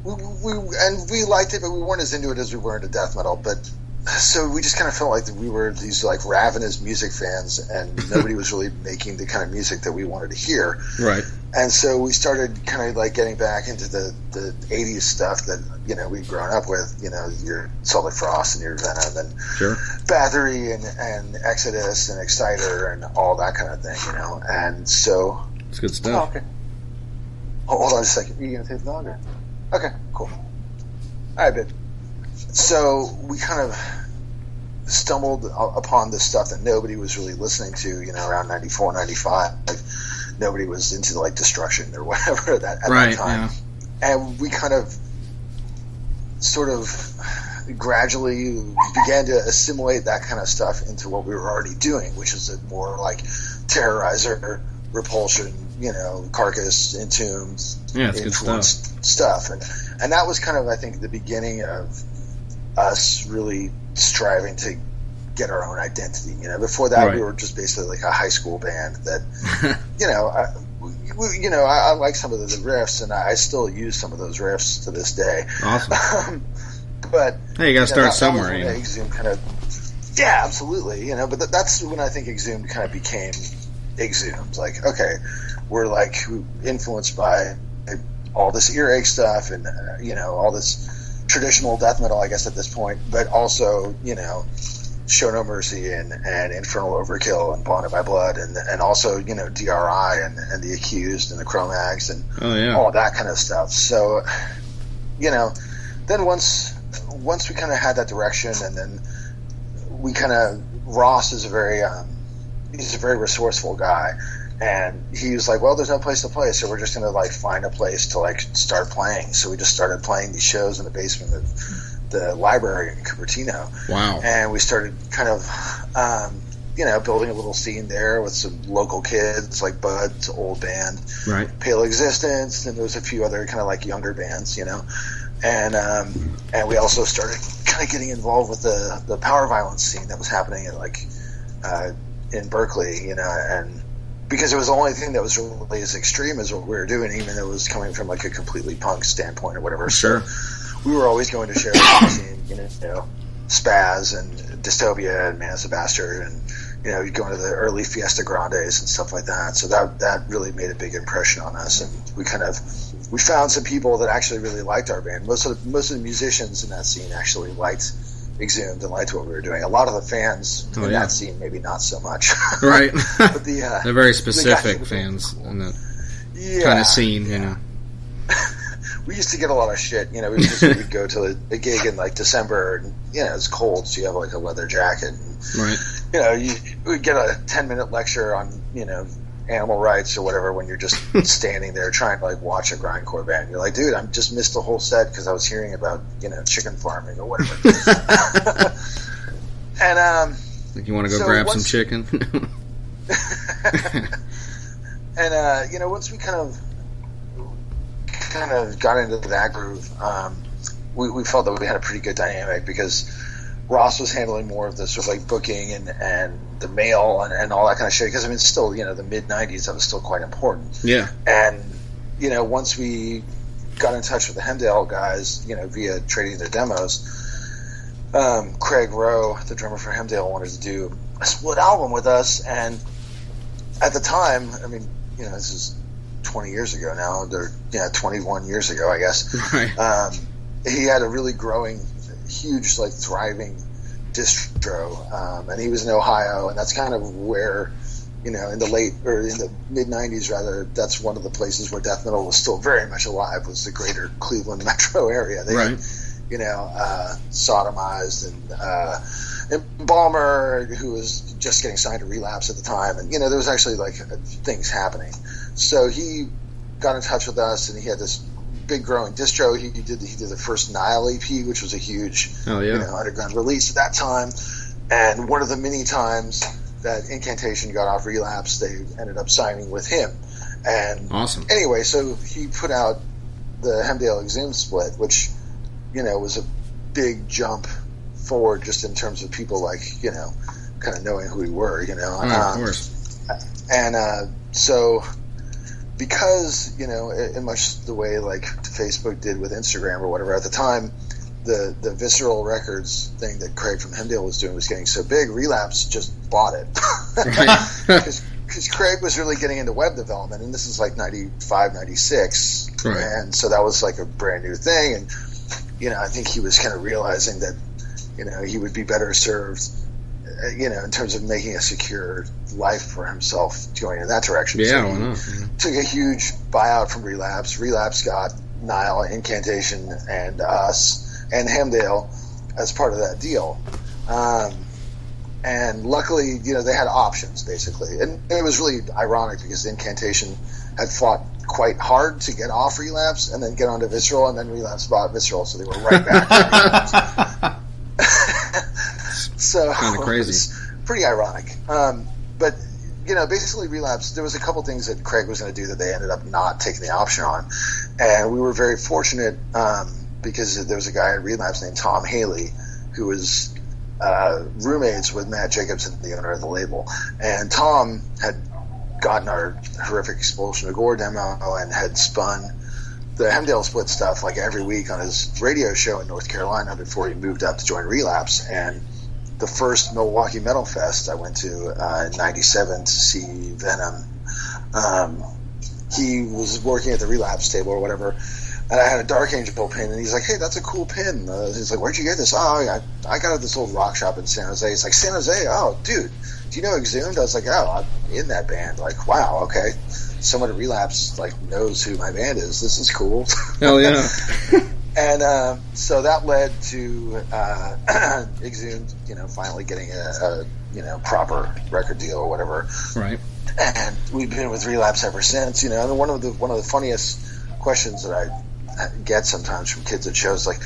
We liked it, but we weren't as into it as we were into death metal. But so we just kind of felt like that we were these like ravenous music fans, and nobody was really making the kind of music that we wanted to hear. Right. And so we started kind of like getting back into the 80s stuff that we'd grown up with. Your Celtic Frost and your Venom and Bathory and Exodus and Exciter and all that kind of thing. And so it's good stuff. Oh, okay. Hold on just a second. Are you gonna take the dog? Okay, cool. All right, babe. So we kind of stumbled upon this stuff that nobody was really listening to, around 94, 95. Like, nobody was into like Destruction or whatever at that time. Yeah. And we kind of sort of gradually began to assimilate that kind of stuff into what we were already doing, which is a more like Terrorizer, Repulsion, Carcass, Entombed, influenced stuff. And that was kind of, I think, the beginning of us really striving to get our own identity. Before that, we were just basically like a high school band that, I like some of the riffs, and I still use some of those riffs to this day. Awesome. But hey, you got to start somewhere. Exhumed kind of, yeah, absolutely. But that's when I think Exhumed kind of became Exhumed. Like, okay, we're like influenced by all this earache stuff and all this traditional death metal, I guess, at this point, but also Show No Mercy and Infernal Overkill and Bonded by Blood and also DRI and the Accused and the Cro-Mags and all that kind of stuff. So then once we kind of had that direction, and then we kind of, Ross is he's a very resourceful guy. And he was like, well, there's no place to play, so we're just going to like find a place to like start playing. So we just started playing these shows in the basement of the library in Cupertino. Wow. And we started kind of, building a little scene there with some local kids like Bud's old band, right? Pale Existence, and there was a few other kind of like younger bands, And we also started kind of getting involved with the power violence scene that was happening in Berkeley, and because it was the only thing that was really as extreme as what we were doing, even though it was coming from like a completely punk standpoint or whatever. Sure. So we were always going to share scene, Spaz and Dystopia and Manas of Bastard, and you'd go into the early Fiesta Grandes and stuff like that. So that really made a big impression on us, and we found some people that actually really liked our band. Most of the musicians in that scene actually liked Exhumed and liked what we were doing. A lot of the fans in that scene, maybe not so much. Right. But they're very specific fans in that kind of scene, We used to get a lot of shit. We'd go to a gig in like December, and it's cold, so you have like a leather jacket. And, you would get a 10-minute lecture on animal rights or whatever when you're just standing there trying to like watch a grindcore band. You're like, dude, I just missed the whole set because I was hearing about chicken farming or whatever. And like, you want to go grab some chicken? And once we kind of kind of got into that groove, we felt that we had a pretty good dynamic because Ross was handling more of the sort of like booking and the mail and all that kind of shit. Because I mean, it's still, you know, the mid '90s, that was still quite important. Yeah. And you know, once we got in touch with the Hemdale guys, you know, via trading their demos, Craig Rowe, the drummer for Hemdale, wanted to do a split album with us. And at the time, I mean, you know, this is 20 years ago now, or 21 years ago, I guess. Right. He had a really growing, huge, like thriving distro, and he was in Ohio, and that's kind of where, you know, in the mid '90s rather, that's one of the places where death metal was still very much alive, was the greater Cleveland metro area. They had, you know, Sodomized and Balmer, who was just getting signed to Relapse at the time, and you know, there was actually like things happening. So he got in touch with us, and he had this big growing distro. He did the first Nile EP, which was a huge you know, underground release at that time. And one of the many times that Incantation got off Relapse, they ended up signing with him. And awesome. Anyway, so he put out the Hemdale Exhumed split, which, you know, was a big jump forward just in terms of people, like, you know, kind of knowing who we were, you know. Of course. And so because, you know, in much the way like Facebook did with Instagram or whatever at the time, the Visceral Records thing that Craig from Hemdale was doing was getting so big, Relapse just bought it. Because Craig was really getting into web development, and this is like 95, 96. Right. And so that was like a brand new thing. And, you know, I think he was kind of realizing that, you know, he would be better served, you know, in terms of making a secure life for himself going in that direction. Yeah, so why not? Took a huge buyout from Relapse. Relapse got Nile, Incantation, and us, and Hemdale as part of that deal. And luckily, you know, they had options, basically. And it was really ironic because Incantation had fought quite hard to get off Relapse and then get onto Visceral, and then Relapse bought Visceral, so they were right back to Relapse. So kind of crazy. It's pretty ironic. But, you know, basically Relapse, there was a couple things that Craig was going to do that they ended up not taking the option on. And we were very fortunate because there was a guy at Relapse named Tom Haley who was roommates with Matt Jacobson, the owner of the label. And Tom had gotten our Horrific Expulsion of Gore demo and had spun the Hemdale split stuff like every week on his radio show in North Carolina before he moved up to join Relapse. And the first Milwaukee Metal Fest I went to in '97 to see Venom, he was working at the Relapse table or whatever, and I had a Dark Angel pin, and he's like, "Hey, that's a cool pin." He's like, "Where'd you get this?" "Oh, I got it at this old rock shop in San Jose." It's like, "San Jose? Oh, dude, do you know Exhumed?" I was like, "Oh, I'm in that band." Like, wow, okay. Someone at Relapse like knows who my band is. This is cool. Hell yeah. And so that led to Exhumed, you know, finally getting a you know, proper record deal or whatever. Right. And we've been with Relapse ever since. You know, and one of the funniest questions that I get sometimes from kids at shows, like,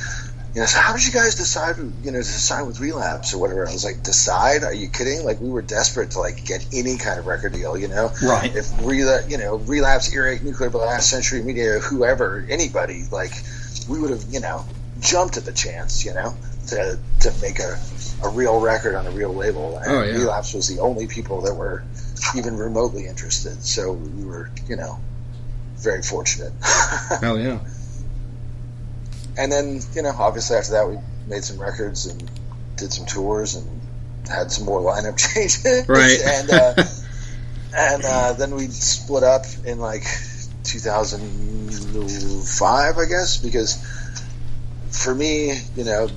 you know, so how did you guys decide, you know, to sign with Relapse or whatever? I was like, decide? Are you kidding? Like, we were desperate to like get any kind of record deal, you know? Right. If Relapse, Earache, Nuclear Blast, Century Media, whoever, anybody, like, we would have, you know, jumped at the chance, you know, to make a real record on a real label. And Relapse was the only people that were even remotely interested. So we were, you know, very fortunate. Hell yeah. And then, you know, obviously after that we made some records and did some tours and had some more lineup changes. Right. And then we split up in like 2005, I guess, because for me, you know,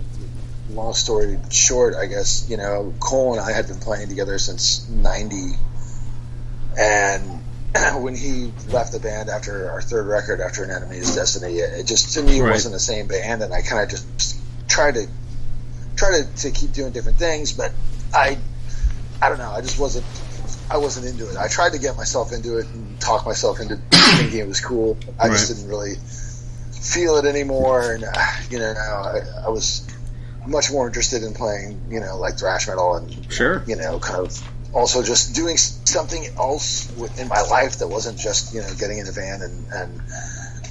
long story short, I guess, you know, Cole and I had been playing together since '90, and when he left the band after our third record, after An Enemy Is Destiny, it just, to me, wasn't the same band, and I kind of just tried to keep doing different things, but I don't know, I wasn't into it. I tried to get myself into it and talk myself into thinking it was cool. I just didn't really feel it anymore, and you know, I was much more interested in playing, you know, like thrash metal and you know, kind of also just doing something else in my life that wasn't just, you know, getting in a van and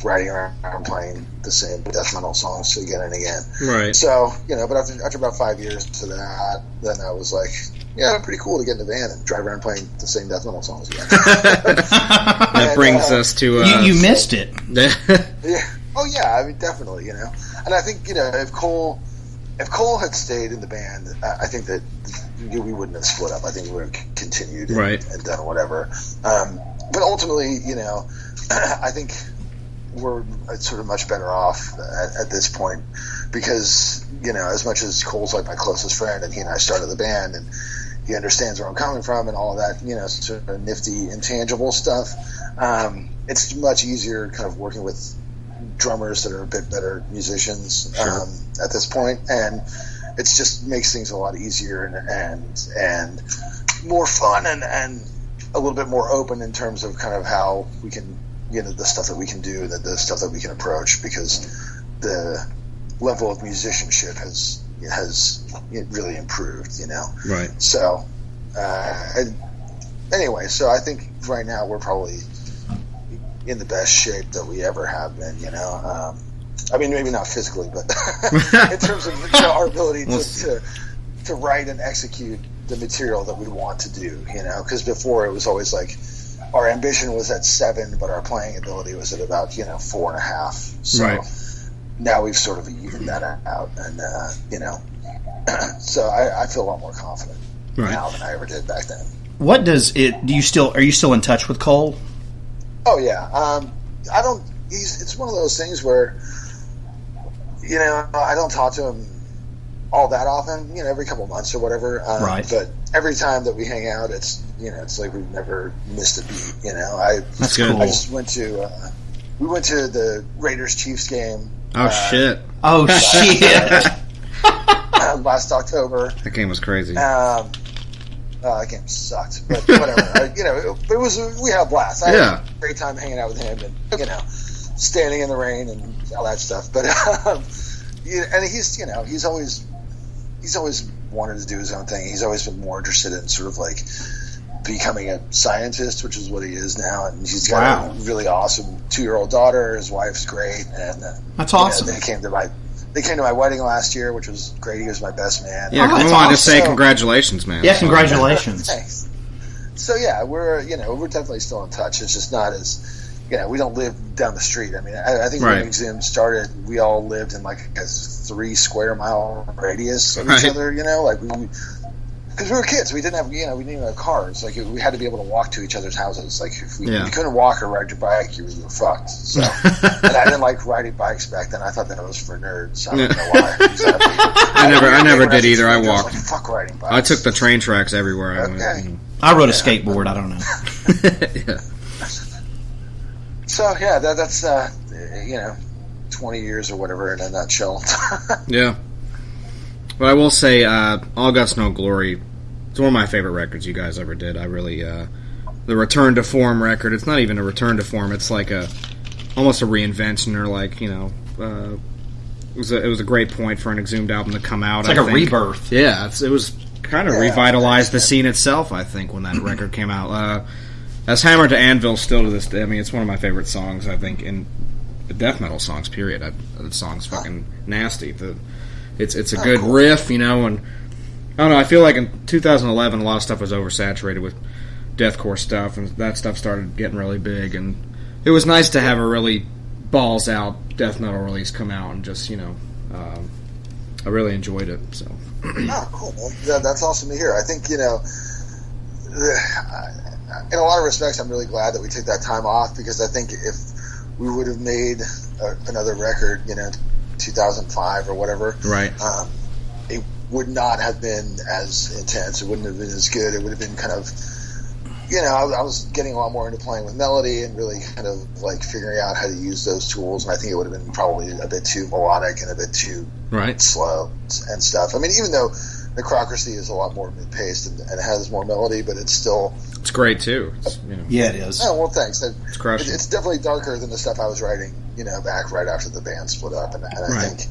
riding around playing the same death metal songs again and again. Right. So, but after about 5 years to that, then I was like, yeah, pretty cool to get in the van and drive around playing the same death metal songs again. That brings us to... you missed it. Yeah. Oh, yeah, I mean, definitely, And I think, if Cole had stayed in the band, I think that we wouldn't have split up. I think we would have continued and done whatever. But ultimately, I think we're sort of much better off at this point because, as much as Cole's like my closest friend and he and I started the band and he understands where I'm coming from and all of that, sort of nifty, intangible stuff, it's much easier kind of working with drummers that are a bit better musicians at this point, and it just makes things a lot easier and more fun and a little bit more open in terms of kind of how we can, the stuff that we can do, the stuff that we can approach, because the level of musicianship has really improved, Right. So, anyway, so I think right now we're probably in the best shape that we ever have been, I mean, maybe not physically, but in terms of our ability to write and execute the material that we want to do, because before it was always like our ambition was at 7, but our playing ability was at about 4.5. So now we've sort of evened that out, and so I feel a lot more confident now than I ever did back then. What does it? Are you still in touch with Cole? Oh yeah, I don't. It's one of those things where I don't talk to him all that often. Every couple of months or whatever. But every time that we hang out, it's like we've never missed a beat. That's cool. I just went to we went to the Raiders Chiefs game. Oh shit! Last October. That game was crazy. That game sucked, but whatever. It was. We had a blast. I had a great time hanging out with him, and standing in the rain and all that stuff. But and he's always wanted to do his own thing. He's always been more interested in sort of like becoming a scientist, which is what he is now. And he's got a really awesome 2-year-old daughter. His wife's great, and that's awesome. They came to my wedding last year, which was great. He was my best man. Yeah, I wanted to say congratulations, man. Yeah, congratulations. Thanks. So yeah, we're definitely still in touch. It's just not as we don't live down the street. I mean, I think when Exhumed started, we all lived in like a 3 square mile radius of each other. Because we were kids, we didn't have we didn't even have cars. Like we had to be able to walk to each other's houses. Like if we couldn't walk or ride your bike, you were fucked. So, and I didn't like riding bikes back then. I thought that was for nerds. I don't know why. Exactly. I never did either. I walked. Like, fuck riding bikes. I took the train tracks everywhere I went. I rode a skateboard. I don't know. Yeah. So yeah, that's 20 years or whatever in a nutshell. Yeah. But I will say, All Guts No Glory, it's one of my favorite records you guys ever did. I really, the Return to Form record, it's not even a return to form, it's like almost a reinvention, or like, it was a great point for an Exhumed album to come out. It's like a rebirth. Yeah, it was kind of revitalized the scene itself, I think, when that record came out. As Hammer to Anvil still to this day, I mean, it's one of my favorite songs, I think, in death metal songs, period. The song's fucking nasty. It's a good riff, and I don't know, I feel like in 2011 a lot of stuff was oversaturated with deathcore stuff, and that stuff started getting really big, and it was nice to have a really balls out death metal release come out, and just, I really enjoyed it, so. Oh, cool, man. Yeah, that's awesome to hear. I think, in a lot of respects, I'm really glad that we took that time off, because I think if we would have made another record, 2005 or whatever, right? It would not have been as intense. It wouldn't have been as good. It would have been kind of, I was getting a lot more into playing with melody and really kind of like figuring out how to use those tools. And I think it would have been probably a bit too melodic and a bit too slow and stuff. I mean, even though Necrocracy is a lot more mid-paced and has more melody, but it's great too. Yeah, it is. Oh, well, thanks. It's crushing. It's definitely darker than the stuff I was writing, back right after the band split up. And I think,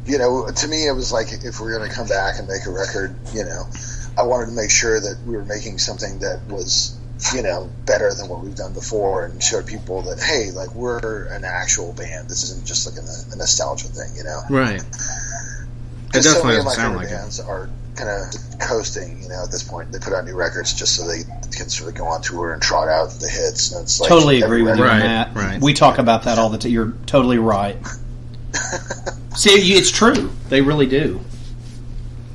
to me, it was like, if we're going to come back and make a record, I wanted to make sure that we were making something that was better than what we've done before, and showed people that, hey, like, we're an actual band. This isn't just like a nostalgia thing, Right. It so many definitely of my doesn't sound favorite like bands are kind of coasting, at this point. They put out new records just so they can sort of go on tour and trot out the hits. And it's like totally agree with you on Right, that. right. We talk about that all the time. You're totally right. See, it's true. They really do.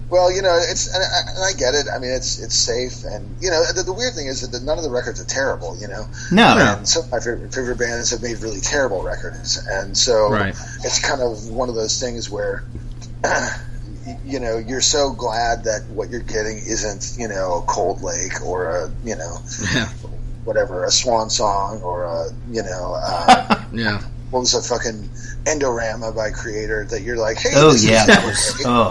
Well, it's and I get it. I mean, it's safe, and the weird thing is that none of the records are terrible. No. And some of my favorite bands have made really terrible records, and so Right. it's kind of one of those things where you're so glad that what you're getting isn't a Cold Lake or a whatever, a Swan Song or a Yeah. what was a fucking Endorama by Creator, that you're like, hey, Oh this yeah, is that was. Oh.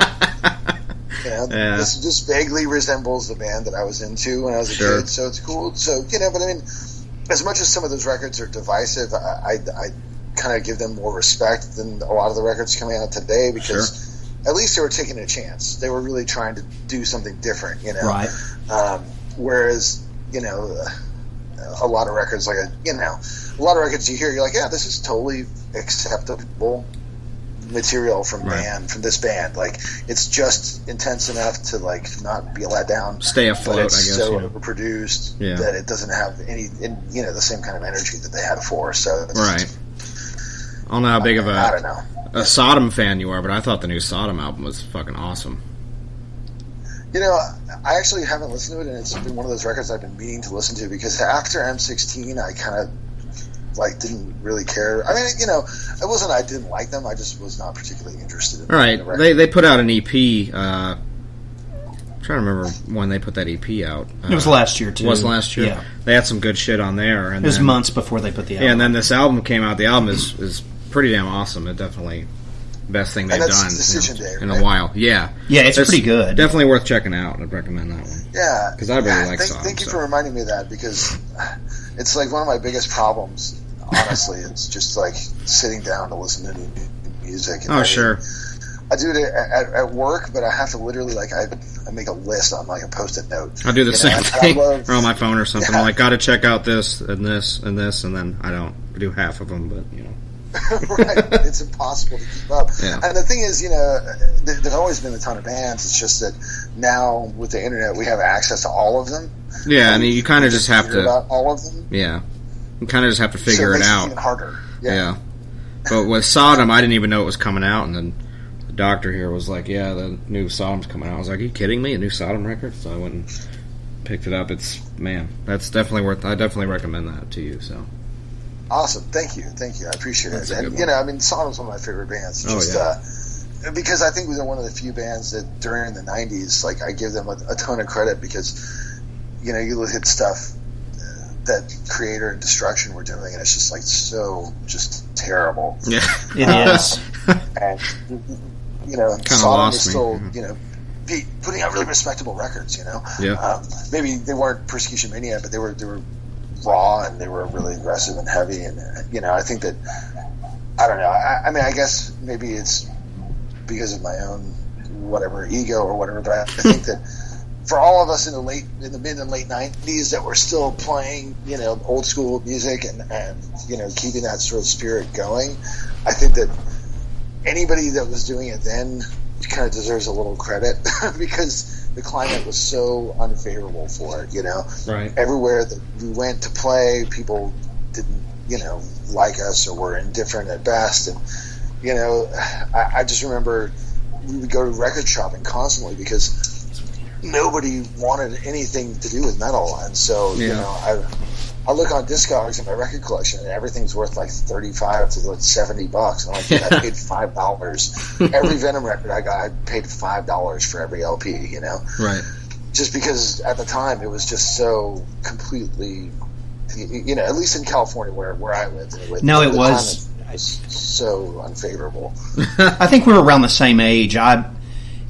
Yeah. This just vaguely resembles the band that I was into when I was a Sure. kid, so it's cool. So, but I mean, as much as some of those records are divisive, I kind of give them more respect than a lot of the records coming out today, because at least they were taking a chance. They were really trying to do something different, Right. Whereas, a lot of records, like a lot of records you hear, you're like, yeah, this is totally acceptable material from this band. Like, it's just intense enough to like not be let down, Stay afloat, but it's I guess. so overproduced that it doesn't have any, the same kind of energy that they had before. So Right. I don't know how big of I don't know. a Sodom fan you are, but I thought the new Sodom album was fucking awesome. I actually haven't listened to it, and it's been one of those records I've been meaning to listen to, because after M16, I kind of didn't really care. I mean, it wasn't I didn't like them. I just was not particularly interested in Right. the record. They put out an EP. I'm trying to remember when they put that EP out. It was last year, too. It was last year. Yeah. They had some good shit on there. And It was then, months before they put the album. Yeah, and then this album came out. The album is pretty damn awesome. It definitely best thing they've And that's done Decision Day, in right? a while. Yeah. Yeah, it's pretty good. Definitely worth checking out. I'd recommend that one. Yeah, because I really like Sodom. Thank you for reminding me of that, because it's like one of my biggest problems. Honestly, it's just like sitting down to listen to new music. And Sure. I do it at work, but I have to literally I make a list on like a Post-it note. I do the same thing, or on my phone or something. Yeah. I'm like, got to check out this and this and this, and then I don't do half of them, but Right, it's impossible to keep up. Yeah. And the thing is, there's always been a ton of bands. It's just that now with the internet, we have access to all of them. Yeah, and you kind of just have hear to. about all of them. Yeah, you kind of just have to figure so it out. Even harder. Yeah. But with Sodom, I didn't even know it was coming out, and then the doctor here was like, "Yeah, the new Sodom's coming out." I was like, "Are you kidding me? A new Sodom record?" So I went and picked it up. That's definitely worth. I definitely recommend that to you. So. Awesome, thank you, I appreciate That's it. a And good one. I mean, Sodom's one of my favorite bands. Because I think they're one of the few bands that during the '90s, like, I give them a ton of credit, because you look at stuff that Creator and Destruction were doing, and it's just like so just terrible. Yeah, it is. And Sodom lost is me. still putting out really respectable records. Yeah. Maybe they weren't Persecution Mania, but they were raw, and they were really aggressive and heavy, and I think that, I don't know, I mean, I guess maybe it's because of my own whatever ego or whatever, but I think that for all of us in the mid and late 90s that were still playing old school music and keeping that sort of spirit going, I think that anybody that was doing it then kind of deserves a little credit, because the climate was so unfavorable for it, Right. Everywhere that we went to play, people didn't, like us, or were indifferent at best. And, I just remember we would go to record shopping constantly, because nobody wanted anything to do with metal. And so, I look on Discogs in my record collection, and everything's worth like $35 to $70. And I'm like, dude, I paid $5. Every Venom record I got, I paid $5 for every LP, Right. Just because at the time it was just so completely, at least in California where I lived. Anyway, No, it the was climate was so unfavorable. I think we were around the same age. All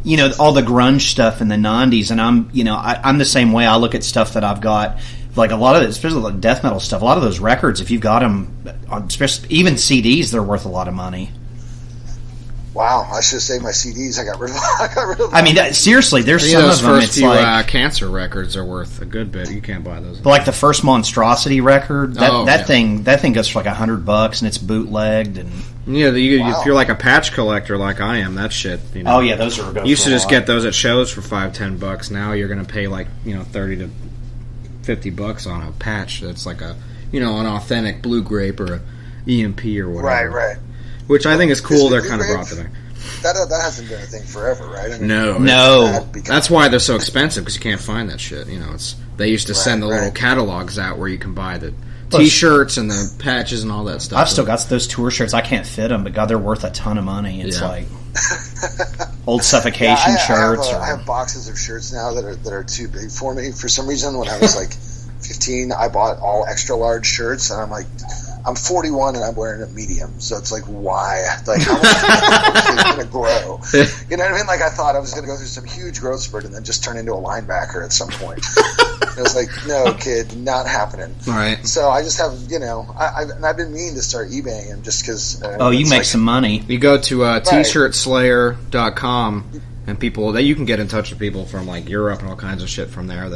the grunge stuff in the 90s, and I'm the same way. I look at stuff that I've got, like a lot of it, especially like death metal stuff. A lot of those records, if you've got them, especially even CDs, they're worth a lot of money. Wow, I should have saved my CDs. I got rid of them. I mean, seriously, there's some those of them. first It's few like Cancer records are worth a good bit. You can't buy those. But like the first Monstrosity record, that yeah. thing goes for like $100, and it's bootlegged. And yeah, if you're like a patch collector like I am, that shit. You know, oh yeah, those are. You used to just get those at shows for $5-10. Now you're going to pay like $30 to $50 on a patch. That's like a an authentic Blue Grape or a EMP or whatever. Right. Which I think is cool. They're kind of brought to me. That hasn't been a thing forever, right? I mean, no. That's why they're so expensive, because you can't find that shit. They used to send the little catalogs out where you can buy the T-shirts and the patches and all that stuff. I've still got those tour shirts. I can't fit them, but God, they're worth a ton of money. It's like old Suffocation shirts. I have boxes of shirts now that are too big for me. For some reason, when I was like 15, I bought all extra large shirts, and I'm like, I'm 41 and I'm wearing a medium, so it's like, why? Like, how much is it going to grow? You know what I mean? Like, I thought I was going to go through some huge growth spurt and then just turn into a linebacker at some point. It was like, no, kid, not happening. Right. So I just have, I've been meaning to start eBaying them just because. You make some money. You go to tshirtslayer.com and people you can get in touch with people from like Europe and all kinds of shit from there.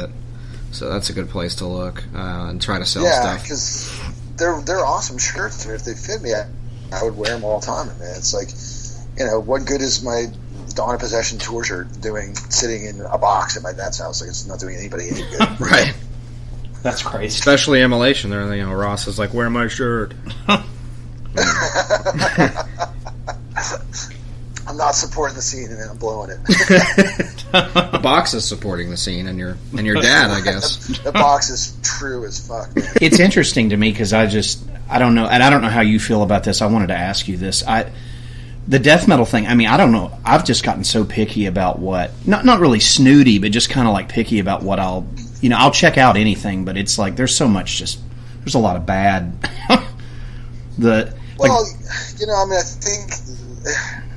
So that's a good place to look and try to sell stuff. Yeah, because they're awesome shirts. If they fit me, I would wear them all the time. Man, it's like, what good is my Dawn of Possession tour shirt doing sitting in a box at my dad's house? Like, it's not doing anybody any good. Right. That's crazy. Especially Immolation. There, Ross is like, wear my shirt. I'm not supporting the scene, and I'm blowing it. The box is supporting the scene, and your dad, I guess. The box is true as fuck, man. It's interesting to me because I don't know, and I don't know how you feel about this. I wanted to ask you this. The death metal thing, I mean, I don't know. I've just gotten so picky about what, not really snooty, but just kind of like picky about what I'll check out anything, but it's like there's so much there's a lot of bad. I think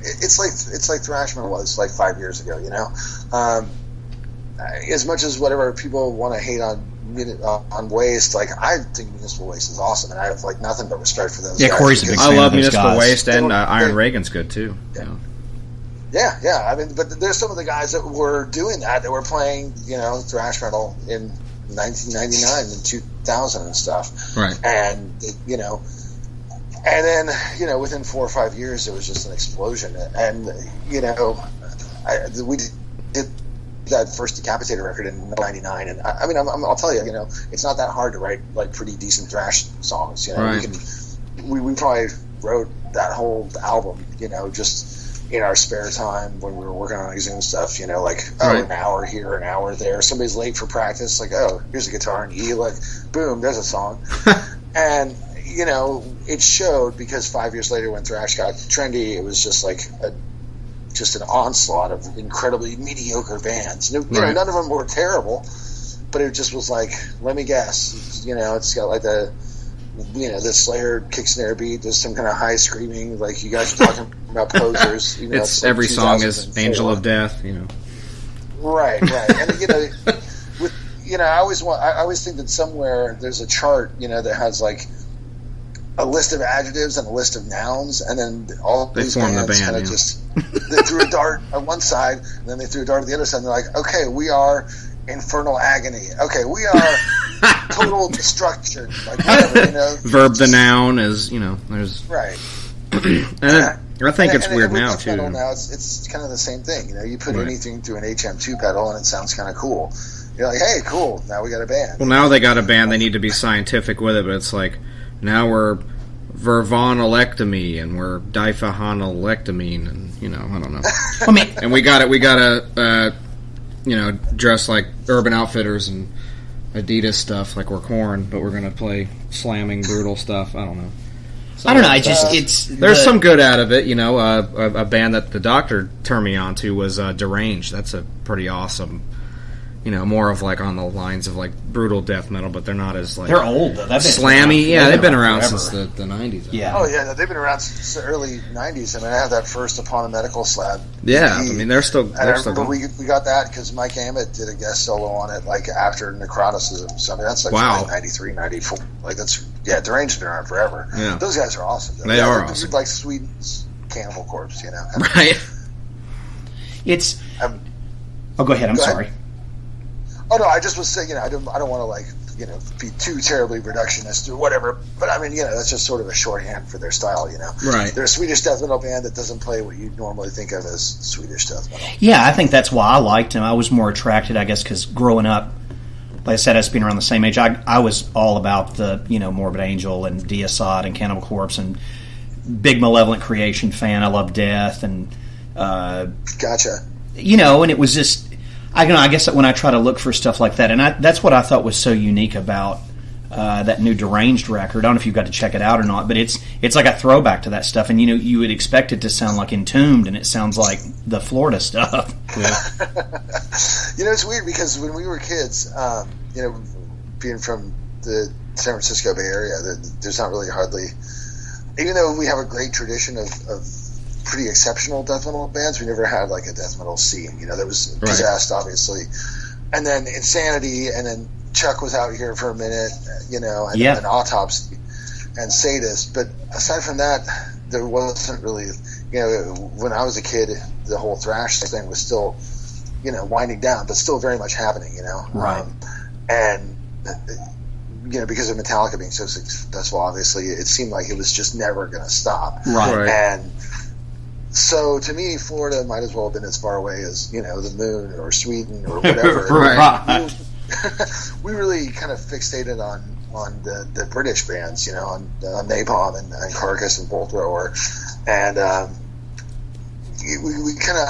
it's like thrash metal was like 5 years ago, as much as whatever people want to hate on Waste, like, I think Municipal Waste is awesome, and I have like nothing but respect for those guys. Corey's a big fan I love of those Municipal guys. Waste, and Iron Reagan's good too. Yeah. I mean, but there's some of the guys that were doing that were playing, thrash metal in 1999 and 2000 and stuff. Right. And and then within 4 or 5 years, it was just an explosion. And we did that first Decapitated record in '99, and I'll tell you, it's not that hard to write like pretty decent thrash songs. Right. We probably wrote that whole album, just in our spare time when we were working on Exhumed stuff. An hour here, an hour there. Somebody's late for practice, like, oh, here's a guitar and E, like, boom, there's a song. And it showed, because 5 years later when thrash got trendy, it was just like an onslaught of incredibly mediocre bands. None of them were terrible, but it just was like, let me guess, it's got like the Slayer kick snare beat. There's some kind of high screaming, like you guys are talking about posers. It's like every song is Angel of Death, Right. And I always think that somewhere there's a chart, that has like a list of adjectives and a list of nouns, and then all these bands kind of just they threw a dart on one side, and then they threw a dart at the other side, and they're like, okay, we are infernal agony. Okay, we are total destruction. Like, whatever, Verb the noun is, there's right. And I think it's weird now too. Now it's kind of the same thing. You put anything through an HM2 pedal, and it sounds kind of cool. You're like, hey, cool. Now we got a band. Well, now they got a band. They need to be scientific with it, but it's like, now we're vervonolectomy and we're diphonolectamine, and I don't know. And we gotta dress like Urban Outfitters and Adidas stuff, like we're Korn, but we're gonna play slamming brutal stuff. I don't know. So I don't know. There's some good out of it. A band that the doctor turned me on to was Deranged. That's a pretty awesome. More of like on the lines of like brutal death metal, but they're not as like, they're old though. Slammy. They've been around since the 90s. Yeah. Oh yeah, they've been around since the early 90s. I have that first Upon a Medical Slab. Yeah, they're still. We got that because Mike Hammett did a guest solo on it like after Necroticism. So that's like 93, 94. Like that's Deranged been around forever. Yeah. Those guys are awesome. They are awesome. Like Sweden Cannibal Corpse, you know. Right. It's. Go ahead. I'm sorry. Oh no, I just was saying, you know, I don't want to like, you know, be too terribly reductionist or whatever. But I mean, you know, that's just sort of a shorthand for their style, you know. Right. They're a Swedish death metal band that doesn't play what you normally think of as Swedish death metal. Yeah, I think that's why I liked him. I was more attracted, I guess, because growing up, like I said, us being around the same age, I was all about the, you know, Morbid Angel and Deicide and Cannibal Corpse and big Malevolent Creation fan. I love Death and Gotcha. You know, and it was just, I guess when I try to look for stuff like that, and that's what I thought was so unique about that new Deranged record. I don't know if you've got to check it out or not, but it's like a throwback to that stuff. And you know, you would expect it to sound like Entombed, and it sounds like the Florida stuff. Yeah. You know, it's weird because when we were kids, you know, being from the San Francisco Bay Area, there's not really hardly, even though we have a great tradition of pretty exceptional death metal bands, we never had like a death metal scene. You know, there was Possessed, obviously, and then Insanity, and then Chuck was out here for a minute, you know, and Autopsy and Sadist. But aside from that, there wasn't really, you know, when I was a kid, the whole thrash thing was still, you know, winding down, but still very much happening, you know. Right. And you know, because of Metallica being so successful, obviously, it seemed like it was just never going to stop. Right. And so to me, Florida might as well have been as far away as, you know, the moon or Sweden or whatever. Right. We really kind of fixated on the British bands, you know, on Napalm and Carcass and Bolt Thrower, and we kind of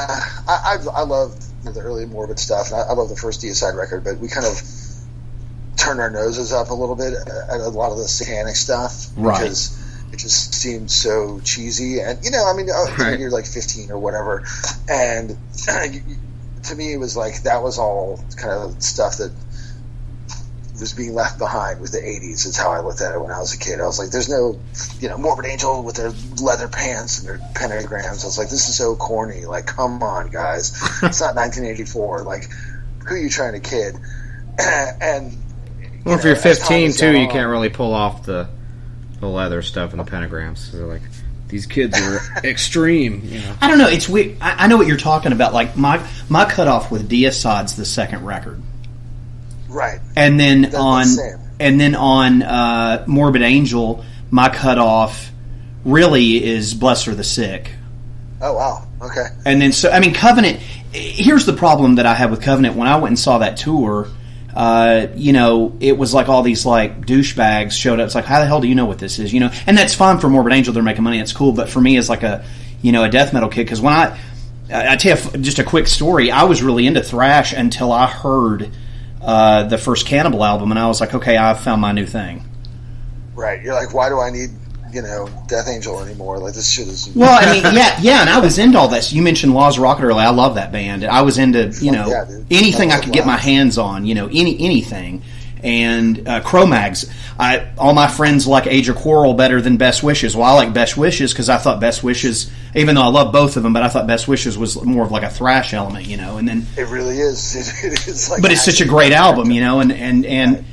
I loved the early Morbid stuff, and I love the first Deicide record, but we kind of turned our noses up a little bit at a lot of the satanic stuff, because it just seemed so cheesy. And, you know, I mean, you're like 15 or whatever, and to me it was like that was all kind of stuff that was being left behind with the 80s. Is how I looked at it when I was a kid. I was like, there's no, you know, Morbid Angel with their leather pants and their pentagrams. I was like, this is so corny. Like, come on, guys. It's not 1984. Like, who are you trying to kid? And well, if you're 15 too, you can't really pull off the leather stuff and the pentagrams. So they're like, these kids are extreme. You know? I don't know. It's weird. I know what you're talking about. Like my cutoff with Deicide's the second record, right? And then on Morbid Angel, my cutoff really is Blessed Are the Sick. Oh wow, okay. And then so I mean Covenant. Here's the problem that I had with Covenant when I went and saw that tour. You know, it was like all these like douchebags showed up. It's like, how the hell do you know what this is? You know, and that's fine for Morbid Angel; they're making money. It's cool. But for me, as like a death metal kid, because when I tell you just a quick story, I was really into thrash until I heard the first Cannibal album, and I was like, okay, I've found my new thing. Right. You're like, why do I need, you know, Death Angel anymore? Like, this shit is... Well, I mean, yeah, and I was into all this. You mentioned Laws of Rocket earlier. I love that band. I was into, you know, anything I could get my hands on, you know, anything. And Cro-Mags. All my friends like Age of Quarrel better than Best Wishes. Well, I like Best Wishes because I thought Best Wishes, even though I love both of them, but I thought Best Wishes was more of like a thrash element, you know. And then it really is. It is like, but it's such a great album, you know. And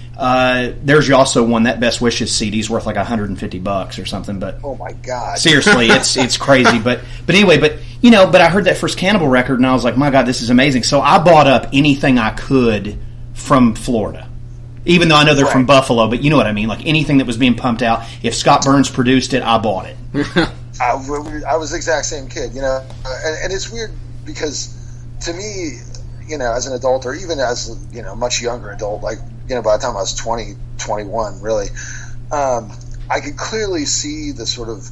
there's also one that Best Wishes CD's worth like $150 or something. But oh my god, seriously, it's crazy. But anyway, but I heard that first Cannibal record and I was like, my god, this is amazing. So I bought up anything I could from Florida. Even though I know they're from Buffalo, but you know what I mean. Like anything that was being pumped out, if Scott Burns produced it, I bought it. I was the exact same kid, you know. And it's weird because to me, you know, as an adult or even as, you know, much younger adult, like, you know, by the time I was 20, 21, really, I could clearly see the sort of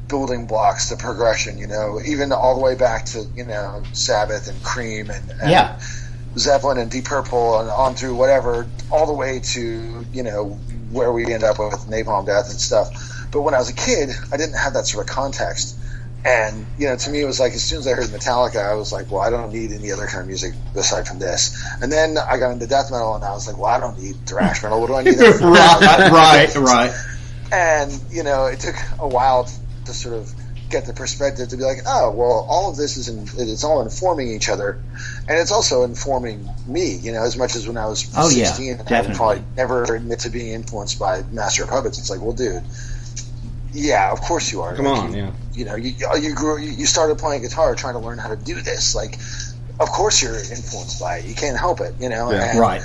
building blocks, the progression, you know, even all the way back to, you know, Sabbath and Cream and Zeppelin and Deep Purple and on through whatever, all the way to, you know, where we end up with Napalm Death and stuff. But when I was a kid, I didn't have that sort of context. And, you know, to me it was like, as soon as I heard Metallica, I was like, well, I don't need any other kind of music aside from this. And then I got into death metal and I was like, well, I don't need thrash metal. What do I need? Right. And, you know, it took a while to sort of get the perspective to be like, oh, well, all of this it's all informing each other, and it's also informing me, you know, as much as when I was 16, I would probably never admit to being influenced by Master of Puppets. It's like, well, dude, yeah, of course you are. Come on, yeah. you started playing guitar trying to learn how to do this. Like, of course you're influenced by it. You can't help it, you know. Yeah. And Right.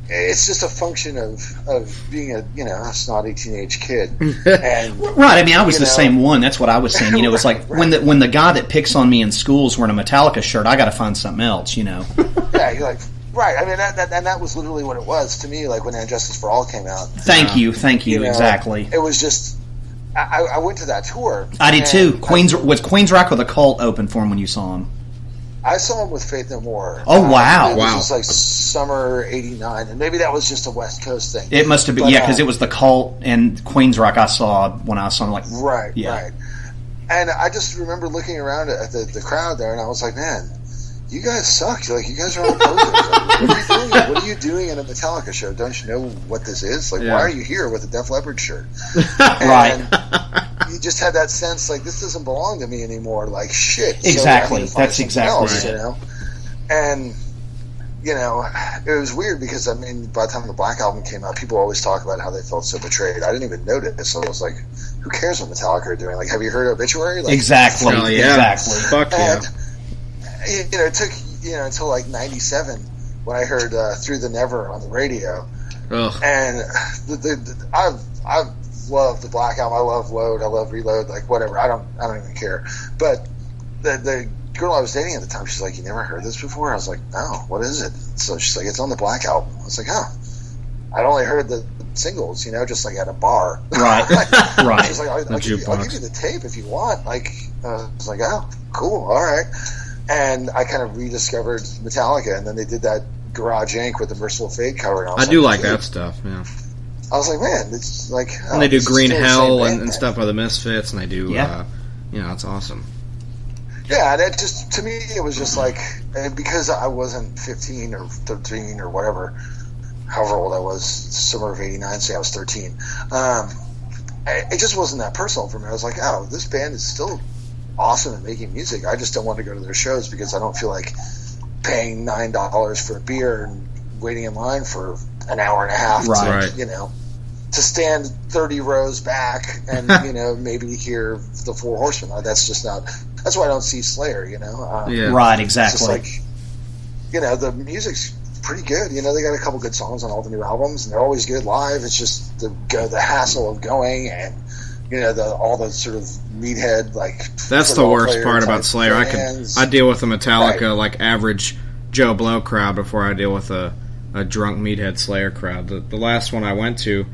it's just a function of being a snotty teenage kid. And Right. I mean, I was the same one. That's what I was saying. You know, it's like when the guy that picks on me in school is wearing a Metallica shirt, I got to find something else. You know. Yeah, you're like, right. I mean, that was literally what it was to me. Like when And Justice for All came out. Thank you. Exactly. It was just. I went to that tour. I did too. Was Queen's Rock or the Cult open for him when you saw him? I saw him with Faith No More. Oh, wow. It was just like summer '89, and maybe that was just a West Coast thing. It must have been, because it was the Cult and Queen's Rock I saw when I saw him. Like, right. Yeah. And I just remember looking around at the crowd there, and I was like, man, you guys suck. Like, you guys are all posers. Like, what are you doing in a Metallica show? Don't you know what this is? Like, why are you here with a Def Leppard shirt? Right. You just had that sense, like, this doesn't belong to me anymore. Like, shit. Exactly. So That's exactly else, right. You know? And, you know, it was weird because, I mean, by the time the Black Album came out, people always talk about how they felt so betrayed. I didn't even notice. So I was like, who cares what Metallica are doing? Like, have you heard Obituary? Like, exactly. Exactly. Fuck yeah. And, you know, it took, until like 97 when I heard Through the Never on the radio. Ugh. And I've loved the Black Album. I love Load. I love Reload. Like, whatever. I don't even care. But the girl I was dating at the time, she's like, you never heard this before? I was like, no, what is it? So she's like, it's on the Black Album. I was like, oh. I'd only heard the singles, just like at a bar. Right. Right. She's like, I'll give you the tape if you want. Like, I was like, oh, cool, all right. And I kind of rediscovered Metallica, and then they did that Garage Inc. with the Merciful Fate cover. And I do like that stuff, yeah. I was like, man, it's like... And they do Green Hell and stuff by the Misfits, and they do, it's awesome. Yeah, and it just, to me, it was just like, and because I wasn't 15 or 13 or whatever, however old I was, summer of '89, say I was 13, it just wasn't that personal for me. I was like, oh, this band is still awesome at making music. I just don't want to go to their shows because I don't feel like paying $9 for a beer and waiting in line for an hour and a half to stand 30 rows back and maybe hear the Four Horsemen. That's just not. That's why I don't see Slayer. Right, exactly. It's just like the music's pretty good. They got a couple good songs on all the new albums, and they're always good live. It's just the hassle of going and all the sort of meathead that's the worst part about Slayer. I deal with a Metallica like average Joe Blow crowd before I deal with a drunk meathead Slayer crowd. The last one I went to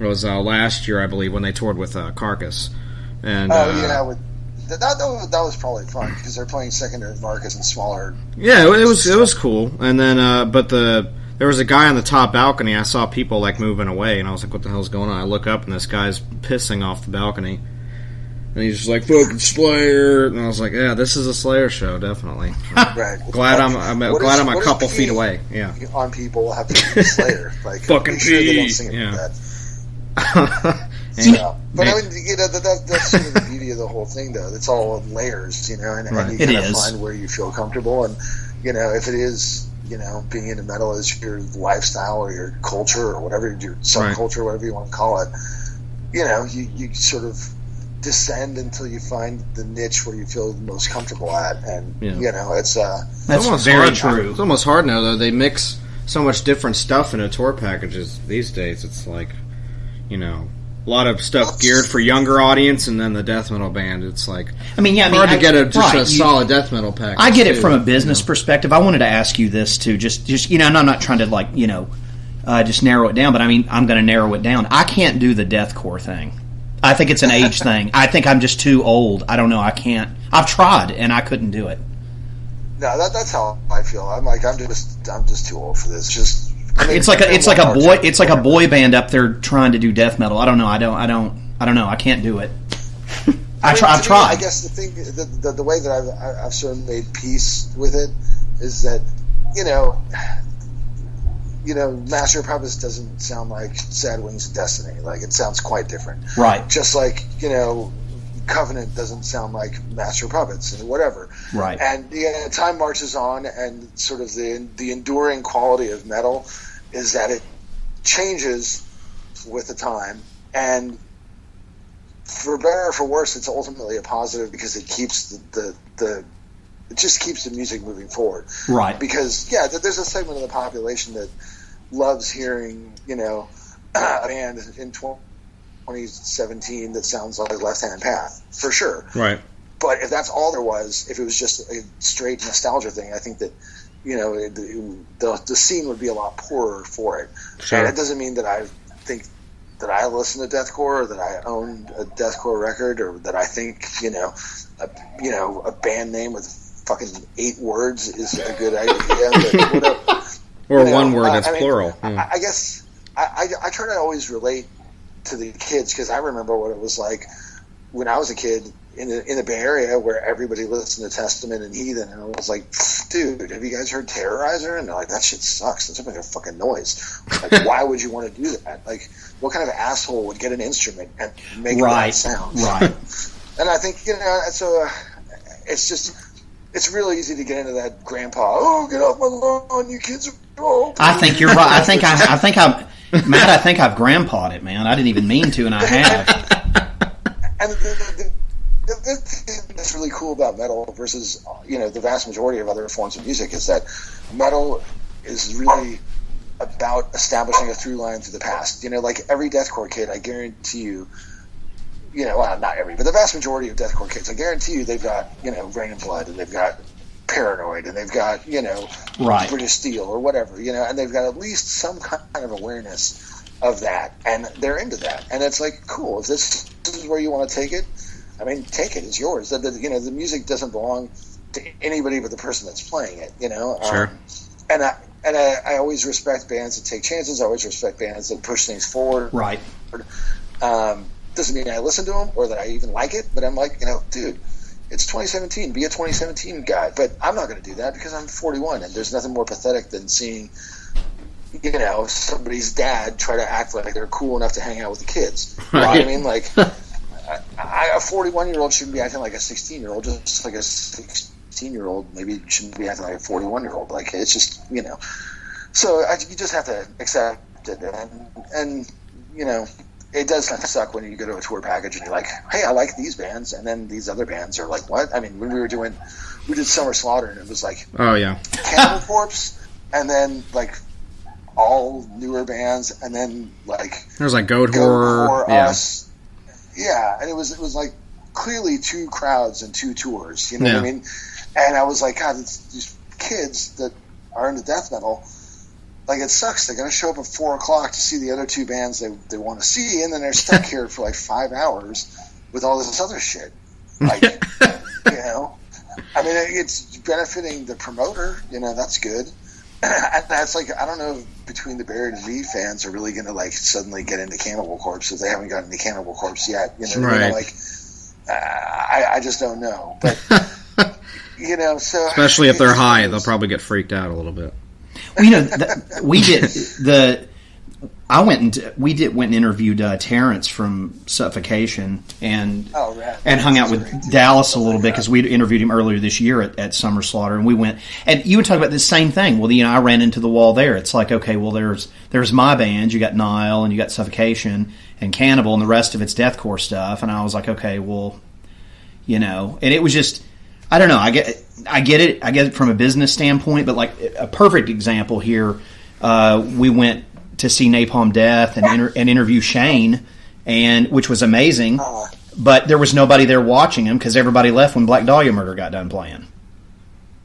was last year, I believe, when they toured with Carcass. And that was probably fun because they're playing secondary markets and smaller. Yeah, it was cool. And then but there was a guy on the top balcony. I saw people moving away, and I was like, "What the hell's going on?" I look up, and this guy's pissing off the balcony, and he's just like, "Fucking Slayer!" And I was like, "Yeah, this is a Slayer show, definitely." Right. Glad I'm a couple feet away. Yeah. On people have to be Slayer, fucking sure they don't sing it like that. But I mean, that's sort of the beauty of the whole thing, though. It's all in layers, and you kind of find where you feel comfortable, and if it is. Being into metal is your lifestyle or your culture or whatever, your subculture, whatever you want to call it. You sort of descend until you find the niche where you feel the most comfortable at, and it's that's almost very hard. true. It's almost hard now, though. They mix so much different stuff into tour packages these days. It's like, a lot of stuff geared for younger audience, and then the death metal band. It's like hard to get a solid death metal package. I get it from a business perspective. I wanted to ask you this too, just and I'm not trying to just narrow it down, but I mean I'm going to narrow it down. I can't do the deathcore thing. I think it's an age thing. I think I'm just too old. I don't know. I can't. I've tried and I couldn't do it. No, that's how I feel. I'm just too old for this. It's like a boy band up there trying to do death metal. I don't know. I don't know. I can't do it. I've tried. I guess the thing, the way that I've sort of made peace with it is that Master of Puppets doesn't sound like Sad Wings of Destiny. Like, it sounds quite different. Right. Just like Covenant doesn't sound like Master of Puppets and whatever. Right. And time marches on, and sort of the enduring quality of metal is that it changes with the time, and for better or for worse, it's ultimately a positive because it keeps it just keeps the music moving forward. Right. Because, there's a segment of the population that loves hearing, a band in 2017 that sounds like Left Hand Path, for sure. Right. But if that's all there was, if it was just a straight nostalgia thing, I think that, the scene would be a lot poorer for it. Sure. And it doesn't mean that I think that I listen to deathcore, or that I own a deathcore record, or that I think, a band name with fucking 8 words is a good idea. But whatever. Or one word that's plural. I guess I try to always relate to the kids, because I remember what it was like when I was a kid in the Bay Area, where everybody listened to Testament and Heathen, and I was like, dude, have you guys heard Terrorizer? And they're like, that shit sucks. That's like a fucking noise. Like, why would you want to do that? Like, what kind of asshole would get an instrument and make that sound? Right. And I think, so it's just, it's really easy to get into that grandpa, oh, get off my lawn, you kids are old. I think you're right. I think I've grandpa'd it, man. I didn't even mean to, and I have. And the thing that's really cool about metal versus, the vast majority of other forms of music is that metal is really about establishing a through line through the past. Like every deathcore kid, I guarantee you, well, not every, but the vast majority of deathcore kids, I guarantee you they've got, Rain and Blood, and they've got Paranoid, and they've got, right. British Steel or whatever, and they've got at least some kind of awareness of that, and they're into that. And it's like, cool, if this is where you want to take it, I mean, take it, it's yours. The music doesn't belong to anybody but the person that's playing it, Sure. And I always respect bands that take chances. I always respect bands that push things forward. Right. Doesn't mean I listen to them or that I even like it, but I'm like, dude, it's 2017. Be a 2017 guy. But I'm not going to do that because I'm 41, and there's nothing more pathetic than seeing, somebody's dad try to act like they're cool enough to hang out with the kids. You know what I mean? Like, a 41-year-old shouldn't be acting like a 16-year-old, just like a 16-year-old maybe shouldn't be acting like a 41-year-old. Like, it's just, So you just have to accept it, and it does kind of suck when you go to a tour package and you're like, hey, I like these bands, and then these other bands are like, what? I mean, when we did Summer Slaughter, and it was like, oh yeah, Cannibal Corpse, and then like all newer bands, and then like there's like Goat Horror, yeah. Us, yeah, and it was like clearly 2 crowds and 2 tours, what I mean? And I was like, God, these kids that are into death metal. Like, it sucks. They're going to show up at 4 o'clock to see the other 2 bands they want to see, and then they're stuck here for like 5 hours with all this other shit. Like, I mean, it's benefiting the promoter. That's good. And that's like, I don't know if Between the Buried and Me fans are really going to like suddenly get into Cannibal Corpse if they haven't gotten into Cannibal Corpse yet. Right. Like, I just don't know. But so especially if they're high, they'll probably get freaked out a little bit. Well, we went and interviewed Terrence from Suffocation and hung out with Dallas a little bit because we interviewed him earlier this year at Summer Slaughter, and we went, and you would talk about the same thing. Well, I ran into the wall there. It's like, okay, well, there's my band. You got Nile and you got Suffocation and Cannibal, and the rest of it's deathcore stuff. And I was like, okay, well, and it was just, I don't know. I get it. I get it from a business standpoint, but like a perfect example here, we went to see Napalm Death and interview Shane, which was amazing. But there was nobody there watching him because everybody left when Black Dahlia Murder got done playing.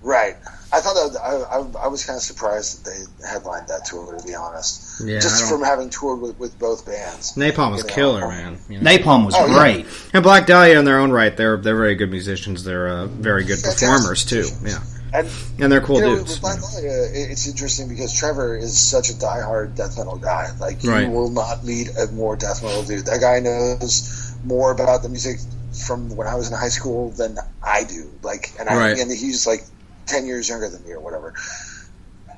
Right. I thought that I was kind of surprised that they headlined that tour, to be honest. Yeah, just from having toured with both bands. Napalm was killer, man. Napalm was great. Yeah. And Black Dahlia in their own right, they're very good musicians. They're very good performers too. Yeah. And they're cool dudes. With Black Dahlia, it's interesting because Trevor is such a diehard death metal guy. Like, you will not meet a more death metal dude. That guy knows more about the music from when I was in high school than I do. Like, and he's like 10 years younger than me or whatever.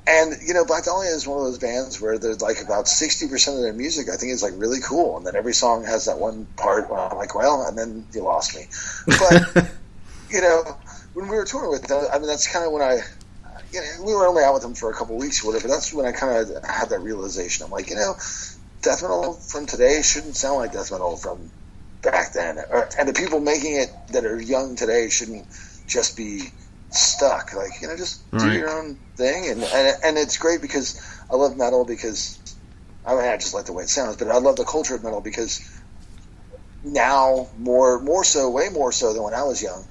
And, Black Dahlia is one of those bands where there's like about 60% of their music I think is like really cool. And then every song has that one part where I'm like, well, and then you lost me. But, when we were touring with them, I mean, that's kind of when we were only out with them for a couple of weeks or whatever. That's when I kind of had that realization. I'm like, death metal from today shouldn't sound like death metal from back then. And the people making it that are young today shouldn't just be stuck. Like, just do your own thing. And it's great because I love metal because, I just like the way it sounds, but I love the culture of metal because now, more so, way more so than when I was young,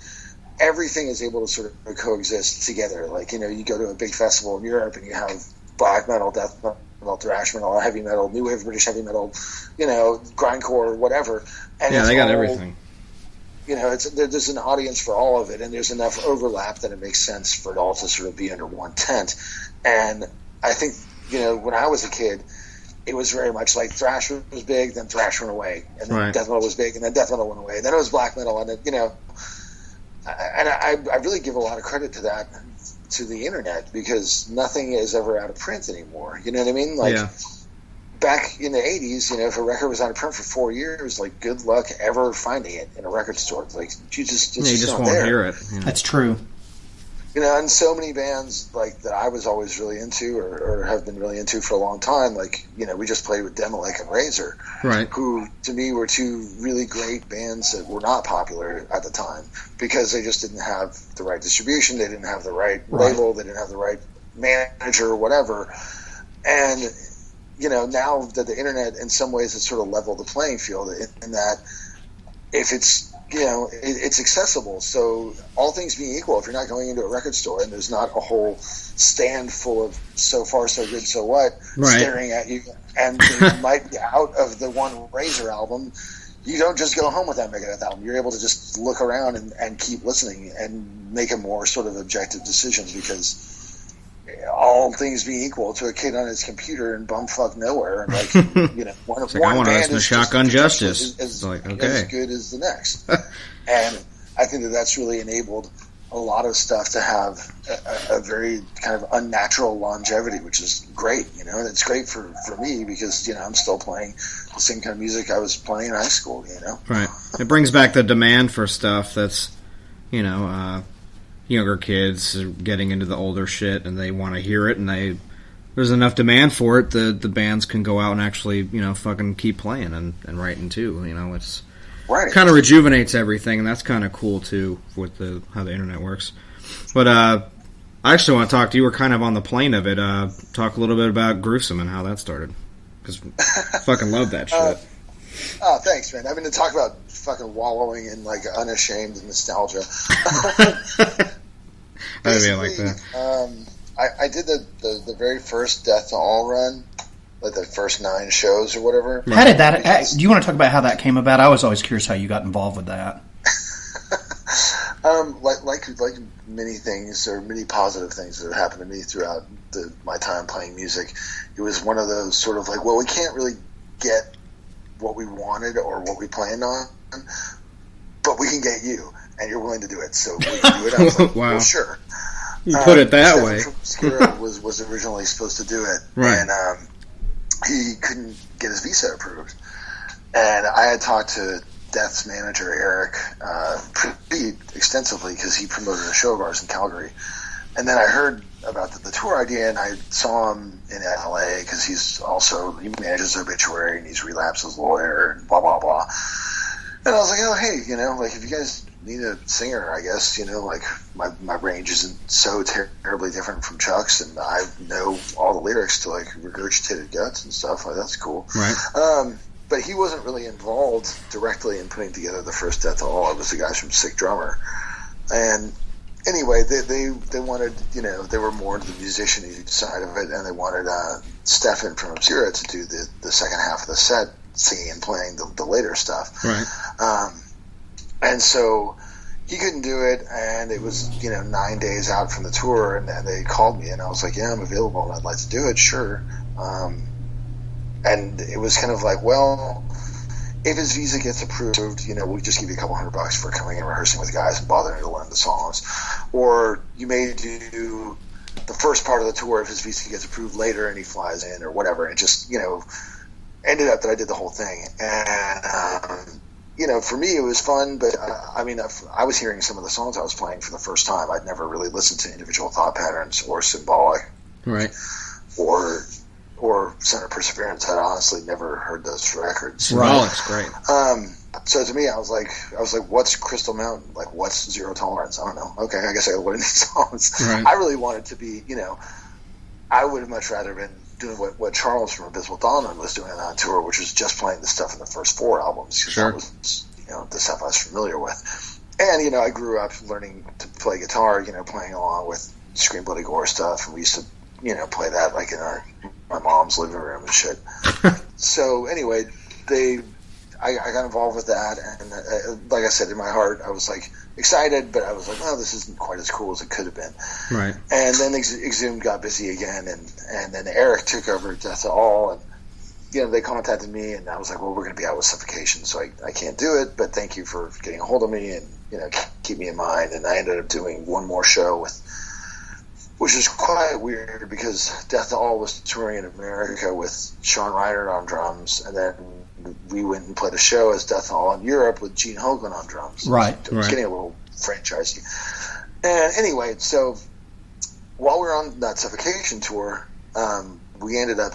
everything is able to sort of coexist together. Like, you go to a big festival in Europe and you have black metal, death metal, thrash metal, heavy metal, new wave British heavy metal, grindcore, whatever. And yeah, they got everything. There's an audience for all of it, and there's enough overlap that it makes sense for it all to sort of be under one tent. And I think, when I was a kid, it was very much like thrash was big, then thrash went away, and then death metal was big, and then death metal went away, and then it was black metal, and then, I really give a lot of credit to that, to the internet, because nothing is ever out of print anymore. You know what I mean? Like, back in the 80s, if a record was out of print for 4 years, like, good luck ever finding it in a record store. Like, you just won't hear it. That's true. And so many bands, like, that I was always really into or have been really into for a long time, like, we just played with Demolic and Razor, who, to me, were two really great bands that were not popular at the time because they just didn't have the right distribution, they didn't have the right label, they didn't have the right manager or whatever. And, now that the internet, in some ways, has sort of leveled the playing field in that if it's, it's accessible. So all things being equal, if you're not going into a record store and there's not a whole stand full of so far so good so what staring at you, and you might be out of the one Razor album, you don't just go home with that Megadeth album. You're able to just look around and keep listening and make a more sort of objective decision, because all things being equal, to a kid on his computer in bumfuck nowhere, and like, one I want to band listen to is Shotgun Justice. As like, okay, as good as the next. And I think that's really enabled a lot of stuff to have a very kind of unnatural longevity, which is great, and it's great for me because, I'm still playing the same kind of music I was playing in high school, Right. It brings back the demand for stuff that's, younger kids are getting into the older shit and they want to hear it, and there's enough demand for it, the bands can go out and actually, fucking keep playing and writing too. It's kind of rejuvenates everything, and that's kind of cool too with how the internet works. But I actually want to talk to you. We're kind of on the plane of it. Talk a little bit about Gruesome and how that started, because fucking love that shit. Oh, thanks, man. I mean, to talk about fucking wallowing in like unashamed nostalgia. I mean, like that. I did the very first Death to All run, like the first 9 shows or whatever. How did that? Do you want to talk about how that came about? I was always curious how you got involved with that. Like many things, or many positive things that have happened to me throughout my time playing music, it was one of those sort of like, well, we can't really get what we wanted or what we planned on, but we can get you, and you're willing to do it, so we can do it. I was like, wow. Well, sure. You put it that way. Skira was originally supposed to do it, and he couldn't get his visa approved. And I had talked to Death's manager, Eric, pretty extensively, because he promoted a show of ours in Calgary. And then I heard about the tour idea, and I saw him in LA, because he manages Obituary, and he's Relapse's lawyer, and blah, blah, blah. And I was like, oh, hey, like, if you guys need a singer, I guess, like, my range isn't so terribly different from Chuck's, and I know all the lyrics to, like, Regurgitated Guts and stuff. Like, that's cool. Right. But he wasn't really involved directly in putting together the first Death to All. It was the guys from Sick Drummer. And anyway, they wanted, they were more into the musician side of it, and they wanted Stefan from Obscura to do the second half of the set, singing and playing the later stuff. Right. And so he couldn't do it, and it was, 9 days out from the tour, and they called me, and I was like, yeah, I'm available, and I'd like to do it, sure. And it was kind of like, well, if his visa gets approved, we'll just give you a couple $100 for coming and rehearsing with the guys and bothering to learn the songs. Or you may do the first part of the tour if his visa gets approved later and he flies in or whatever. And just, ended up that I did the whole thing. And, for me it was fun, but I was hearing some of the songs I was playing for the first time. I'd never really listened to Individual Thought Patterns or Symbolic. Right. Or Center Perseverance. I'd honestly never heard those records. Symbolic's great. So to me, I was like, what's Crystal Mountain? Like, what's Zero Tolerance? I don't know. Okay, I guess I learned these songs. Right. I really wanted to be, I would have much rather been doing what Charles from Abysmal Dawn was doing on tour, which was just playing the stuff in the first 4 albums. 'Cause Sure. that was, the stuff I was familiar with. And, I grew up learning to play guitar, playing along with Scream Bloody Gore stuff. And we used to, play that like in my mom's living room and shit. So anyway, I got involved with that. And like I said, in my heart, I was like excited, but I was like, oh, this isn't quite as cool as it could have been. Right. And then Exhumed got busy again. And then Eric took over Death to All. And, they contacted me, and I was like, well, we're going to be out with Suffocation, so I can't do it, but thank you for getting a hold of me and, keep me in mind. And I ended up doing one more show which is quite weird because Death to All was touring in America with Sean Ryder on drums, and then we went and played a show as Death to All in Europe with Gene Hoglan on drums. Right. It was getting a little franchisey. And anyway, so while we were on that Suffocation tour, we ended up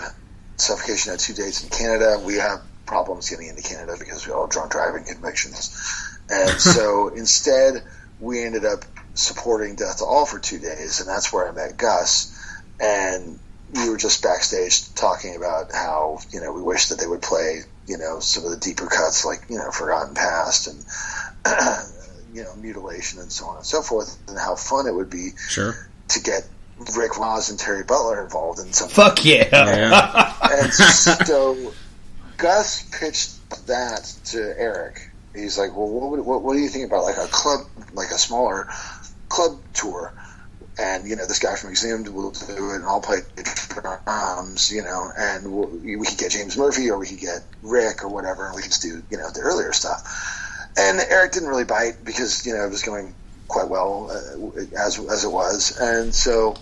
Suffocation had 2 dates in Canada. We have problems getting into Canada because we all have drunk driving convictions. And so instead, we ended up supporting Death to All for 2 days, and that's where I met Gus. And we were just backstage talking about how, we wish that they would play, some of the deeper cuts like, Forgotten Past and, Mutilation and so on and so forth, and how fun it would be to get Rick Ross and Terry Butler involved in something. Fuck yeah. And so Gus pitched that to Eric. He's like, well, what do you think about like a club, like a smaller club tour? And, this guy from Exhumed will do it, and I'll play drums, and we could get James Murphy, or we could get Rick, or whatever, and we could just do, the earlier stuff. And Eric didn't really bite because, it was going quite well as it was. And so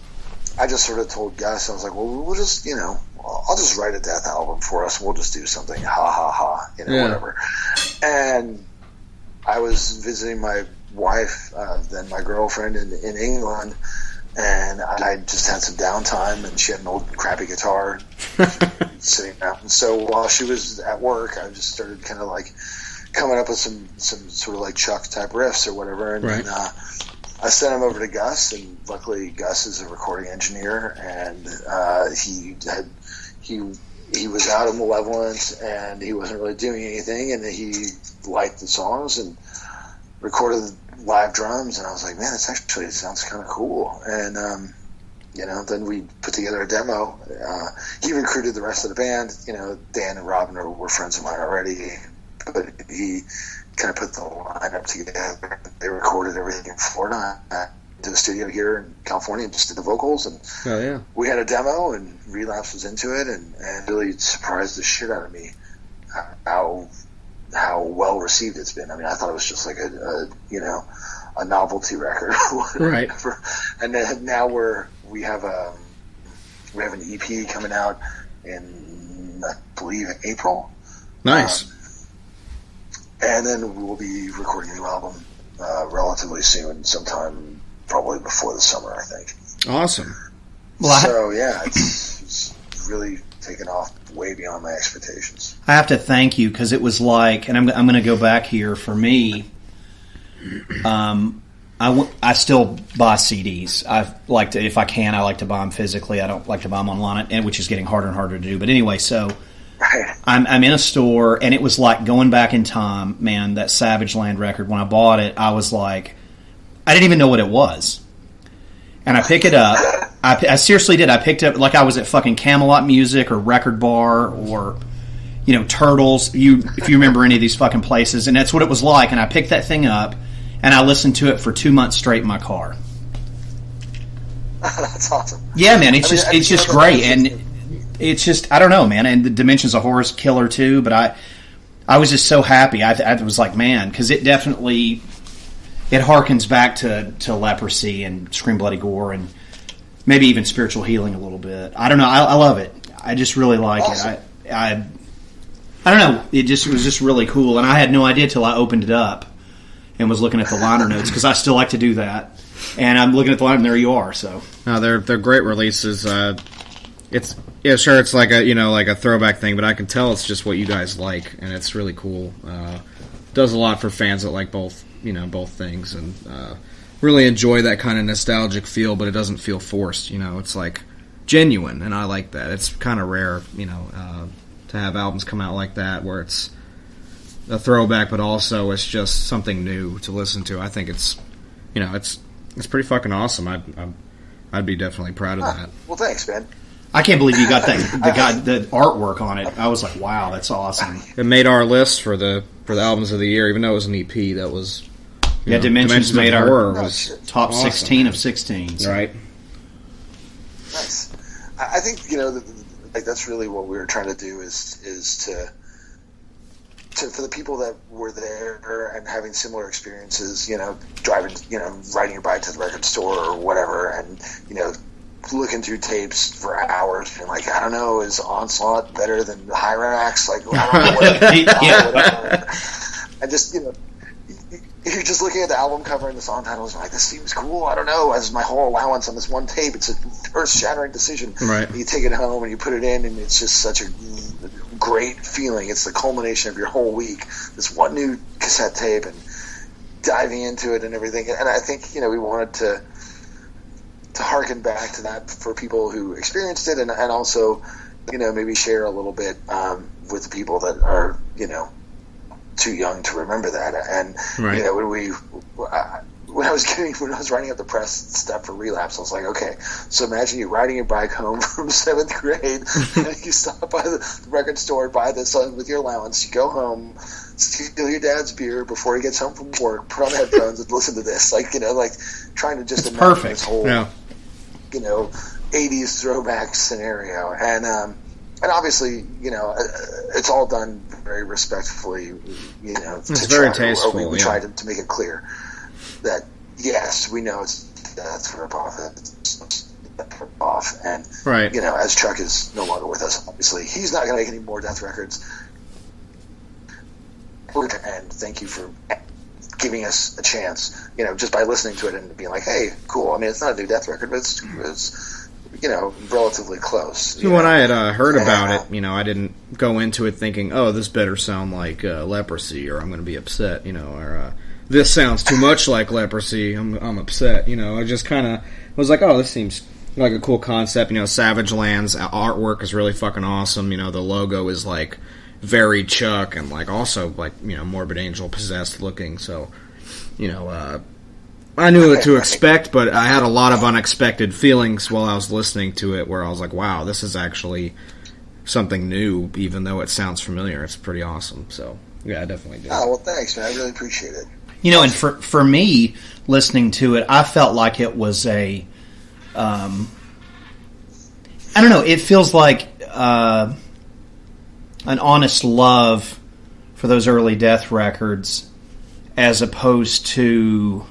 I just sort of told Gus, I was like, well, we'll just, I'll just write a Death album for us, and we'll just do something, whatever. And I was visiting my wife, then my girlfriend in England, and I just had some downtime, and she had an old crappy guitar sitting out. And so while she was at work, I just started kind of like coming up with some sort of like Chuck type riffs or whatever, and then, I sent him over to Gus, and luckily Gus is a recording engineer, and he was out of Malevolent, and he wasn't really doing anything, and he liked the songs and recorded live drums, and I was like, man, it sounds kind of cool. And then we put together a demo. He recruited the rest of the band. Dan and Robin were friends of mine already, but he kind of put the lineup together. They recorded everything in Florida. I did a studio here in California and just did the vocals, and we had a demo, and Relapse was into it, and really surprised the shit out of me how well received it's been. I mean, I thought it was just like a novelty record, right? And then now we have an EP coming out in, I believe, April. Nice. And then we will be recording a new album relatively soon, sometime probably before the summer, I think. Awesome. Well, it's really taken off way beyond my expectations. I have to thank you, because it was like, and I'm going to go back here, for me, I still buy CDs. If I can, I like to buy them physically. I don't like to buy them online, and which is getting harder and harder to do. But anyway, so I'm in a store, and it was like going back in time, man, that Savage Land record, when I bought it, I was like, I didn't even know what it was. And I pick it up. I seriously did. I picked it up like I was at fucking Camelot Music or Record Bar or, Turtles. If you remember any of these fucking places. And that's what it was like. And I picked that thing up, and I listened to it for 2 months straight in my car. That's awesome. Yeah, man. It's just great. And it's just, I don't know, man. And the Dimensions of Horror is killer too. But I was just so happy. I was like, man, because it definitely... It harkens back to Leprosy and Scream Bloody Gore and maybe even Spiritual Healing a little bit. I don't know. I love it. I just really like it. I don't know. It was just really cool, and I had no idea till I opened it up and was looking at the liner notes, because I still like to do that. And I'm looking at the liner, and there you are. So no, they're great releases. It's like a like a throwback thing, but I can tell it's just what you guys like, and it's really cool. does a lot for fans that like both things, and really enjoy that kind of nostalgic feel, but it doesn't feel forced. It's like genuine, and I like that. It's kind of rare, to have albums come out like that where it's a throwback, but also it's just something new to listen to. I think it's pretty fucking awesome. I'd be definitely proud of that. Well, thanks, man. I can't believe you got the artwork on it. I was like, wow, that's awesome. It made our list for the albums of the year, even though it was an EP. That was Dimensions made our was top awesome. 16 of 16. So. Right. Nice. I think that's really what we were trying to do is to for the people that were there and having similar experiences, driving, riding your bike to the record store or whatever, and looking through tapes for hours, being like, I don't know, is Onslaught better than Hyrax? Like, I don't know, whatever. And just you're just looking at the album cover and the song titles, and like, this seems cool. I don't know. As my whole allowance on this one tape, it's an earth-shattering decision. Right. And you take it home and you put it in, and it's just such a great feeling. It's the culmination of your whole week. This one new cassette tape and diving into it and everything. And I think we wanted to harken back to that for people who experienced it, and also maybe share a little bit with the people that are too young to remember that. And right. When I was writing up the press stuff for Relapse, I was like, okay, so imagine you riding your bike home from 7th grade, and you stop by the record store, buy this with your allowance, you go home, steal your dad's beer before he gets home from work, put on headphones and listen to this, like trying to just imagine perfect. This whole 80s throwback scenario, and obviously it's all done very respectfully. It's very tasteful. We tried to make it clear that yes, we know it's death rip-off, and right. As Chuck is no longer with us, obviously he's not going to make any more Death records. And thank you for giving us a chance, just by listening to it and being like, hey, cool. I mean, it's not a new Death record, but it's relatively close. When I had heard about it, I didn't go into it thinking, oh, this better sound like Leprosy, or I'm going to be upset, or this sounds too much like Leprosy, I'm upset. I just kind of was like, oh, this seems like a cool concept. Savage Land's artwork is really fucking awesome. The logo is like very Chuck and like also like Morbid Angel possessed looking. So I knew what to expect, but I had a lot of unexpected feelings while I was listening to it, where I was like, wow, this is actually something new, even though it sounds familiar. It's pretty awesome. So yeah, I definitely did. Oh well, thanks, man. I really appreciate it. And for me, listening to it, I felt like it was I don't know, it feels like an honest love for those early Death records, as opposed to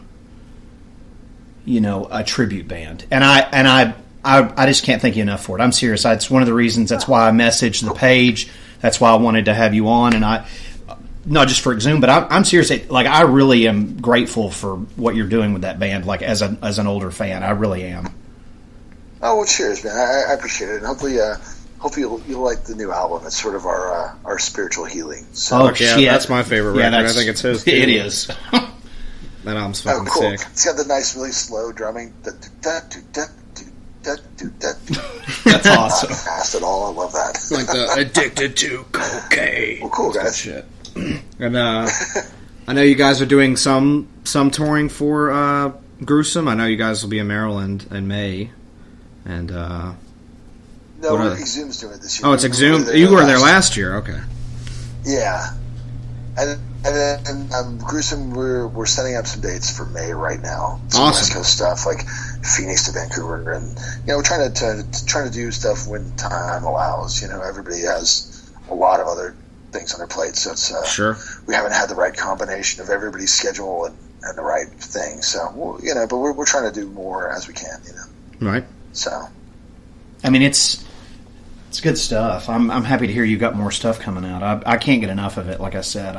a tribute band. And I just can't thank you enough for it. I'm serious. It's one of the reasons. That's why I messaged the page. That's why I wanted to have you on. And not just for Exhumed, but I'm serious. Like, I really am grateful for what you're doing with that band. Like, as an older fan, I really am. Oh well, cheers, man. I appreciate it, and hopefully you'll like the new album. It's sort of our spiritual healing. So. Oh shit, that's my favorite record. I think it's his. It is. That album's fucking cool. sick. It's got the nice, really slow drumming. That's awesome. Not fast at all. I love that. Like the addicted to cocaine. Well, cool, guys. Shit. And I know you guys are doing some touring for Gruesome. I know you guys will be in Maryland in May. And no, Exhumed's doing it this year. Oh, it's Exhumed. You were there last year. Okay. Yeah, and then Gruesome, we're setting up some dates for May right now. Some awesome. West Coast stuff, like Phoenix to Vancouver, and we're trying to do stuff when time allows. Everybody has a lot of other things on their plate, so it's sure, we haven't had the right combination of everybody's schedule and the right thing. So but we're trying to do more as we can. Right. So, I mean, it's good stuff. I'm happy to hear you got more stuff coming out. I can't get enough of it. Like I said,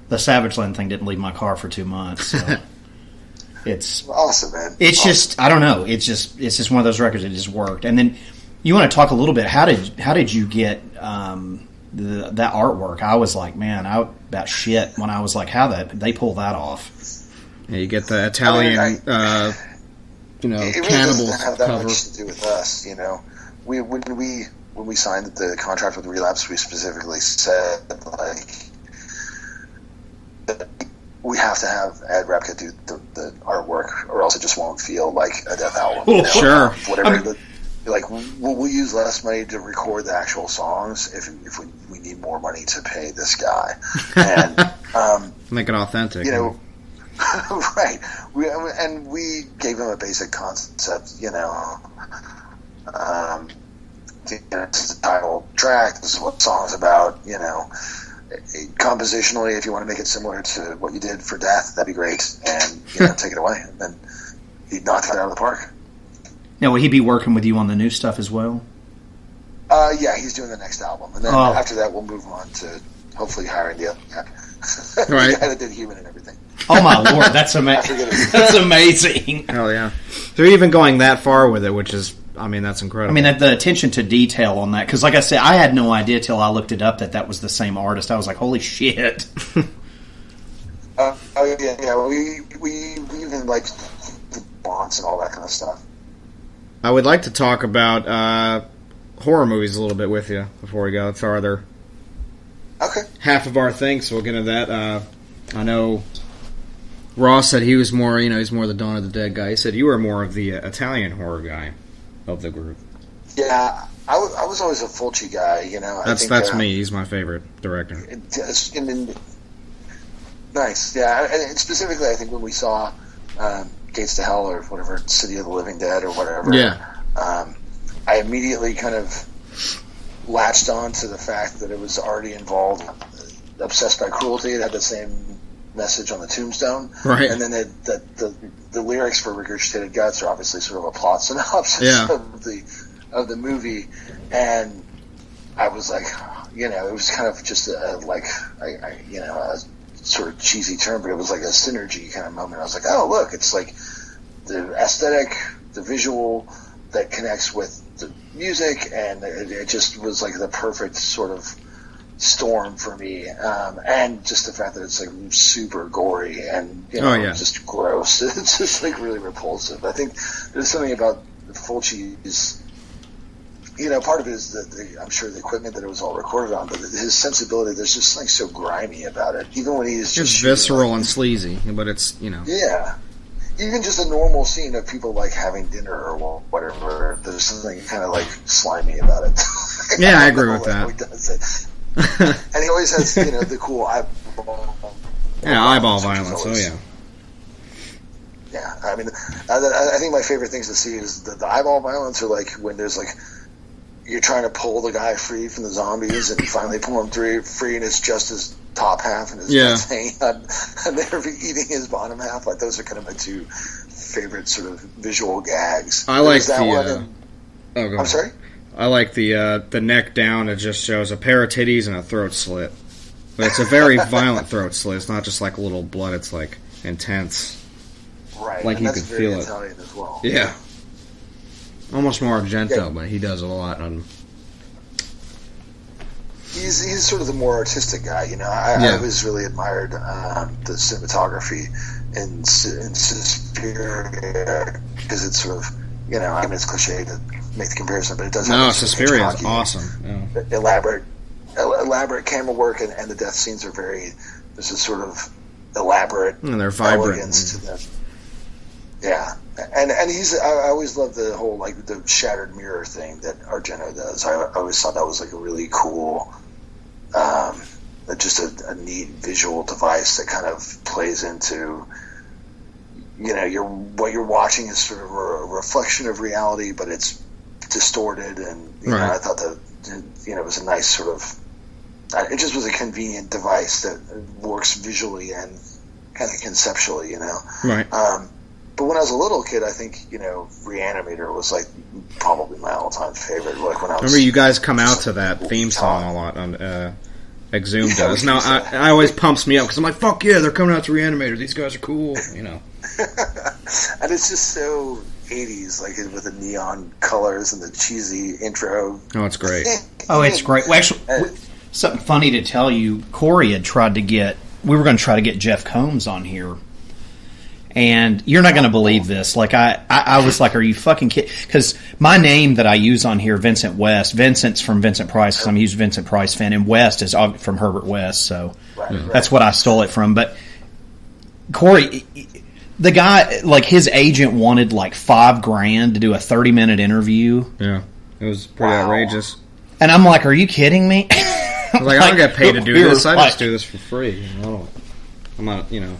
the Savage Land thing didn't leave my car for 2 months. So it's awesome, man. It's awesome. Just, I don't know. It's just one of those records that just worked. And then you want to talk a little bit. How did you get that artwork, I was like, man, I about shit when I was like, how they pull that off. Yeah, you get the Italian, it really cannibal doesn't have that cover. much to do with us, When we signed the contract with Relapse, we specifically said we have to have Ed Repka do the artwork, or else it just won't feel like a Death album. Sure. Whatever. We'll use less money to record the actual songs if we need more money to pay this guy, and Make it authentic. Right. We gave him a basic concept. This is the title track. This is what the song's about. Compositionally, if you want to make it similar to what you did for Death, that'd be great. And take it away. And then he knocked it out of the park. Now, will he be working with you on the new stuff as well? Yeah, he's doing the next album, and then after that, we'll move on to hopefully hiring the other guy. Right. The guy that did Human and everything. Oh my lord, that's amazing! That's amazing. Hell yeah! They're even going that far with it, which is, that's incredible. The attention to detail on that, because like I said, I had no idea till I looked it up that was the same artist. I was like, holy shit! We even like the fonts and all that kind of stuff. I would like to talk about horror movies a little bit with you before we go farther. Okay. Half of our thing, so we'll get into that. I know Ross said he was more, he's more the Dawn of the Dead guy. He said you were more of the Italian horror guy of the group. Yeah, I was always a Fulci guy, That's me. He's my favorite director. Nice, yeah. And specifically, I think when we saw Gates to Hell or whatever, City of the Living Dead or whatever, I immediately kind of latched on to the fact that it was already involved Obsessed by Cruelty. It had the same message on the tombstone, right? And then the lyrics for Regurgitated Guts are obviously sort of a plot synopsis of the movie, and I was like, it was kind of just a sort of cheesy term, but it was like a synergy kind of moment. I was like, oh look, it's like the aesthetic, the visual that connects with the music, and it just was like the perfect sort of storm for me, and just the fact that it's like super gory and just gross. It's just like really repulsive. I think there's something about Fulci's, part of it is that I'm sure the equipment that it was all recorded on, but his sensibility, there's just something so grimy about it. Even when he's just visceral and sleazy, but it's yeah. Even just a normal scene of people like having dinner or whatever, there's something kind of like slimy about it. Yeah, I agree with that. He does it. And he always has, the cool eyeball. Yeah, eyeball violence. Always, yeah, I think my favorite things to see is the eyeball violence, or like when there's like you're trying to pull the guy free from the zombies, and you finally pull him free, and it's just his top half and his guts hanging out, and they're eating his bottom half. Like those are kind of my two favorite sort of visual gags. I like the. I'm sorry. I like the neck down. It just shows a pair of titties and a throat slit. But it's a very violent throat slit. It's not just like a little blood. It's like intense. Right. Like and you that's could very feel Italian as well. Yeah. Almost more Argento, but he does it a lot on. He's sort of the more artistic guy, I always really admired the cinematography in Suspiria, because it's sort of, it's cliche to make the comparison, but it does have. No, Suspiria is awesome. Yeah. Elaborate camera work, and the death scenes are there's a sort of elaborate and they're vibrant elegance to them. Yeah. And I always loved the whole, like, the shattered mirror thing that Argento does. I always thought that was, like, a really cool, just a neat visual device that kind of plays into, what you're watching is sort of a reflection of reality, but it's distorted, and, I thought that, it was a nice sort of, it just was a convenient device that works visually and kind of conceptually, Right. But when I was a little kid, I think, Reanimator was, like, probably my all-time favorite. Like, when I was... Remember, you guys come out to that theme song a lot on Exhumed does. Now, I always pumps me up, because I'm like, fuck yeah, they're coming out to Reanimator. These guys are cool, And it's just so 80s, like, with the neon colors and the cheesy intro. Oh, it's great. Oh, it's great. Well, actually, Something funny to tell you, Corey had tried to get... We were going to try to get Jeff Combs on here. And you're not going to believe this. Like, I was like, are you fucking kidding? Because my name that I use on here, Vincent West, Vincent's from Vincent Price, because I'm a huge Vincent Price fan, and West is from Herbert West, so that's what I stole it from. But Corey, the guy, like, his agent wanted like $5,000 to do a 30-minute interview. Yeah, it was pretty outrageous. And I'm like, are you kidding me? I was like, I don't get paid to do this. I just do this for free. I'm not, you know.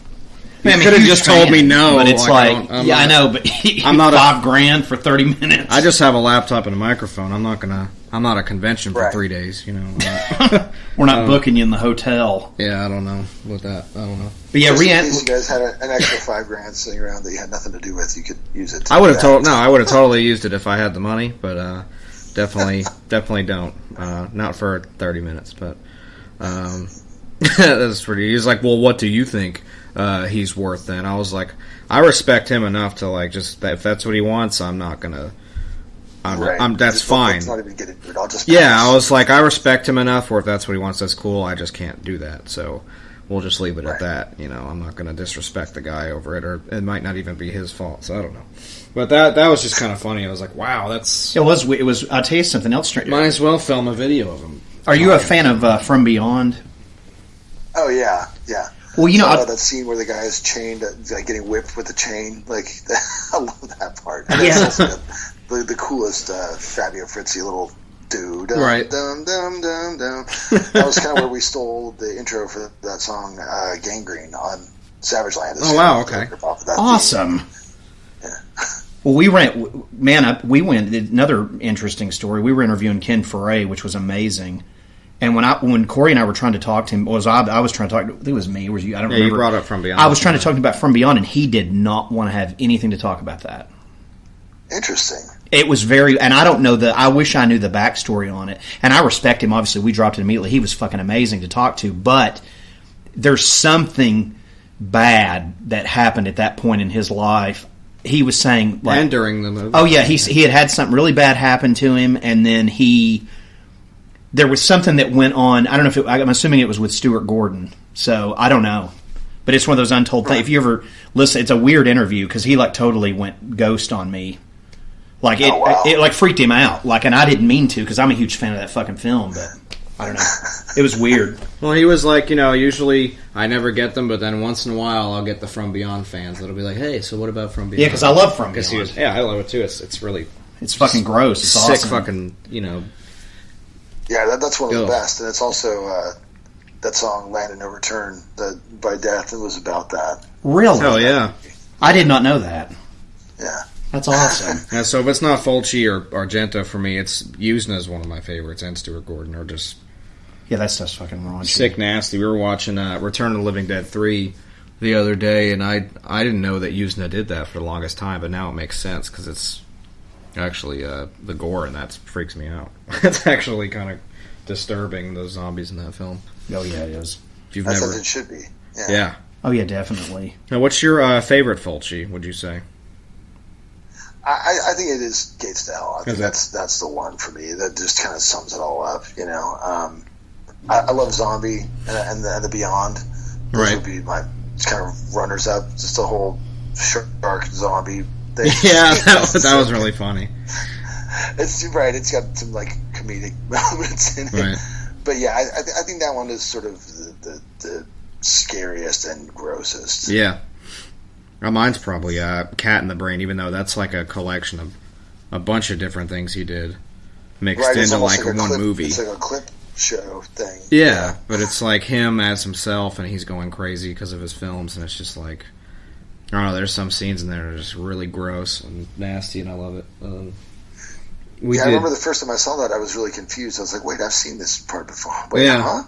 You could have just told me no. But it's like I know, but I'm not $5,000 for 30 minutes. I just have a laptop and a microphone. I'm not a convention for 3 days. You know, we're not booking you in the hotel. Yeah, I don't know with that. I don't know. But yeah, you guys had an extra $5,000 sitting around that you had nothing to do with. You could use it. I would have I would have totally used it if I had the money, but definitely don't. Not for 30 minutes, but that's pretty. He's like, well, what do you think he's worth? Then I was like, I respect him enough to like just if that's what he wants, I'm not gonna. That's fine. Not even get it, I'll just I was like, I respect him enough, or if that's what he wants, that's cool. I just can't do that, so we'll just leave it at that. You know, I'm not going to disrespect the guy over it, or it might not even be his fault. So I don't know. But that was just kind of funny. I was like, wow, that's it was. I'll tell you something else. Might as well film a video of him. Are you a fan of From Beyond? Oh yeah. Well, you know that scene where the guy is chained, like getting whipped with the chain. Like I love that part. And it's also the coolest Fabio Frizzi little dude. Right. Dum dum dum dum. That was kind of where we stole the intro for that song, Gangrene, on Savage Land. Oh wow! Okay. Awesome. Yeah. Well, we went. Another interesting story. We were interviewing Ken Foray, which was amazing. And when Corey and I were trying to talk to him, I was trying to talk. I think it was me. Or was you? I don't remember. You brought up From Beyond. I was trying to talk to him about From Beyond, and he did not want to have anything to talk about that. Interesting. It was and I don't know I wish I knew the backstory on it. And I respect him. Obviously, we dropped it immediately. He was fucking amazing to talk to. But there's something bad that happened at that point in his life. He was saying, like, and during the movie. Oh yeah, he had something really bad happen to him, and then there was something that went on. I don't know if I'm assuming it was with Stuart Gordon. So I don't know. But it's one of those untold things. If you ever listen, it's a weird interview because he like totally went ghost on me. Like it like freaked him out. Like, and I didn't mean to because I'm a huge fan of that fucking film. But I don't know. It was weird. Well, he was like, usually I never get them, but then once in a while I'll get the From Beyond fans that'll be like, hey, so what about From Beyond? Yeah, because I love From Beyond. I love it too. It's really it's fucking gross. It's sick, awesome. Fucking Yeah, that's one of the best, and it's also that song "Land of No Return" by Death. It was about that. Really? Hell yeah! I did not know that. Yeah, that's awesome. Yeah, so if it's not Fulci or Argento for me, it's Usna is one of my favorites, and Stuart Gordon are just that stuff's fucking raunchy. Sick nasty. We were watching Return of the Living Dead 3 the other day, and I didn't know that Usna did that for the longest time, but now it makes sense because it's actually the gore and that freaks me out. It's actually kind of disturbing, those zombies in that film. Oh yeah, it is. If That's what it should be. Yeah. Oh yeah, definitely. Now, what's your favorite Fulci? Would you say? I think it is Gates to Hell. I think that's the one for me. That just kind of sums it all up. I love Zombie and the Beyond. Those would be my kind of runners up. Just the whole shark zombie thing. Yeah, that was really funny. It's right. It's got some like comedic moments in it. Right. But yeah, I think that one is sort of the scariest and grossest. Yeah. Mine's probably Cat in the Brain, even though that's like a collection of a bunch of different things he did mixed into like one movie. It's like a clip show thing. Yeah, but it's like him as himself, and he's going crazy because of his films, and it's just like, I don't know, there's some scenes in there that are just really gross and nasty, and I love it. I remember the first time I saw that, I was really confused. I was like, wait, I've seen this part before. Wait, huh?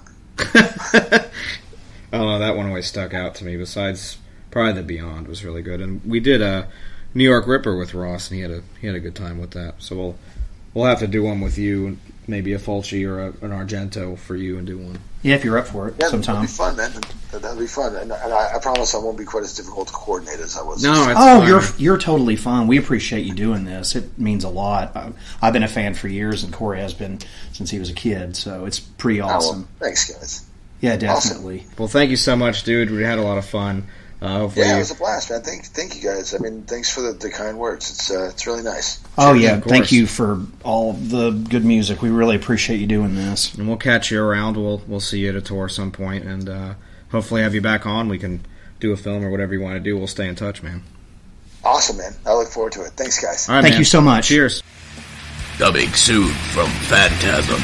I don't know, that one always stuck out to me, besides probably The Beyond was really good. And we did a New York Ripper with Ross, and he had a good time with that. So we'll have to do one with you, maybe a Fulci or an Argento for you, and do one. Yeah, if you're up for it, sometime. That'd be fun, man. That'd be fun, and I promise I won't be quite as difficult to coordinate as I was. No, it's fine. You're totally fine. We appreciate you doing this. It means a lot. I've been a fan for years, and Corey has been since he was a kid, so it's pretty awesome. Well, thanks, guys. Yeah, definitely. Awesome. Well, thank you so much, dude. We had a lot of fun. Hopefully, it was a blast, man. Thank you, guys. I mean, thanks for the kind words. It's really nice. Oh, yeah. Thank you for all the good music. We really appreciate you doing this. And we'll catch you around. We'll see you at a tour some point, and hopefully have you back on. We can do a film or whatever you want to do. We'll stay in touch, man. Awesome, man. I look forward to it. Thanks, guys. All right, Thank you so much. Cheers. Coming soon from Phantasm.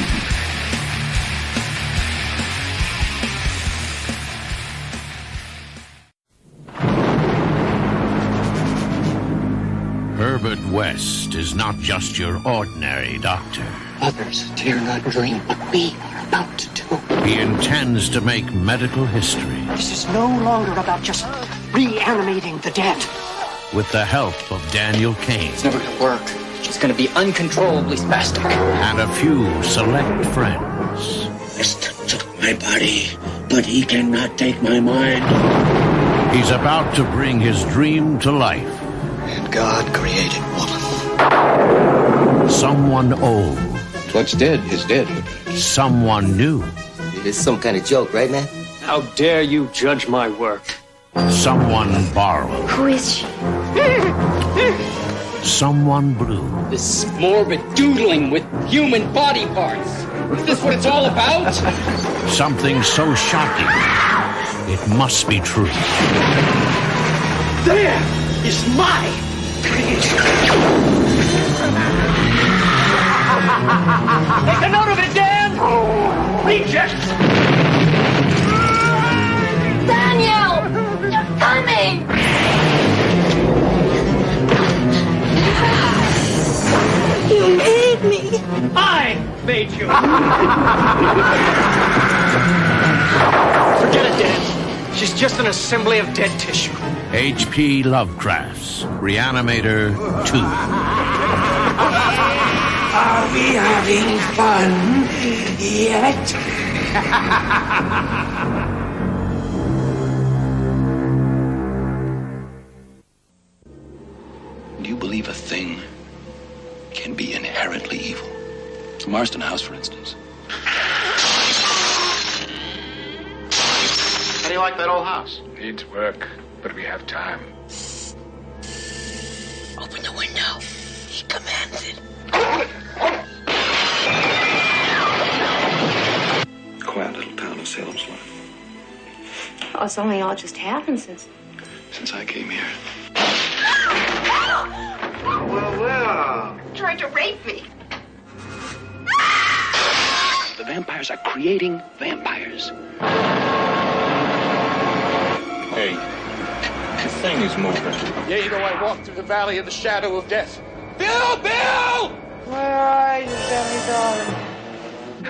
Herbert West is not just your ordinary doctor. Others dare not dream what we are about to do. He intends to make medical history. This is no longer about just reanimating the dead. With the help of Daniel Kane. It's never going to work. She's going to be uncontrollably spastic. And a few select friends. West took my body, but he cannot take my mind. He's about to bring his dream to life. And God created woman. Someone old. What's dead is dead. Someone new. It is some kind of joke, right, man? How dare you judge my work? Someone borrowed. Who is she? Someone blue. This morbid doodling with human body parts. Is this what it's all about? Something so shocking, it must be true. There is my creation. Take a note of it, Dan! Reject! Daniel! You're coming! You made me! I made you! Forget it, Dan. She's just an assembly of dead tissue. H.P. Lovecraft's Reanimator 2. Are we having fun yet? Do you believe a thing can be inherently evil? The Marston House, for instance. How do you like that old house? Needs work, but we have time. Open the window. He commands it. Quiet little town of Salem's Lot. Oh, it's only all just happened since I came here. Well. tried to rape me. The vampires are creating vampires. Hey, the thing is moving. Yeah, I walked through the valley of the shadow of death. Bill! Where are you, Benny darling?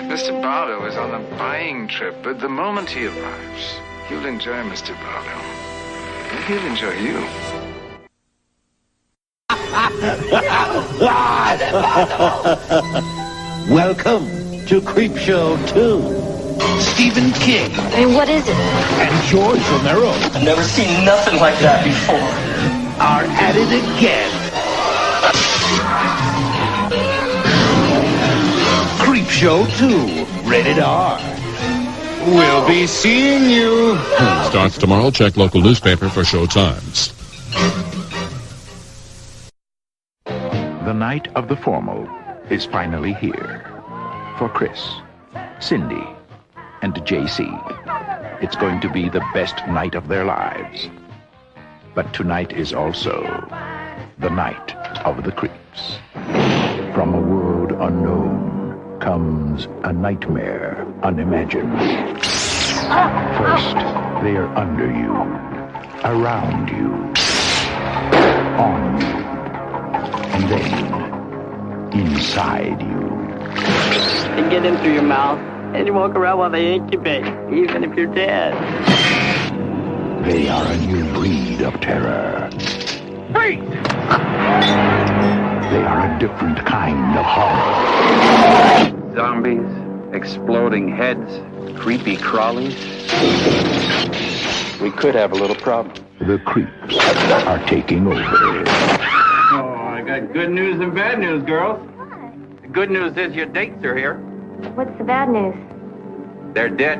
Mr. Barlow is on a buying trip, but the moment he arrives, you'll enjoy Mr. Barlow. And he'll enjoy you. Welcome to Creepshow 2. Stephen King. And what is it? And George Romero. I've never seen nothing like that before. Are at it again. Creepshow 2. Rated R. We'll be seeing you. Starts tomorrow. Check local newspaper for show times. The night of the formal is finally here. For Chris, Cindy, and JC. It's going to be the best night of their lives. But tonight is also the night of the creeps. From a world unknown comes a nightmare unimagined. First, they are under you, around you, on you, and then inside you. They get in through your mouth, and you walk around while they incubate, even if you're dead. They are a new breed of terror. Hey! They are a different kind of horror. Zombies, exploding heads, creepy crawlies. We could have a little problem. The creeps are taking over. Oh, I got good news and bad news, girls. The good news is your dates are here. What's the bad news? They're dead.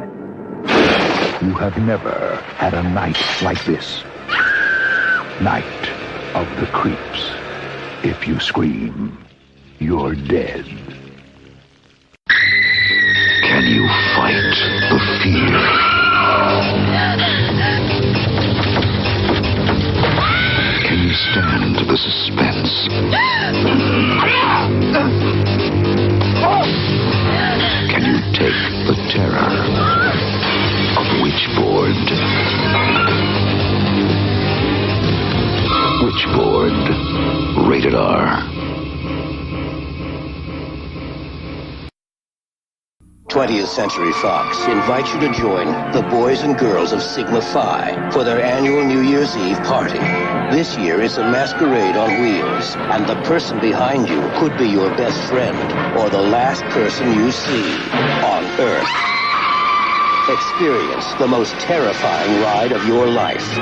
You have never had a night like this. Night of the creeps. If you scream, you're dead. Can you fight the fear? Can you stand the suspense? Can you take the terror of Witchboard? Witchboard, rated R. 20th Century Fox invites you to join the boys and girls of Sigma Phi for their annual New Year's Eve party. This year it's a masquerade on wheels, and the person behind you could be your best friend or the last person you see on Earth. Experience the most terrifying ride of your life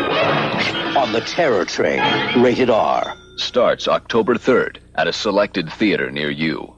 on the Terror Train, rated R. Starts October 3rd at a selected theater near you.